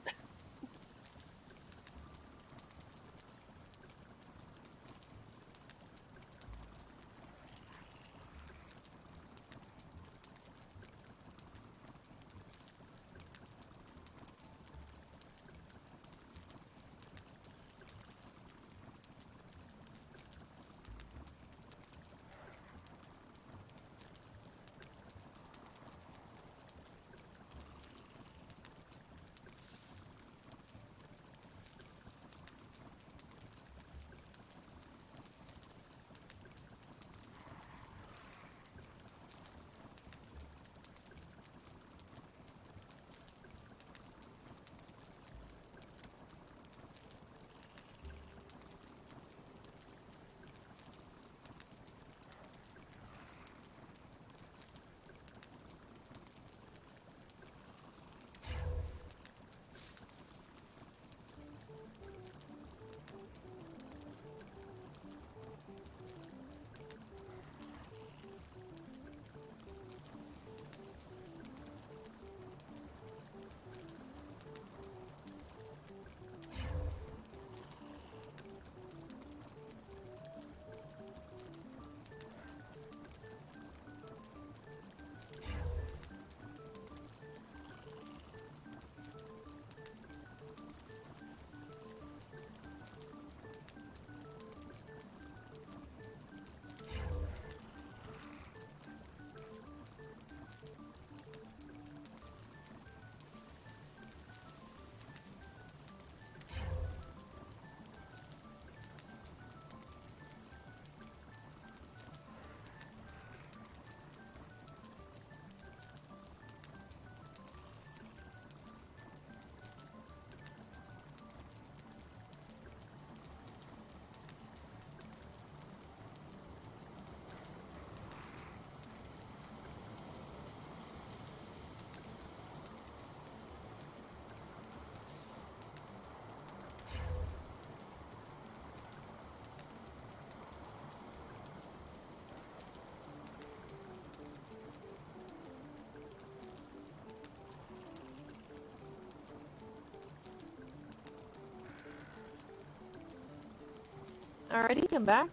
Alrighty, I'm back.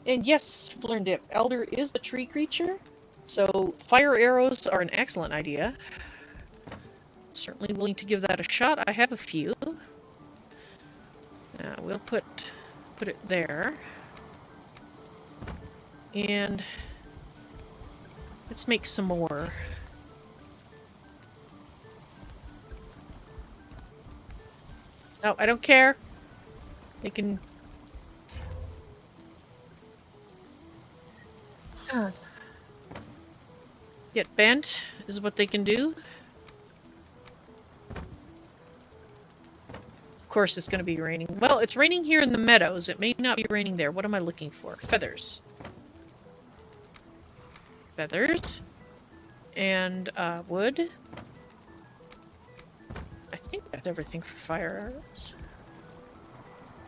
And yes, Flurndip, Elder is the tree creature, so fire arrows are an excellent idea. Certainly willing to give that a shot. I have a few. We'll put it there. And let's make some more. No, I don't care. They can... get bent is what they can do. Of course it's going to be raining. Well, it's raining here in the meadows. It may not be raining there. What am I looking for? Feathers. Feathers. And wood. I think that's everything for fire arrows.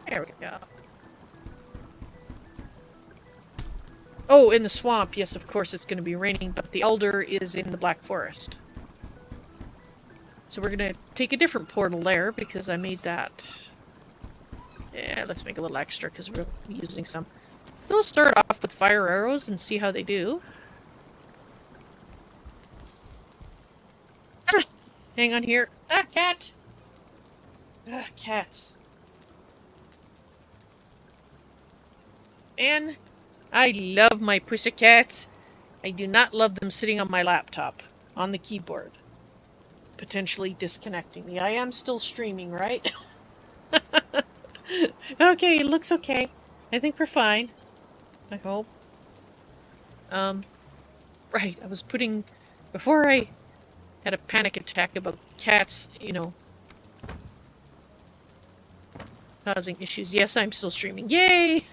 There we go. Oh, in the swamp. Yes, of course it's going to be raining, but the Elder is in the Black Forest. So we're gonna take a different portal there because I made that. Yeah, let's make a little extra because we're using some. We'll start off with fire arrows and see how they do. Ah, hang on here. Ah, cat! Ah, cats. And I love my pussycats. I do not love them sitting on my laptop, on the keyboard. Potentially disconnecting me. I am still streaming, right? Okay, it looks okay. I think we're fine. I hope. Right, I was putting... Before I had a panic attack about cats, you know, causing issues. Yes, I'm still streaming. Yay!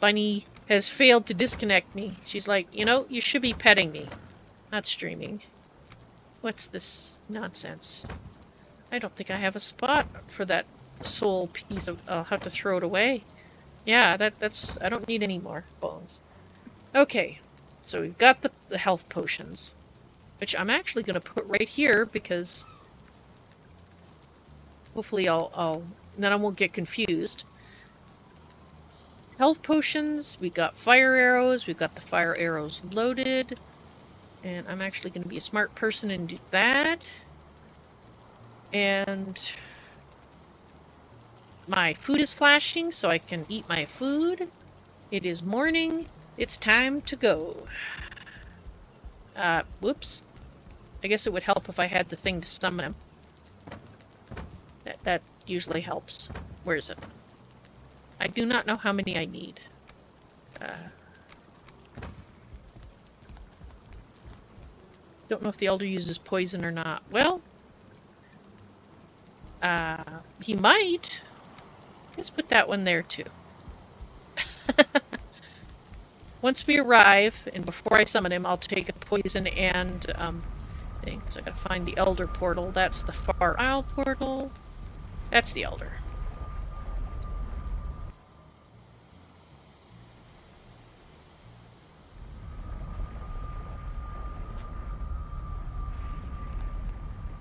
Bunny has failed to disconnect me. She's like, you know, you should be petting me, not streaming. What's this nonsense? I don't think I have a spot for that soul piece of... I'll have to throw it away. Yeah, that's... I don't need any more bones. Okay, so we've got the health potions, which I'm actually going to put right here because hopefully then I won't get confused. Health potions, we got fire arrows, we've got the fire arrows loaded, and I'm actually going to be a smart person and do that. And my food is flashing, so I can eat my food. It is morning. It's time to go. Whoops. I guess it would help if I had the thing to summon him. That usually helps. Where is it? I do not know how many I need. Don't know if the elder uses poison or not. Well, he might. Let's put that one there too. Once we arrive, and before I summon him, I'll take a poison and thing. So I gotta find the elder portal. That's the Far Isle portal. That's the elder.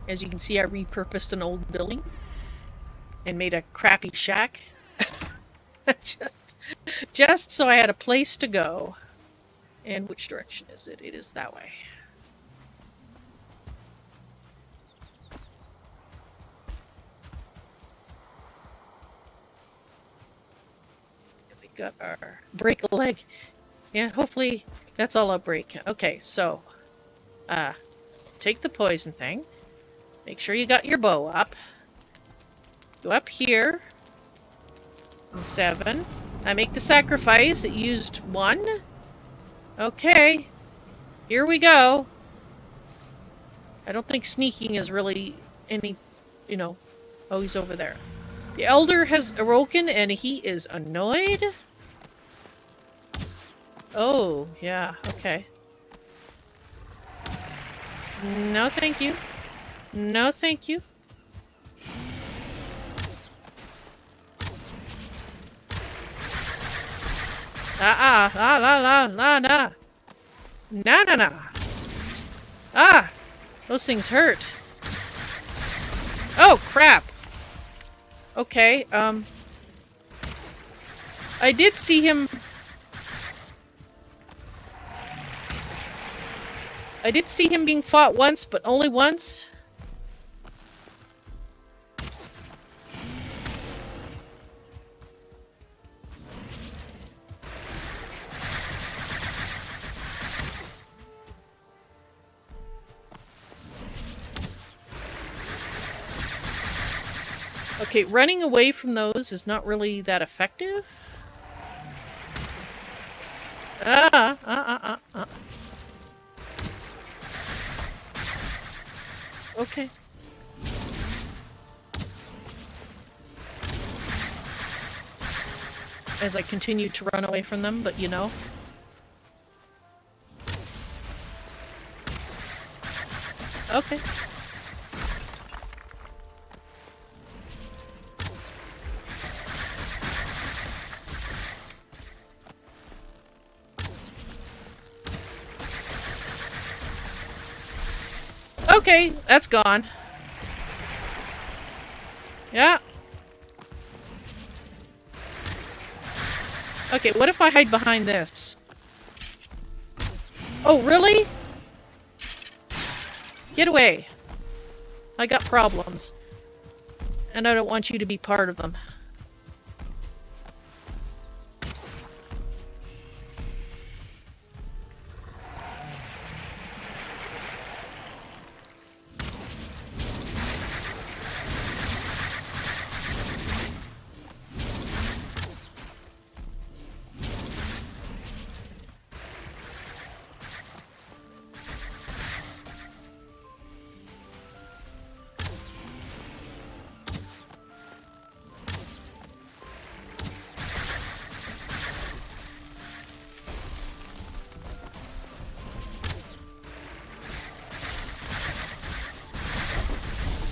As you can see, I repurposed an old building and made a crappy shack. just so I had a place to go. And which direction is it? It is that way. We got our break a leg. Yeah, hopefully that's all I'll break. Okay, so take the poison thing. Make sure you got your bow up. Go up here. 7. I make the sacrifice. It used 1. Okay. Here we go. I don't think sneaking is really any, you know... Oh, he's over there. The elder has awoken and he is annoyed. Oh, yeah, okay. No, thank you. No, thank you. Nah. Ah! Those things hurt. Oh, crap! Okay, I did see him... I did see him being fought once, but only once. Okay, running away from those is not really that effective. Okay. As I continue to run away from them, but you know. Okay. Okay, that's gone. Yeah. Okay, what if I hide behind this? Oh, really? Get away. I got problems. And I don't want you to be part of them.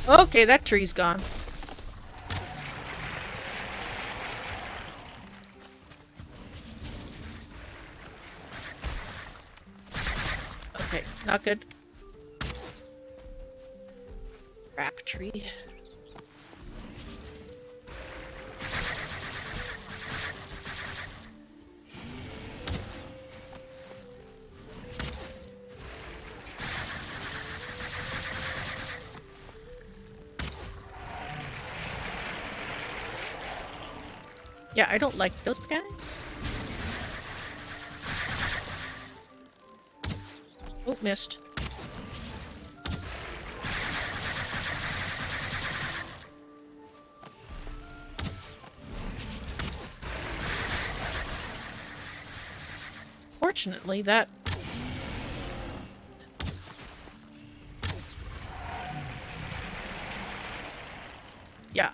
Okay, that tree's gone. Okay, not good. Crap tree. Yeah, I don't like those guys. Oh, missed. Fortunately, that... Yeah.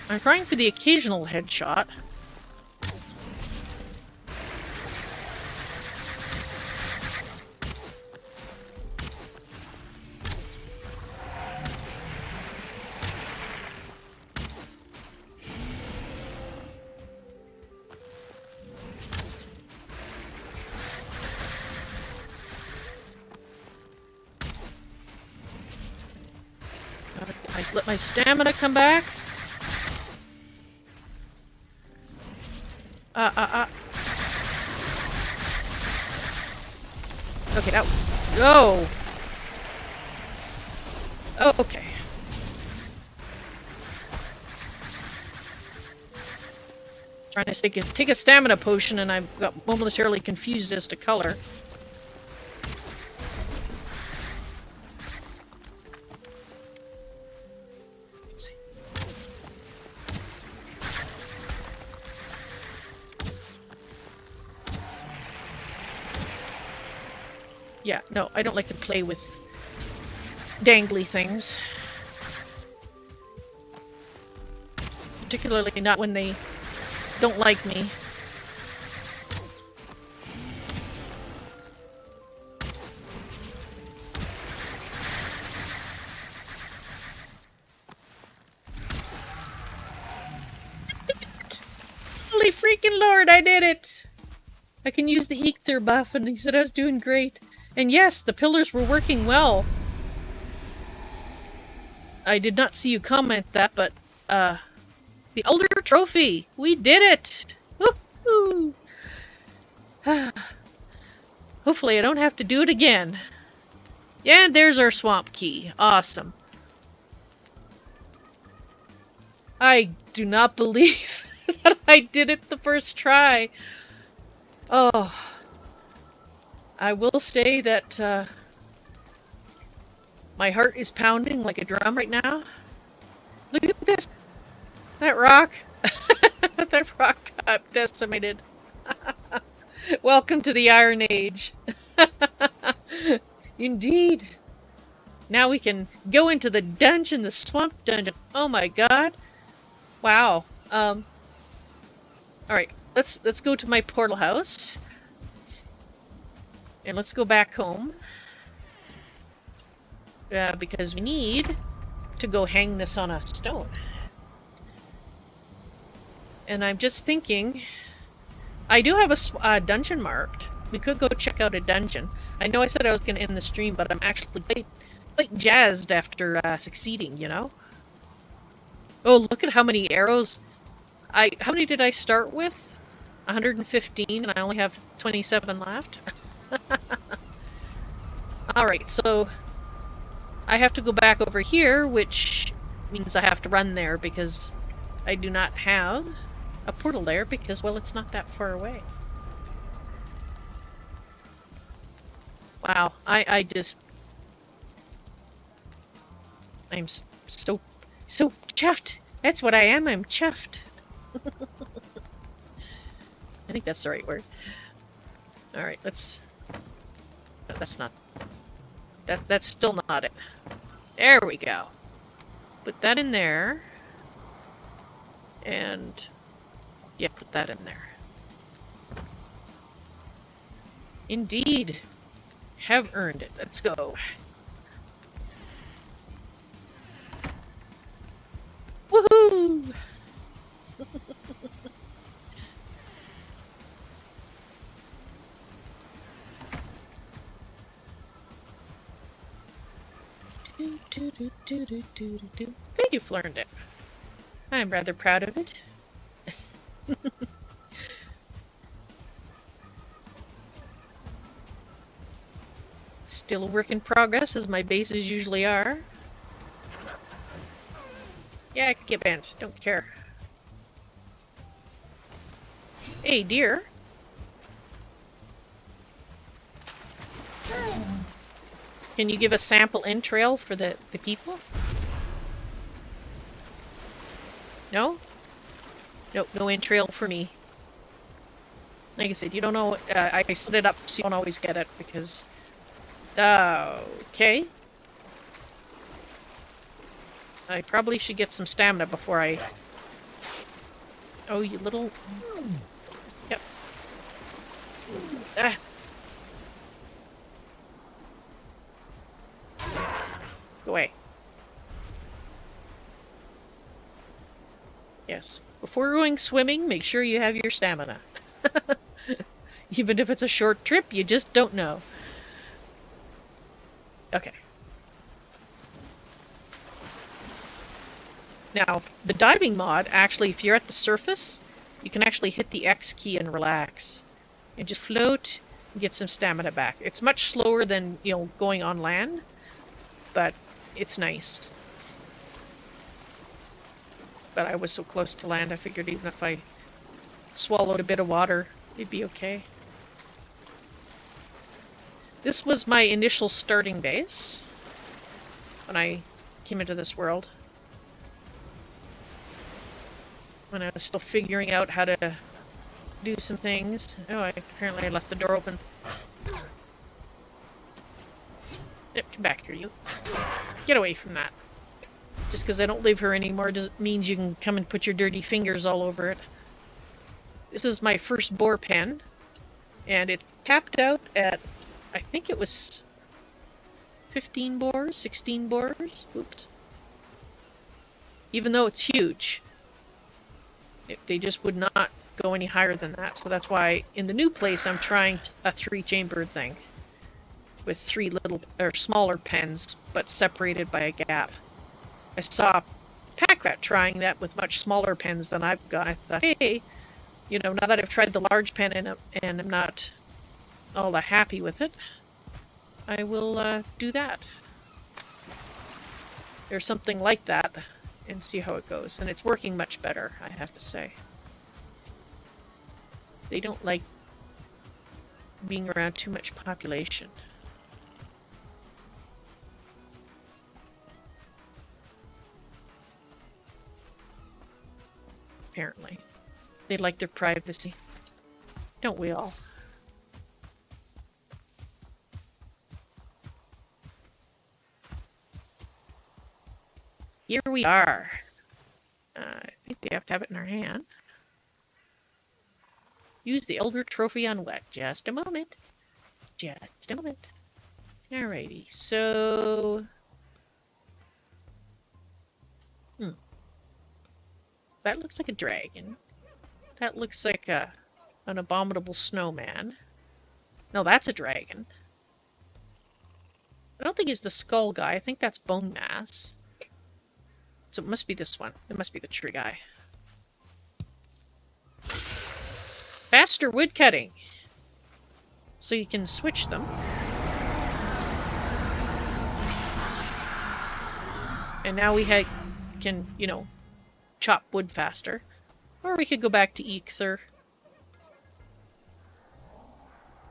I'm trying for the occasional headshot. I let my stamina come back. Okay, out. Go! Oh, okay. Trying to take a stamina potion and I got momentarily confused as to color. Yeah, no, I don't like to play with dangly things. Particularly not when they don't like me. Holy freaking Lord, I did it! I can use the ether buff, and he said I was doing great. And yes, the pillars were working well. I did not see you comment that, but, the Elder Trophy! We did it! Woohoo! Hopefully I don't have to do it again. Yeah, and there's our swamp key. Awesome. I do not believe that I did it the first try. Oh. I will say that, My heart is pounding like a drum right now. Look at this. That rock. That rock got decimated. Welcome to the Iron Age. Indeed. Now we can go into the dungeon, the swamp dungeon. Oh my god. Wow. Alright, let's go to my portal house. And let's go back home. Because we need to go hang this on a stone. And I'm just thinking, I do have a dungeon marked. We could go check out a dungeon. I know I said I was going to end the stream, but I'm actually quite jazzed after succeeding, you know? Oh, look at how many arrows. How many did I start with? 115, and I only have 27 left. Alright, so I have to go back over here, which means I have to run there because I do not have a portal there because, well, it's not that far away. Wow, I'm so chuffed. That's what I am, I'm chuffed. I think that's the right word. Alright, that's still not it. There we go. Put that in there. And yeah, put that in there. Indeed. Have earned it. Let's go. Woohoo! Thank you, learned it. I'm rather proud of it. Still a work in progress, as my bases usually are. Yeah, get bent. Don't care. Hey, dear. Can you give a sample entrail for the people? No? Nope, no entrail for me. Like I said, you don't know. I set it up so you don't always get it because. Okay. I probably should get some stamina before I. Oh, you little. Yep. Ah. Go away. Yes. Before going swimming, make sure you have your stamina. Even if it's a short trip, you just don't know. Okay. Now, the diving mod, actually, if you're at the surface, you can actually hit the X key and relax. And just float and get some stamina back. It's much slower than, you know, going on land, but it's nice. But I was so close to land, I figured even if I swallowed a bit of water, it'd be okay. This was my initial starting base when I came into this world. When I was still figuring out how to do some things. Oh, apparently I left the door open. Yep, come back here, you. Get away from that. Just because I don't live here anymore means you can come and put your dirty fingers all over it. This is my first boar pen, and it's capped out at, I think it was 15 boars, 16 boars. Oops. Even though it's huge, they just would not go any higher than that. So that's why in the new place I'm trying a 3-chamber thing with 3 little or smaller pens, but separated by a gap. I saw Pack Rat trying that with much smaller pens than I've got. I thought, hey, you know, now that I've tried the large pen and I'm not all that happy with it, I will do that. There's something like that and see how it goes. And it's working much better, I have to say. They don't like being around too much population. apparently. They like their privacy. Don't we all? Here we are. I think we have to have it in our hand. Use the Elder Trophy on wet. Just a moment. Just a moment. Alrighty, so... That looks like a dragon. That looks like an abominable snowman. No, that's a dragon. I don't think he's the skull guy. I think that's bone mass. So it must be this one. It must be the tree guy. Faster wood cutting. So you can switch them. And now we can, you know, chop wood faster. Or we could go back to ether.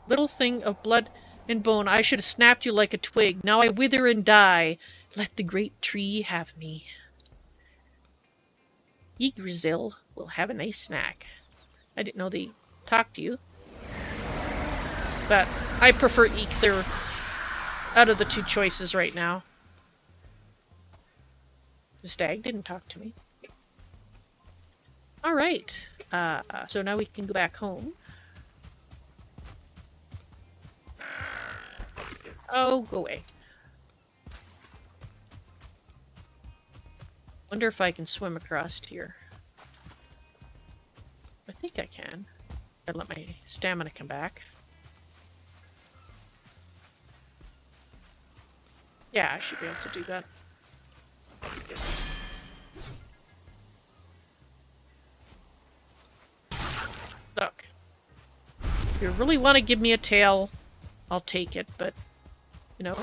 Little thing of blood and bone, I should have snapped you like a twig. Now I wither and die. Let the great tree have me. Yggdrasil will have a nice snack. I didn't know they talked to you. But I prefer ether out of the two choices right now. The stag didn't talk to me. Alright. So now we can go back home. Oh, go away. Wonder if I can swim across here. I think I can. I'll let my stamina come back. Yeah, I should be able to do that. Look. If you really want to give me a tail, I'll take it, but, you know.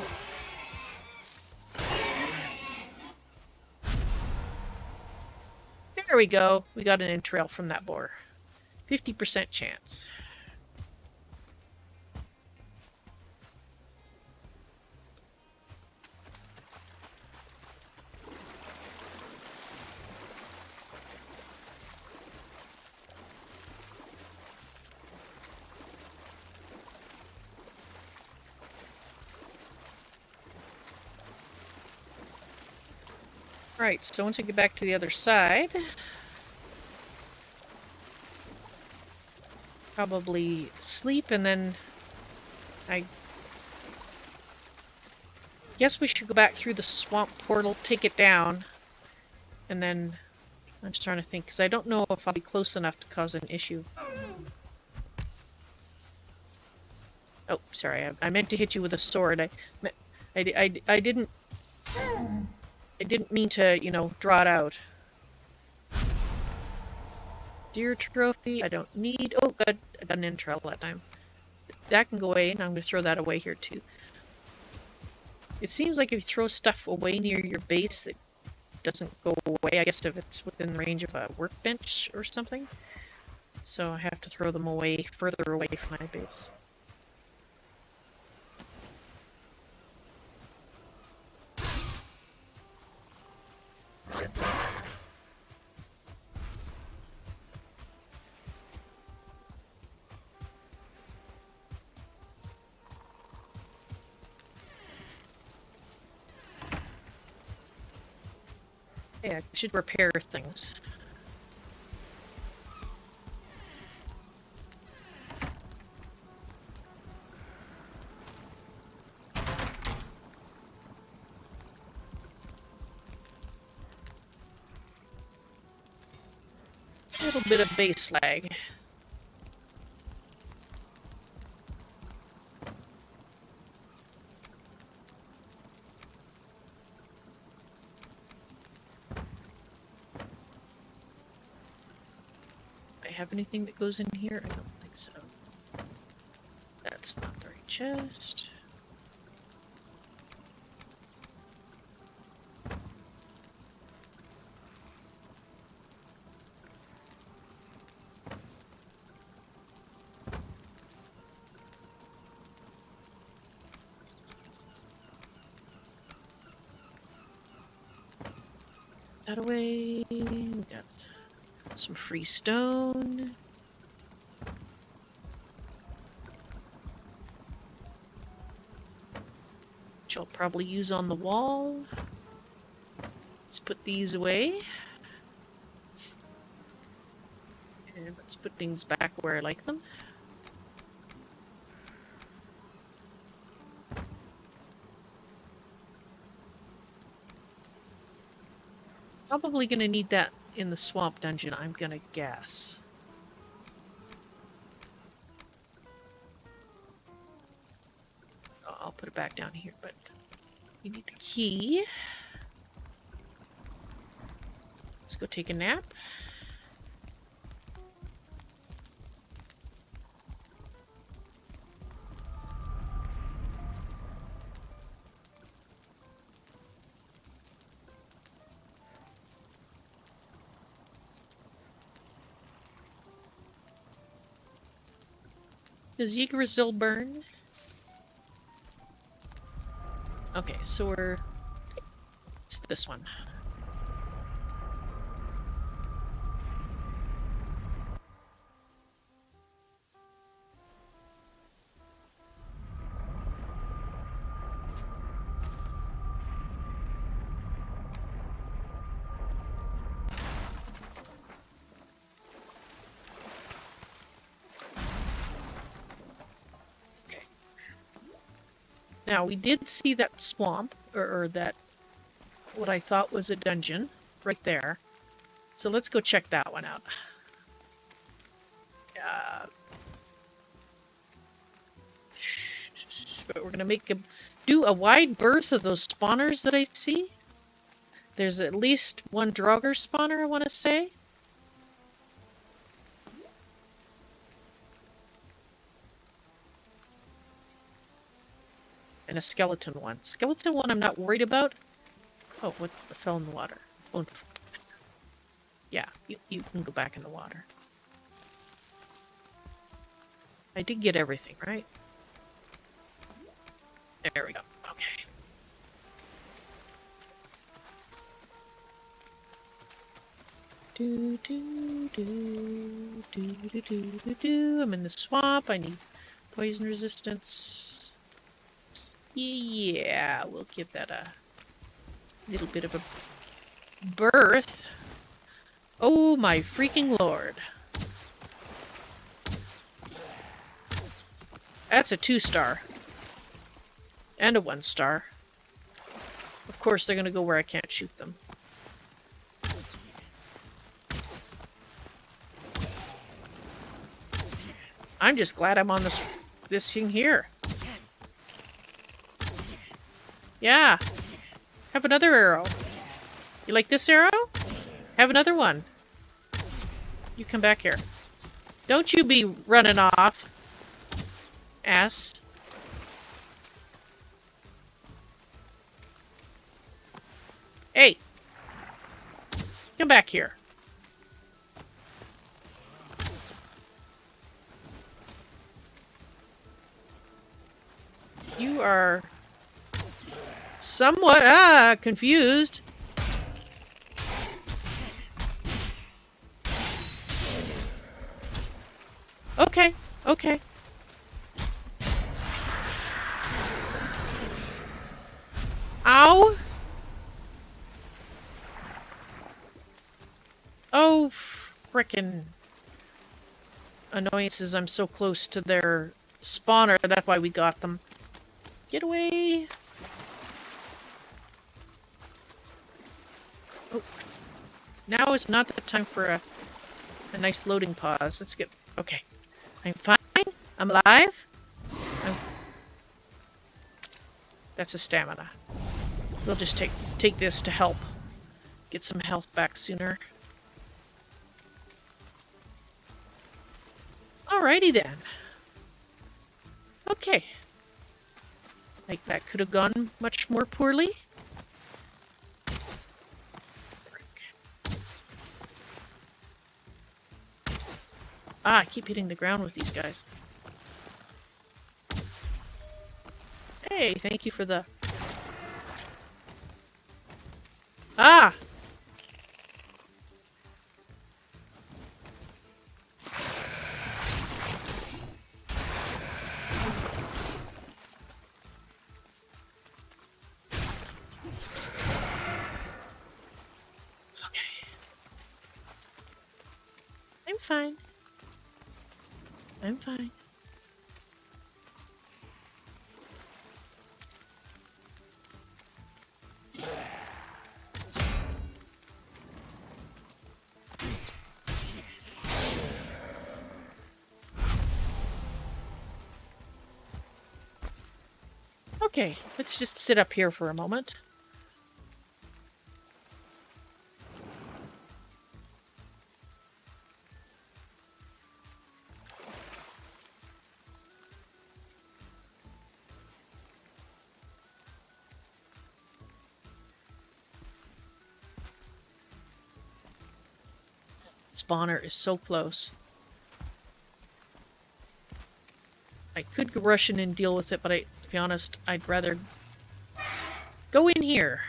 There we go. We got an entrail from that boar. 50% chance. Right, so once we get back to the other side, probably sleep, and then I guess we should go back through the swamp portal, take it down, and then I'm just trying to think, because I don't know if I'll be close enough to cause an issue. Oh, sorry, I meant to hit you with a sword. I didn't mean to, you know, draw it out. Deer trophy, I don't need. Oh, good. I got an entrail that time. That can go away, and I'm going to throw that away here, too. It seems like if you throw stuff away near your base, it doesn't go away. I guess if it's within range of a workbench or something. So I have to throw them away, further away from my base. Yeah, I should repair things. A little bit of base lag. Have anything that goes in here? I don't think so. That's not the right chest. That away. We got Some free stone. Which I'll probably use on the wall. Let's put these away. And let's put things back where I like them. Probably gonna need that in the swamp dungeon, I'm gonna guess. I'll put it back down here, but you need the key. Let's go take a nap. Does Yggdrasil burn? Okay, so it's this one. Now, we did see that swamp, or that, what I thought was a dungeon, right there. So let's go check that one out. But we're gonna do a wide berth of those spawners that I see. There's at least one Draugr spawner, I want to say. And a skeleton one. Skeleton one I'm not worried about. Oh, what fell in the water? Oh, yeah, you can go back in the water. I did get everything, right? There we go. Okay. I'm in the swamp. I need poison resistance. Yeah, we'll give that a little bit of a berth. Oh my freaking lord. That's a 2-star. And a 1-star. Of course, they're gonna go where I can't shoot them. I'm just glad I'm on this thing here. Yeah. Have another arrow. You like this arrow? Have another one. You come back here. Don't you be running off. Ass. Hey. Come back here. You are somewhat confused. Okay, okay. Ow! Oh, frickin' annoyances, I'm so close to their spawner, that's why we got them. Get away! Oh. Now is not the time for a nice loading pause. Let's get... Okay. I'm fine. I'm alive. That's a stamina. We'll just take this to help get some health back sooner. Alrighty then. Okay. Like that could have gone much more poorly. I keep hitting the ground with these guys. Hey, thank you for the... Ah! fine. I'm fine. Okay, let's just sit up here for a moment. Spawner is so close. I could rush in and deal with it, but to be honest, I'd rather go in here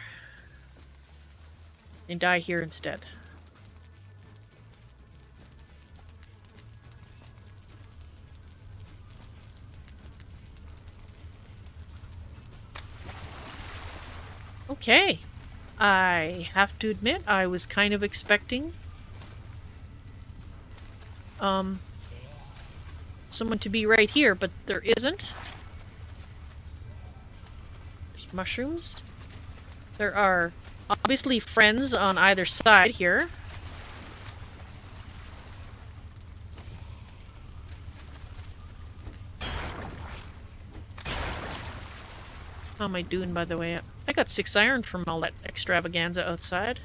and die here instead. Okay. I have to admit, I was kind of expecting someone to be right here, but there isn't. There's mushrooms. There are obviously friends on either side here. How am I doing, by the way? I got 6 iron from all that extravaganza outside.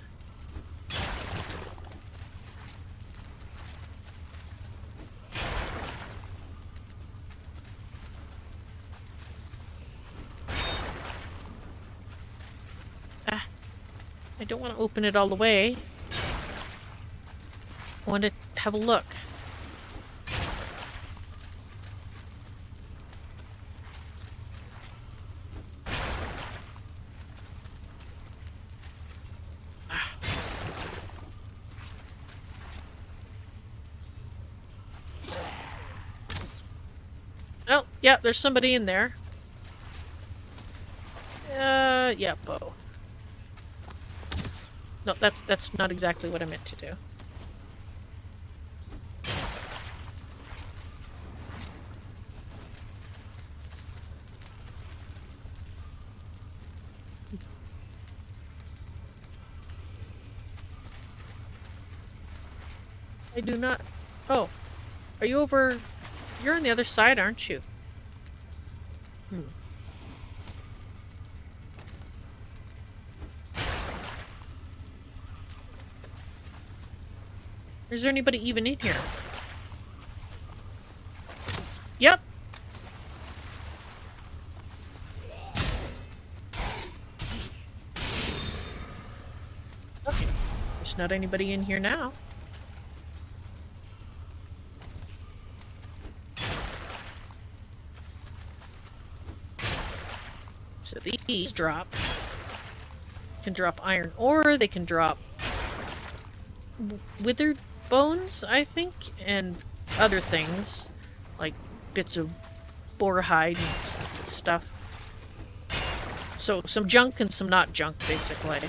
I don't want to open it all the way. I want to have a look. Oh, yeah, there's somebody in there. Yeah, bow. No, that's not exactly what I meant to do. I do not... Oh. Are you over... You're on the other side, aren't you? Is there anybody even in here? Yep. Okay. There's not anybody in here now. So these can drop iron ore, they can drop withered bones, I think, and other things, like bits of boar hide and stuff. So some junk and some not junk, basically.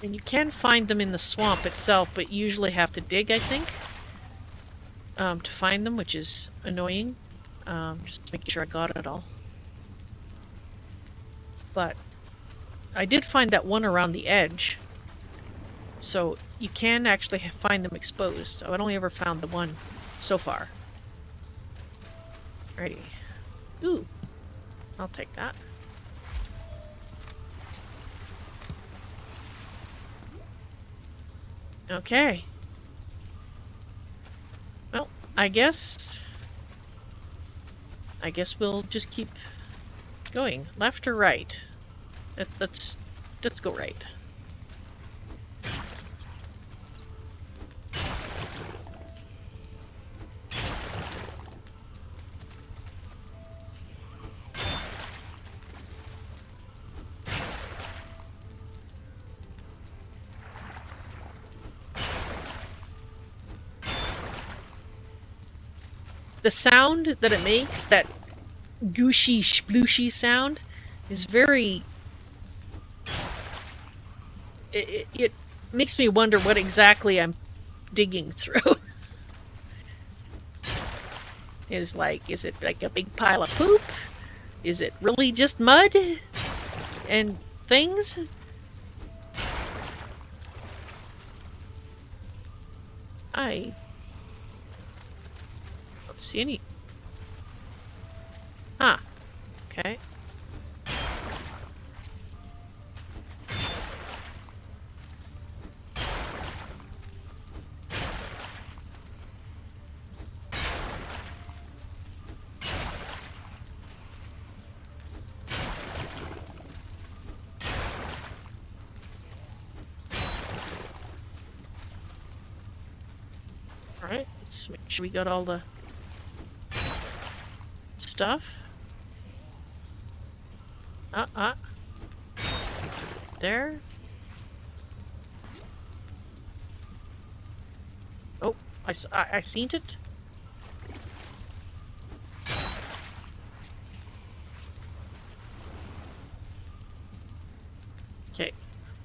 And you can find them in the swamp itself, but you usually have to dig, I think, to find them, which is annoying. Just making sure I got it all. But I did find that one around the edge. So you can actually find them exposed. I've only ever found the one so far. Alrighty. Ooh. I'll take that. Okay. Well, I guess we'll just keep going. Left or right? Let's go right. The sound that it makes, that gooshy splooshy sound, is very it makes me wonder what exactly I'm digging through. Is it like a big pile of poop? Is it really just mud and things? I don't see any. Huh. Okay. Alright, let's make sure we got all the stuff. There. Oh, I seen it. Okay,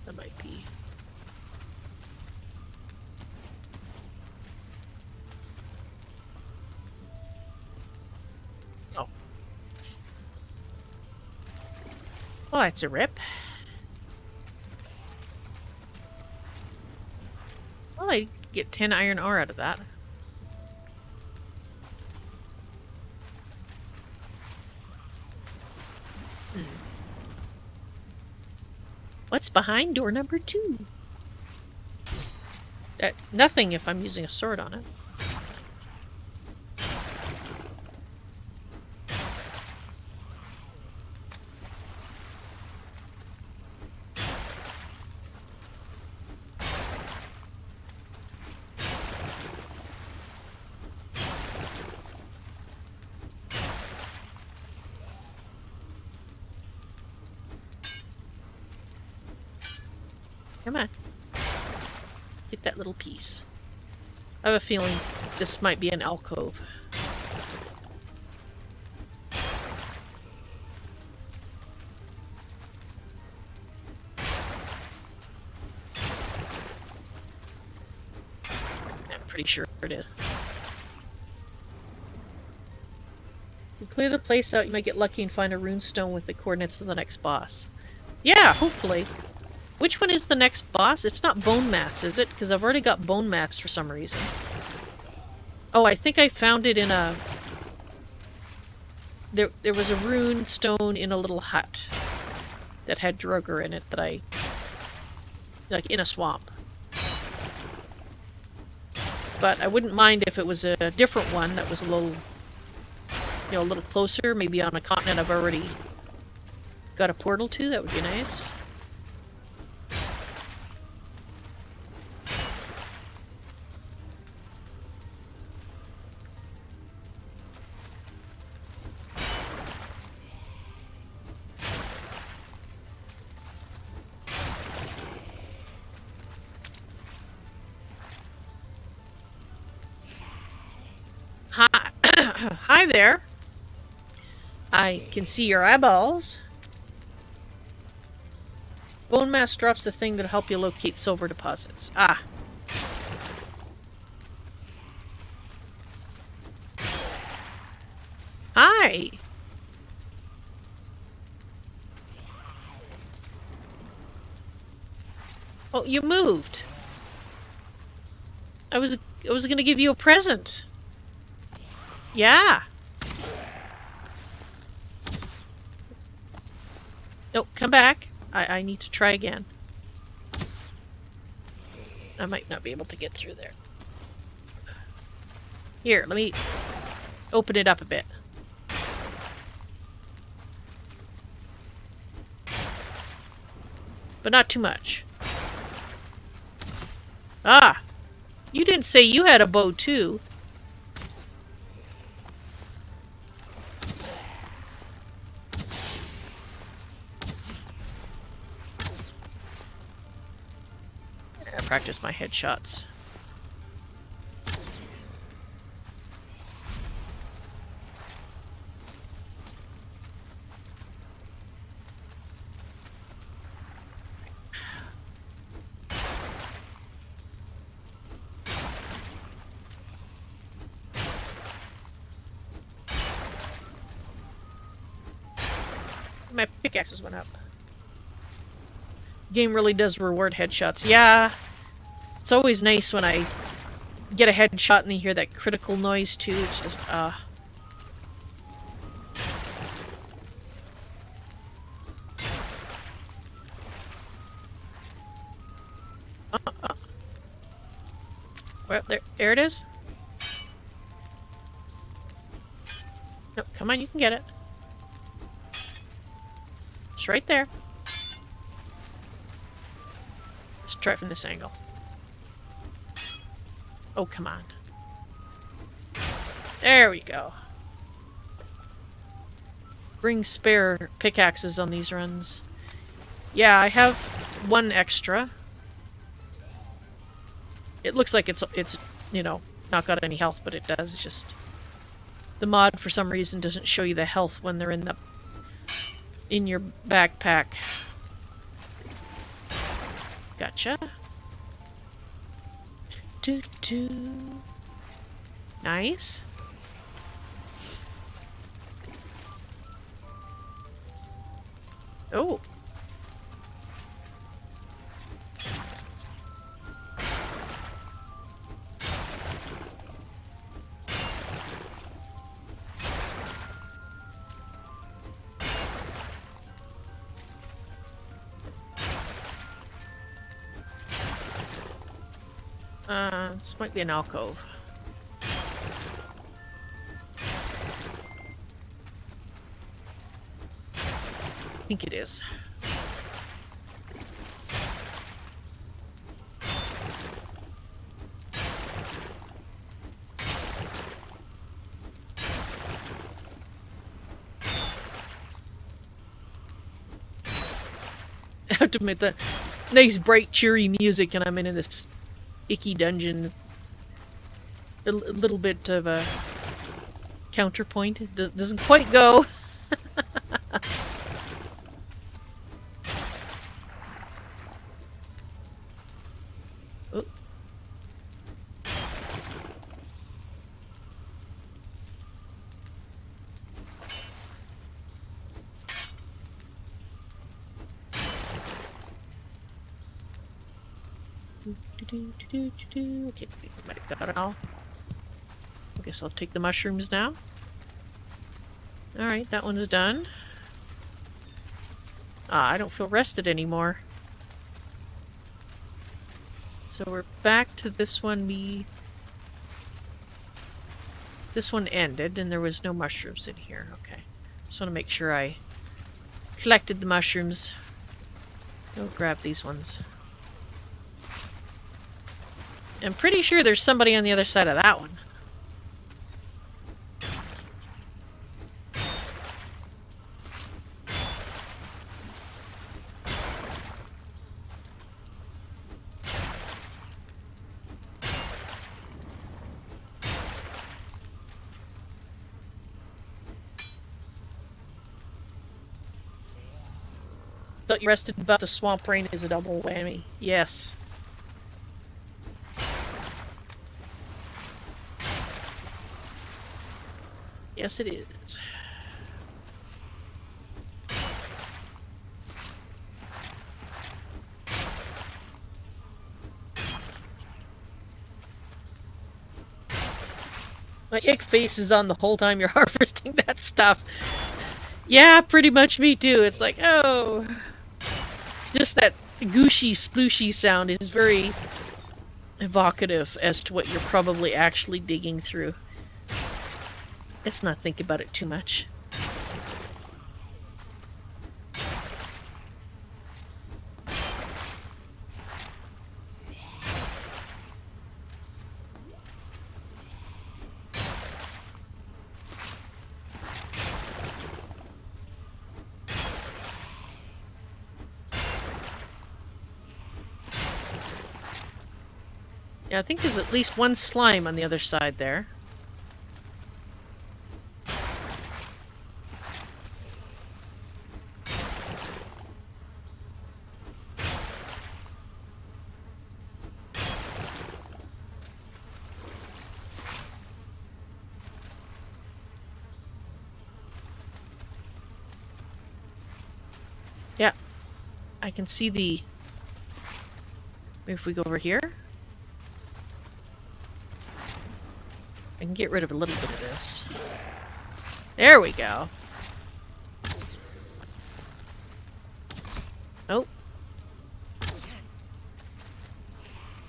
that might be. Oh. Well, that's a rip. Well, I get 10 iron ore out of that. What's behind door number 2? Nothing if I'm using a sword on it. Come on. Get that little piece. I have a feeling this might be an alcove. I'm pretty sure it is. You clear the place out, you might get lucky and find a rune stone with the coordinates of the next boss. Yeah, hopefully. Which one is the next boss? It's not Bone Mass, is it? Because I've already got Bone Mass for some reason. Oh, I think I found it in a... There was a rune stone in a little hut that had Droger in it that I... like, in a swamp. But I wouldn't mind if it was a different one that was a little... you know, a little closer. Maybe on a continent I've already got a portal to. That would be nice. Hi there. I can see your eyeballs. Bone Mass drops the thing that'll help you locate silver deposits. Ah. Hi. Oh, you moved. I was gonna give you a present. Yeah. No, come back. I need to try again. I might not be able to get through there. Here, let me open it up a bit. But not too much. Ah! You didn't say you had a bow too. Practice my headshots. My pickaxes went up. Game really does reward headshots. Yeah. It's always nice when I get a headshot and you hear that critical noise too. It's just, Well, there it is. No, come on, you can get it. It's right there. Let's try it from this angle. Oh, come on. There we go. Bring spare pickaxes on these runs. Yeah, I have one extra. It looks like it's you know, not got any health, but it does. It's just the mod for some reason doesn't show you the health when they're in your backpack. Gotcha. Nice. Oh. This might be an alcove. I think it is. I have to admit, the nice, bright, cheery music, and I'm in this icky dungeon. A little bit of a counterpoint. It doesn't quite go. Oh. Okay, might have got it all. I guess I'll take the mushrooms now. Alright, that one's done. Ah, I don't feel rested anymore. So we're back to this one. This one ended and there was no mushrooms in here. Okay. Just want to make sure I collected the mushrooms. Go grab these ones. I'm pretty sure there's somebody on the other side of that one. Thought you rested, but the swamp rain is a double whammy. Yes. Yes, it is. My ick face is on the whole time you're harvesting that stuff. Yeah, pretty much me too. It's like, oh. Just that gooshy, splooshy sound is very evocative as to what you're probably actually digging through. Let's not think about it too much. Yeah, I think there's at least one slime on the other side there. Yeah. I can see the... Maybe if we go over here? I can get rid of a little bit of this. There we go. Oh.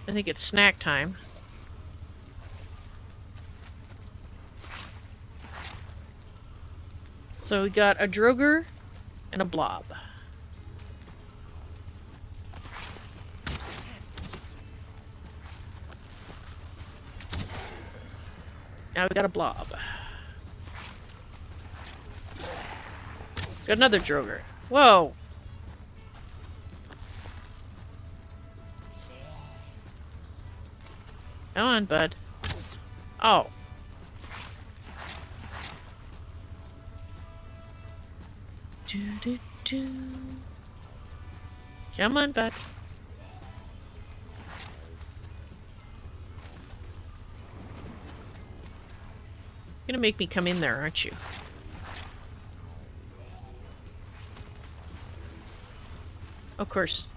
I think it's snack time. So we got a Droger and a Blob. Now we got a Blob. Got another Droger. Whoa! Come on, bud. Oh. Do. Come on, bud. You're gonna make me come in there, aren't you? Of course.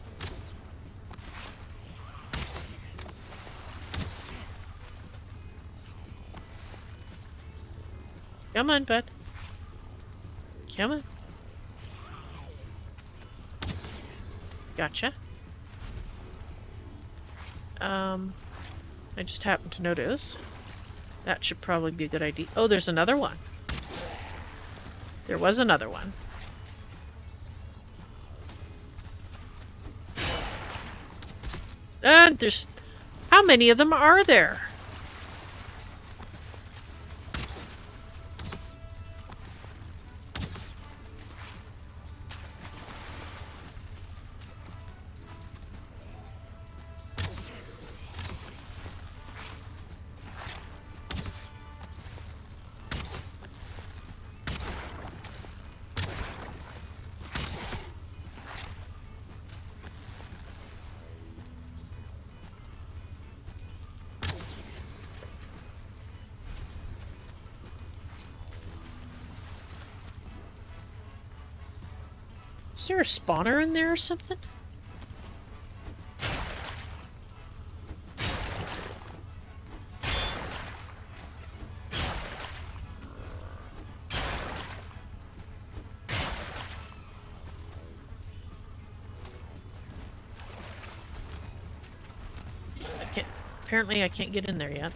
Come on, bud. Come on. Gotcha. I just happened to notice. That should probably be a good idea. Oh, there's another one. There was another one. And there's... How many of them are there? Is there a spawner in there or something? Apparently I can't get in there yet.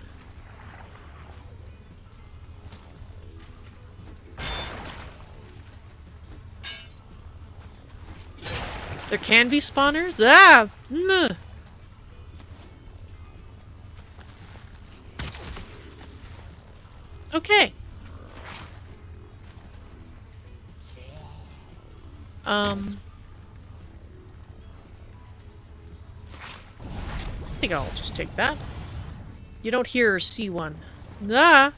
There can be spawners? Ah! Okay. I think I'll just take that. You don't hear or see one. Ah!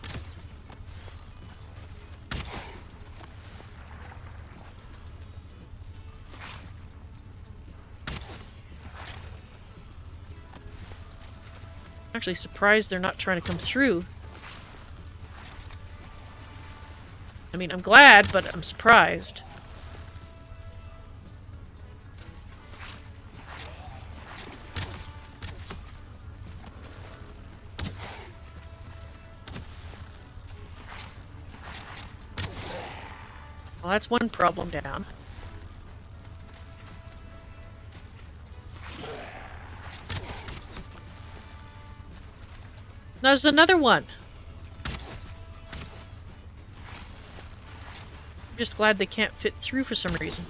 Actually surprised they're not trying to come through. I mean, I'm glad, but I'm surprised. Well, that's one problem down. There's another one. I'm just glad they can't fit through for some reason.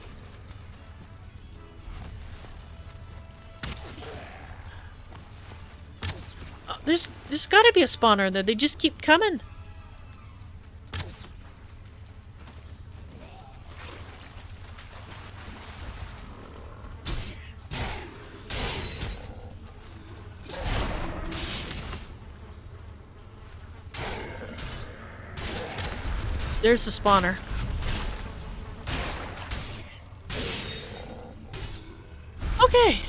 Oh, there's gotta be a spawner there. They just keep coming. There's the spawner. Okay.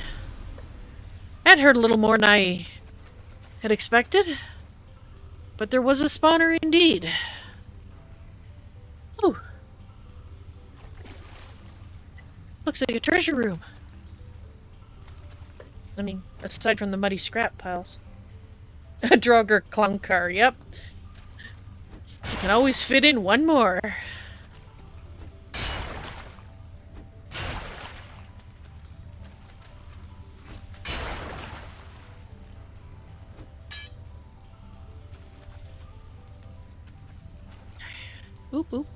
That hurt a little more than I had expected. But there was a spawner indeed. Ooh. Looks like a treasure room. I mean, aside from the muddy scrap piles. A Draugr clown car, yep. You can always fit in one more. Oop, oop.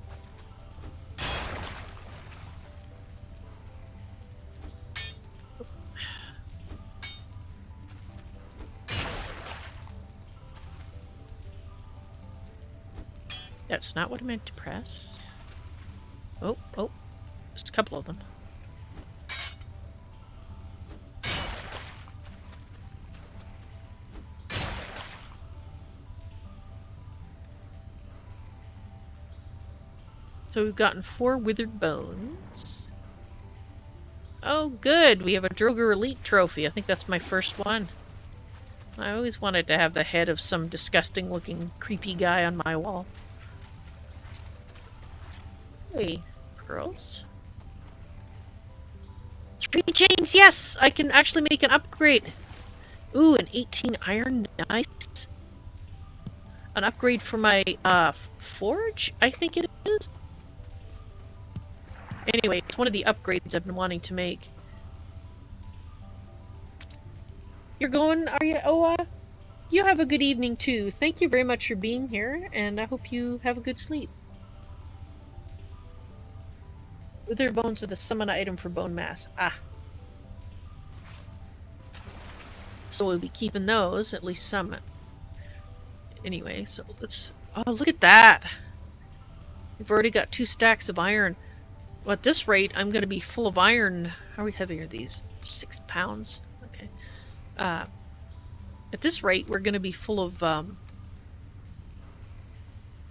That's not what I meant to press. Oh, oh. Just a couple of them. So we've gotten 4 withered bones. Oh, good. We have a Draugr Elite trophy. I think that's my first one. I always wanted to have the head of some disgusting-looking, creepy guy on my wall. Hey, pearls. 3 chains, yes! I can actually make an upgrade. Ooh, an 18 iron, nice. An upgrade for my, forge, I think it is. Anyway, it's one of the upgrades I've been wanting to make. You're going, are you, Oa? You have a good evening, too. Thank you very much for being here, and I hope you have a good sleep. Withered bones are the summon item for bone mass. Ah. So we'll be keeping those, at least some. Anyway, so let's... Oh, look at that! We've already got 2 stacks of iron. Well, at this rate, I'm going to be full of iron. How heavy are these? 6 pounds? Okay. At this rate, we're going to be full of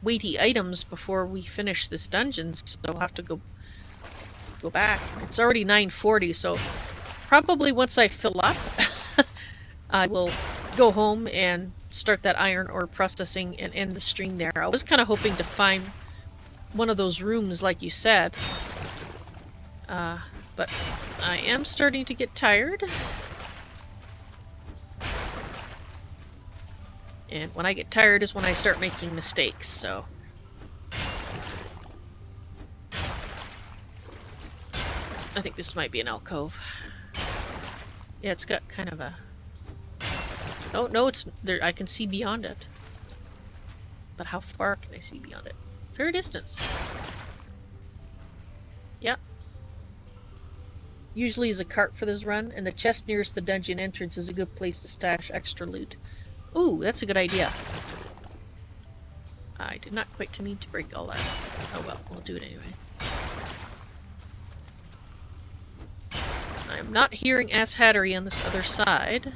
weighty items before we finish this dungeon, so I'll have to go back. It's already 9:40, so probably once I fill up, I will go home and start that iron ore processing and end the stream there. I was kind of hoping to find one of those rooms like you said, but I am starting to get tired. And when I get tired is when I start making mistakes, so... I think this might be an alcove. Yeah, it's got kind of a... Oh, no, it's there. I can see beyond it. But how far can I see beyond it? Fair distance. Yep. Usually is a cart for this run, and the chest nearest the dungeon entrance is a good place to stash extra loot. Ooh, that's a good idea. I did not quite mean to break all that. Oh well, we'll do it anyway. I'm not hearing Ass Hattery on this other side.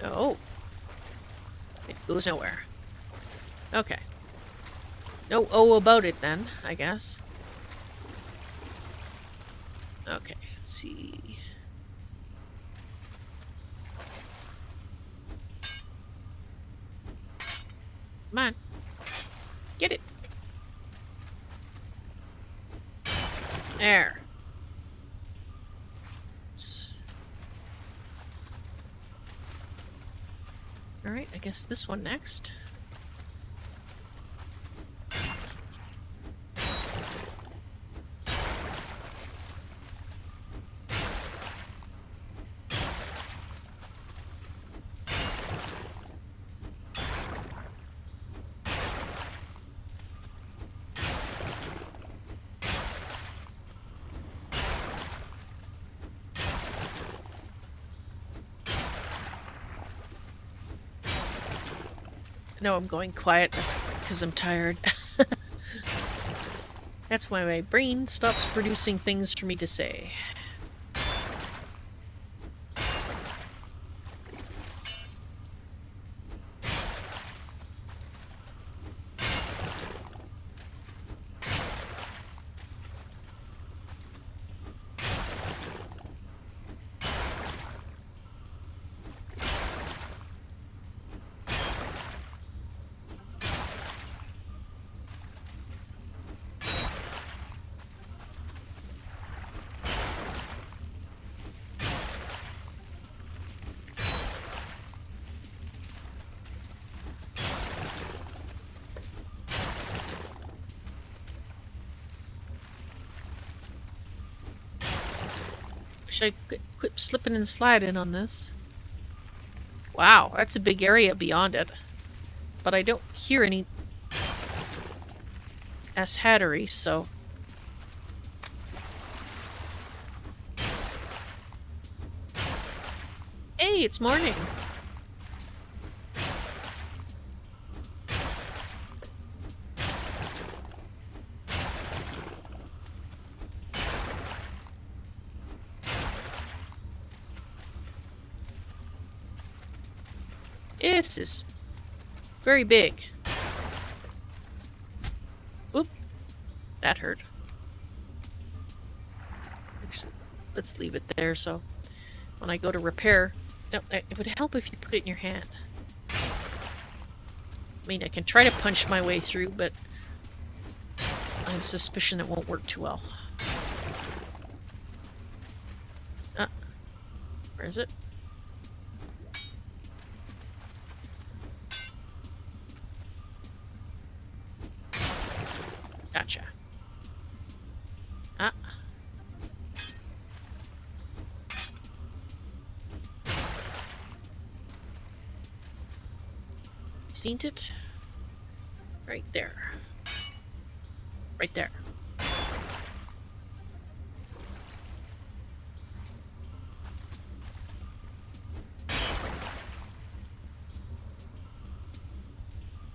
Oh. It goes nowhere. Okay. No oh about it then, I guess. Okay, let's see. Come on. Get it. There. Alright, I guess this one next. No, I'm going quiet. That's because I'm tired. That's why my brain stops producing things for me to say. Should I quit slipping and sliding on this? Wow, that's a big area beyond it. But I don't hear any asshattery, so... Hey, it's morning! This is very big. Oop. That hurt. Actually, let's leave it there so when I go to repair... No, it would help if you put it in your hand. I mean, I can try to punch my way through, but I have a suspicion it won't work too well. Where is it? Gotcha. Ah. Seen it? Right there. Right there.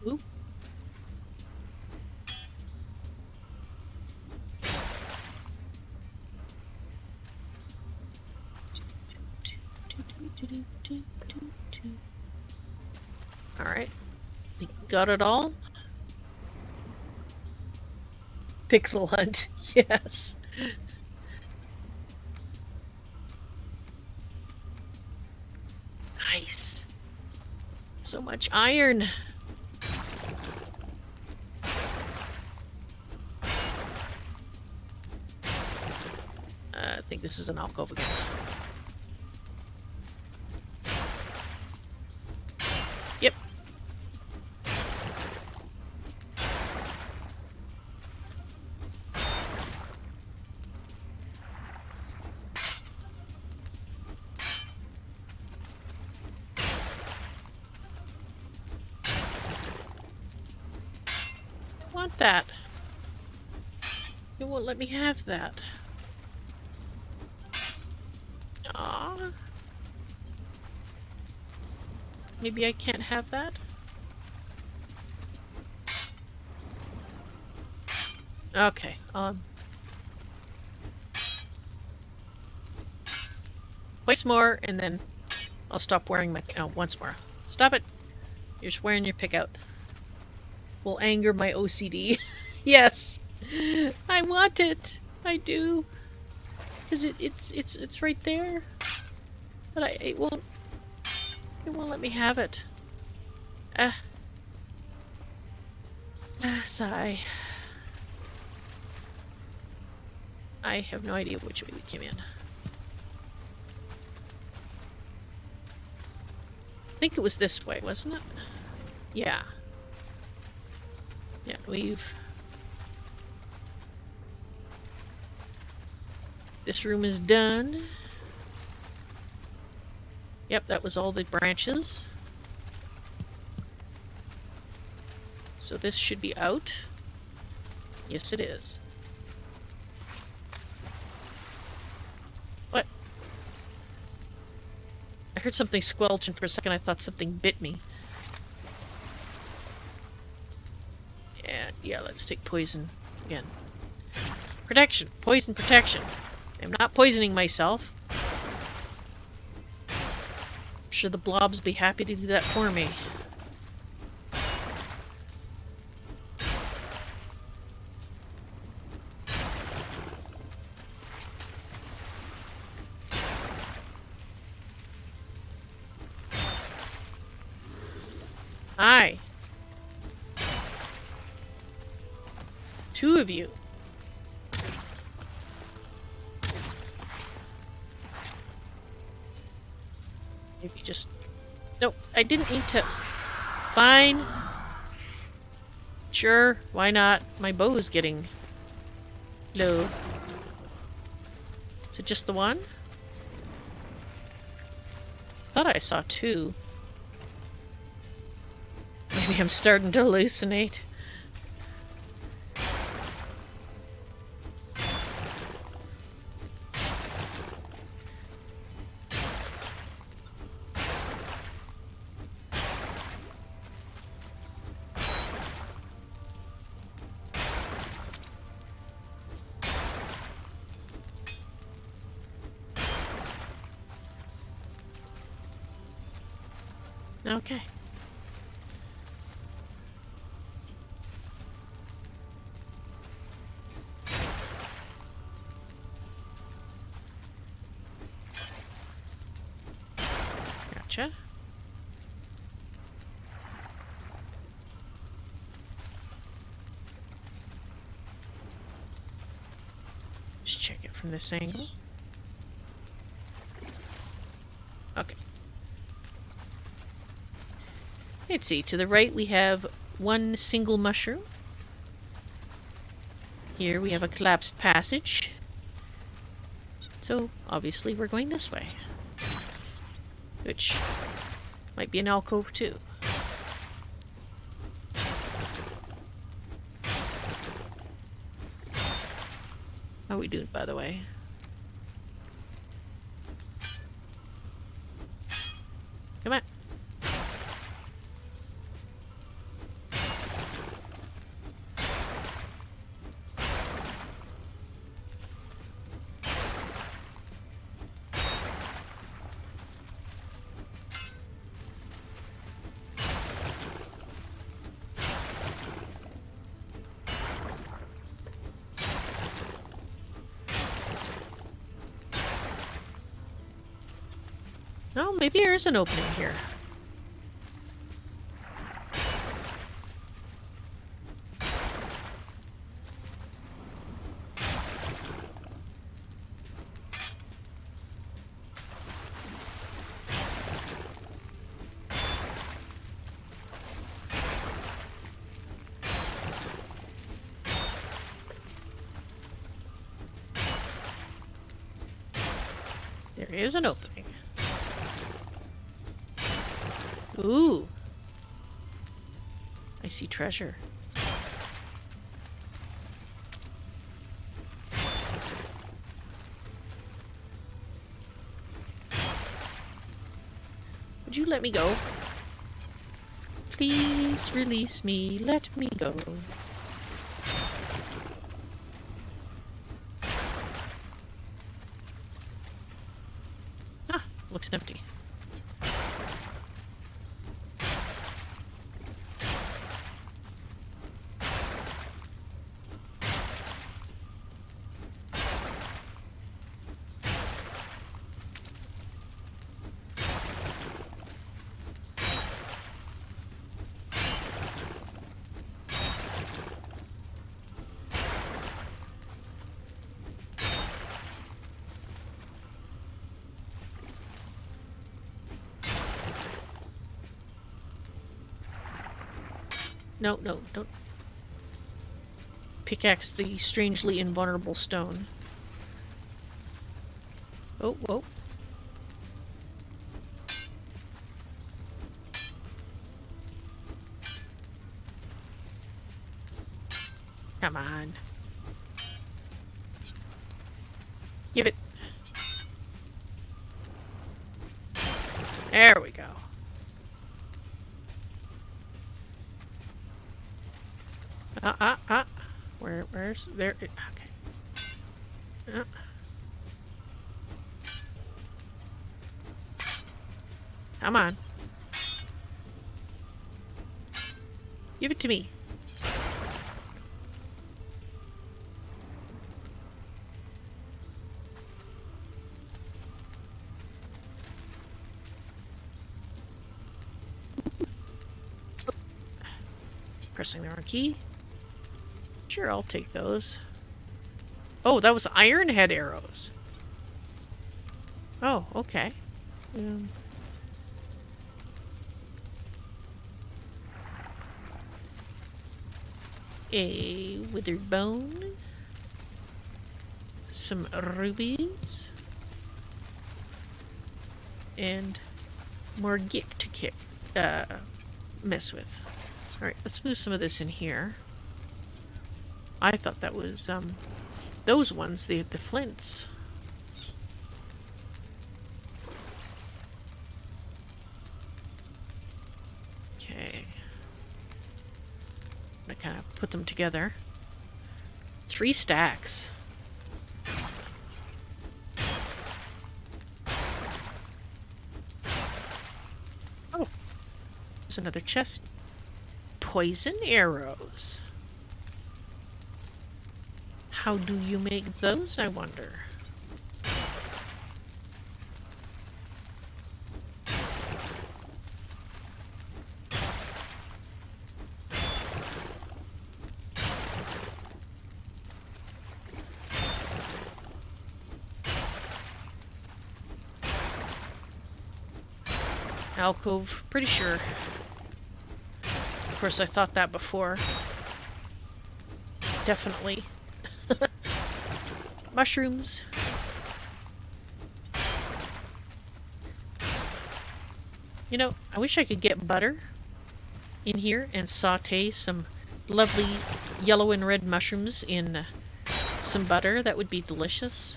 Ooh. Alright. Think we got it all? Pixel hunt, yes. Nice. So much iron. I think this is an alcove again. Yep. I want that. You won't let me have that. Aww. Maybe I can't have that? Okay, place more, and then I'll stop wearing my... Oh, once more. Stop it! You're just wearing your pick out. Will anger my OCD. Yes! I want it! I do! Because it's right there. But it won't let me have it. Sigh. I have no idea which way we came in. I think it was this way, wasn't it? Yeah. Yeah, this room is done. Yep, that was all the branches. So this should be out. Yes, it is. What? I heard something squelch, and for a second I thought something bit me. And yeah, let's take poison again. Protection. Poison protection. I'm not poisoning myself. I'm sure the blobs be happy to do that for me. Hi. Two of you. Maybe just... Nope, I didn't need to... Fine. Sure, why not? My bow is getting low. Is it just the one? Thought I saw 2. Maybe I'm starting to hallucinate. Okay. Gotcha. Just check it from this angle. Okay. Let's see, to the right we have 1 single mushroom. Here we have a collapsed passage. So, obviously we're going this way. Which might be an alcove too. How are we doing, by the way? Come on. Oh, maybe there is an opening here. There is an opening. Ooh. I see treasure. Would you let me go? Please release me. Let me go. Ah, looks empty. No, no, don't pickaxe the strangely invulnerable stone. Oh, whoa. Come on. Give it. There we go. Where's there? Okay. Come on. Give it to me. Pressing the wrong key. Sure, I'll take those. Oh, that was iron head arrows. Oh, okay. A withered bone. Some rubies. And more git to mess with. Alright, let's move some of this in here. I thought that was, those ones, the flints. Okay. I'm gonna kind of put them together. 3 stacks. Oh, there's another chest. Poison arrows. How do you make those, I wonder? Alcove, pretty sure. Of course, I thought that before. Definitely. Mushrooms. You know, I wish I could get butter in here and saute some lovely yellow and red mushrooms in some butter. That would be delicious.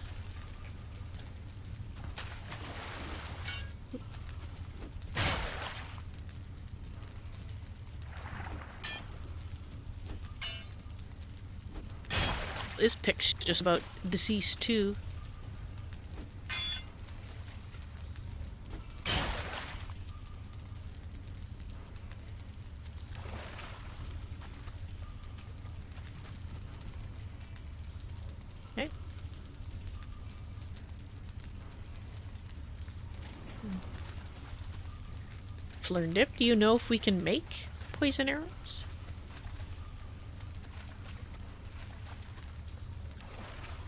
This pic's just about deceased too. Okay. Flirndip, do you know if we can make poison arrows?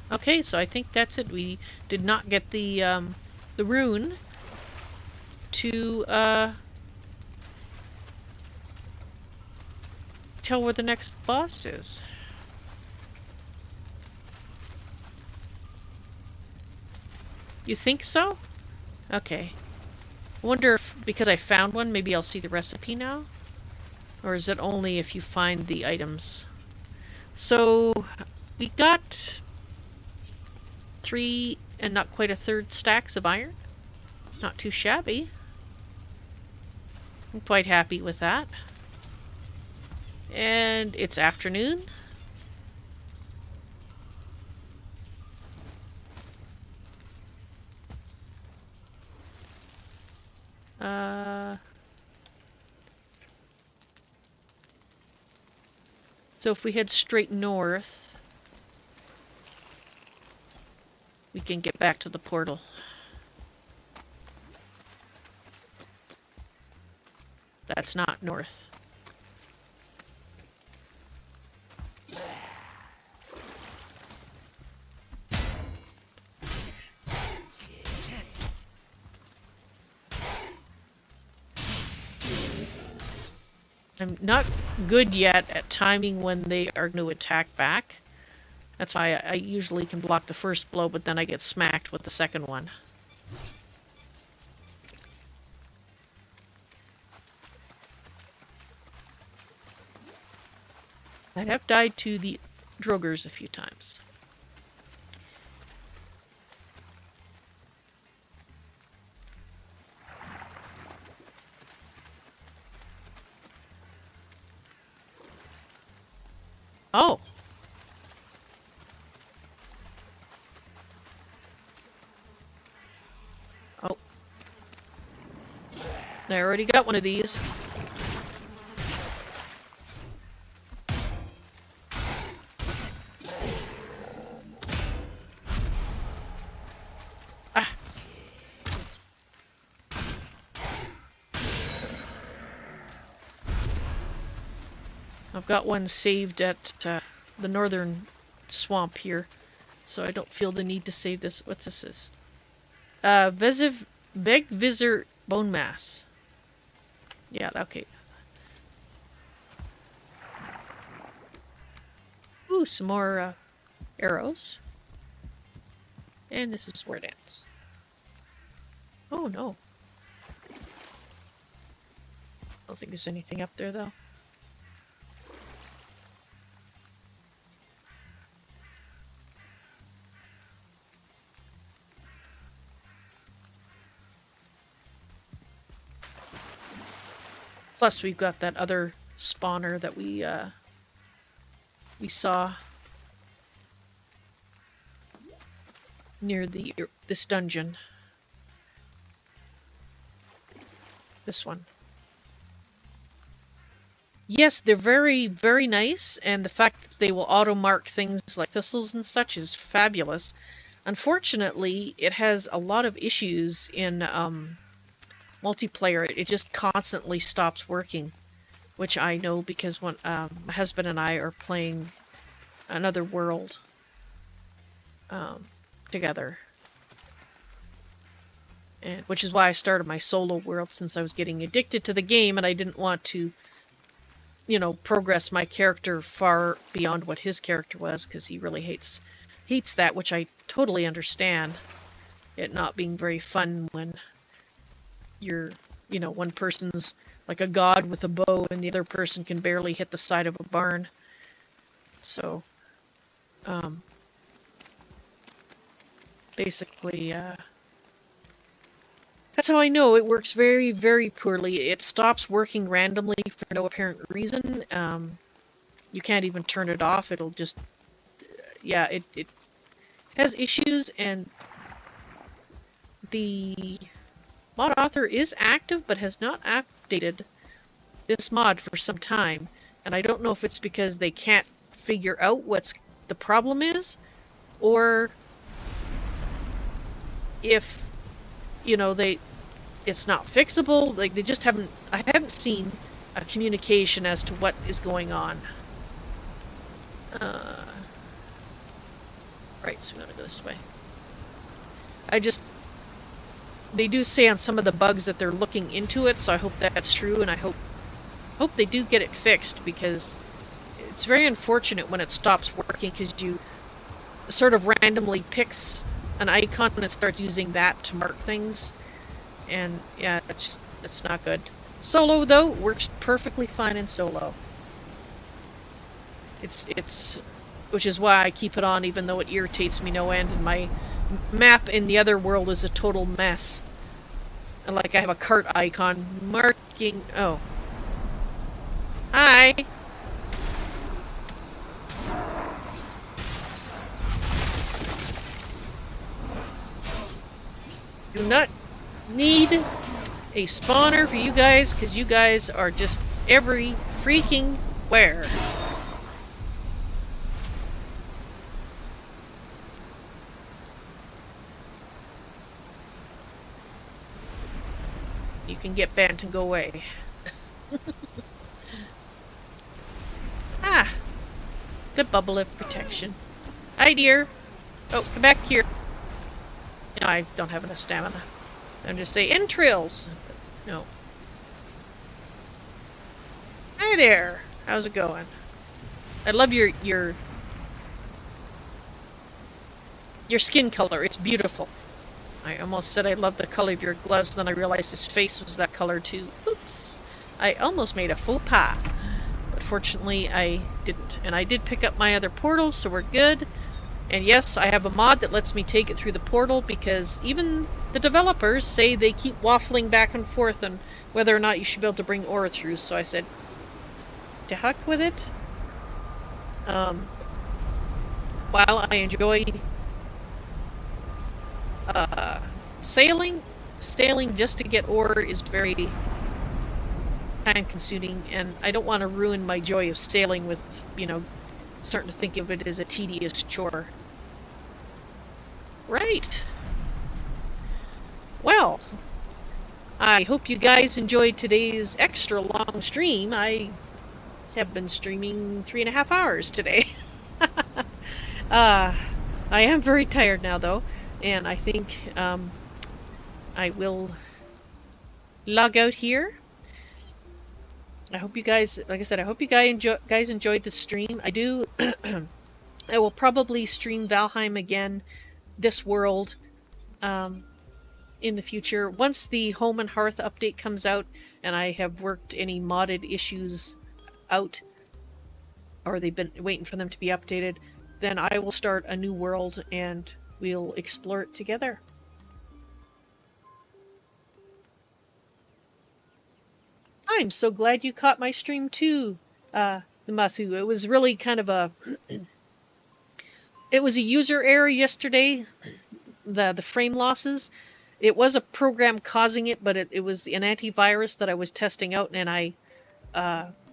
Okay, so I think that's it. We did not get the rune to tell where the next boss is. You think so? Okay. I wonder if, because I found one, maybe I'll see the recipe now? Or is it only if you find the items? So, we got 3 and not quite a third stacks of iron. Not too shabby. I'm quite happy with that. And it's afternoon. So if we head straight north, we can get back to the portal. That's not north. I'm not good yet at timing when they are going to attack back. That's why I usually can block the first blow, but then I get smacked with the second one. I have died to the Drogers a few times. Oh! Oh. I already got one of these. Ah! I've got one saved at the northern swamp here, so I don't feel the need to save this. What's this? Beg Visor Bone Mass. Yeah, okay. Ooh, some more arrows. And this is where it ends. Oh no. don't think there's anything up there, though. Plus, we've got that other spawner that we saw near this dungeon. This one. Yes, they're very, very nice, and the fact that they will auto-mark things like thistles and such is fabulous. Unfortunately, it has a lot of issues in multiplayer. It just constantly stops working, which I know because when my husband and I are playing another world together. And which is why I started my solo world, since I was getting addicted to the game and I didn't want to, you know, progress my character far beyond what his character was, because he really hates that, which I totally understand. It not being very fun when you're, you know, one person's like a god with a bow and the other person can barely hit the side of a barn. So, basically, that's how I know it works very, very poorly. It stops working randomly for no apparent reason. You can't even turn it off. It'll just... yeah, it has issues, and the mod author is active, but has not updated this mod for some time. And I don't know if it's because they can't figure out what the problem is, or if, you know, it's not fixable. Like, they just haven't... I haven't seen a communication as to what is going on. Right, so we gotta go this way. They do say on some of the bugs that they're looking into it, so I hope that's true, and I hope they do get it fixed, because it's very unfortunate when it stops working, because you sort of randomly picks an icon and it starts using that to mark things. And yeah, it's not good. Solo, though, works perfectly fine in solo. It's which is why I keep it on, even though it irritates me no end, and my map in the other world is a total mess. And like, I have a cart icon marking... oh. Hi! Do not need a spawner for you guys, because you guys are just every freaking where. You can get banned and go away. Ah! Good bubble of protection. Hi, dear. Oh, come back here. No, I don't have enough stamina. I'm just saying entrails. No. Hi there. How's it going? I love your skin color. It's beautiful. I almost said I love the color of your gloves, then I realized his face was that color too. Oops. I almost made a faux pas. But fortunately, I didn't. And I did pick up my other portals, so we're good. And yes, I have a mod that lets me take it through the portal, because even the developers say they keep waffling back and forth on whether or not you should be able to bring ore through. So I said, to heck with it. While I enjoy sailing just to get ore is very time consuming, and I don't want to ruin my joy of sailing with, you know, starting to think of it as a tedious chore. Right. Well, I hope you guys enjoyed today's extra long stream. I have been streaming 3.5 hours today. I am very tired now, though, and I think I will log out here. I hope you guys, like I said, I hope you guys enjoyed the stream. I do. I will probably stream Valheim again, this world, in the future, once the Home and Hearth update comes out and I have worked any modded issues out, or they've been waiting for them to be updated, then I will start a new world and we'll explore it together. I'm so glad you caught my stream too, Matthew. It was really kind of a... It was a user error yesterday, the frame losses. It was a program causing it, but it was an antivirus that I was testing out, and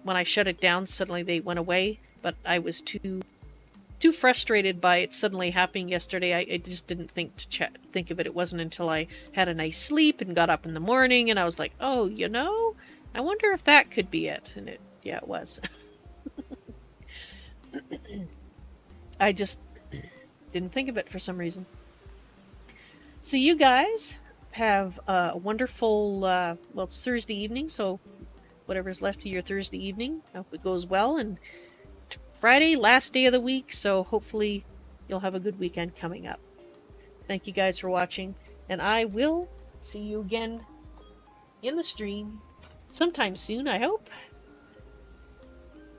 when I shut it down, suddenly they went away. But I was too frustrated by it suddenly happening yesterday. I just didn't think of it. It wasn't until I had a nice sleep and got up in the morning, and I was like, oh, I wonder if that could be it. And it was. I just didn't think of it for some reason. So you guys have a wonderful, well, it's Thursday evening, so whatever's left of your Thursday evening, I hope it goes well. And Friday, last day of the week, so hopefully you'll have a good weekend coming up. Thank you guys for watching, and I will see you again in the stream sometime soon, I hope.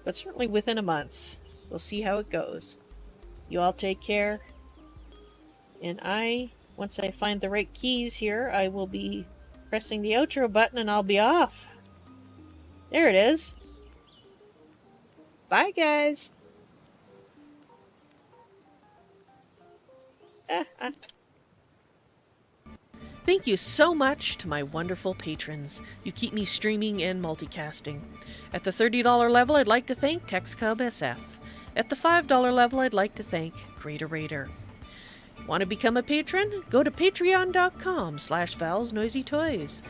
But certainly within a month. We'll see how it goes. You all take care. And once I find the right keys here, I will be pressing the outro button and I'll be off. There it is. Bye, guys. Thank you so much to my wonderful patrons. You keep me streaming and multicasting. At the $30 level, I'd like to thank TexCubSF. At the $5 level, I'd like to thank Greater Raider. Want to become a patron? Go to patreon.com/valsnoisytoys.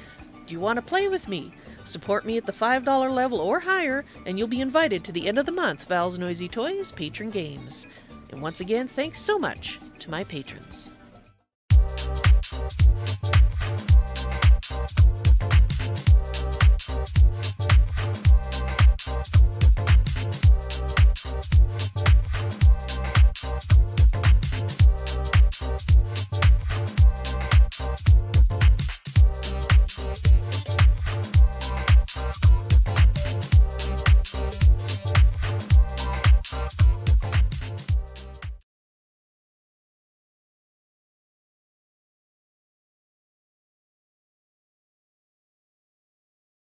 Do you want to play with me? Support me at the $5 level or higher, and you'll be invited to the end of the month Val's Noisy Toys Patron Games. And once again, thanks so much to my patrons.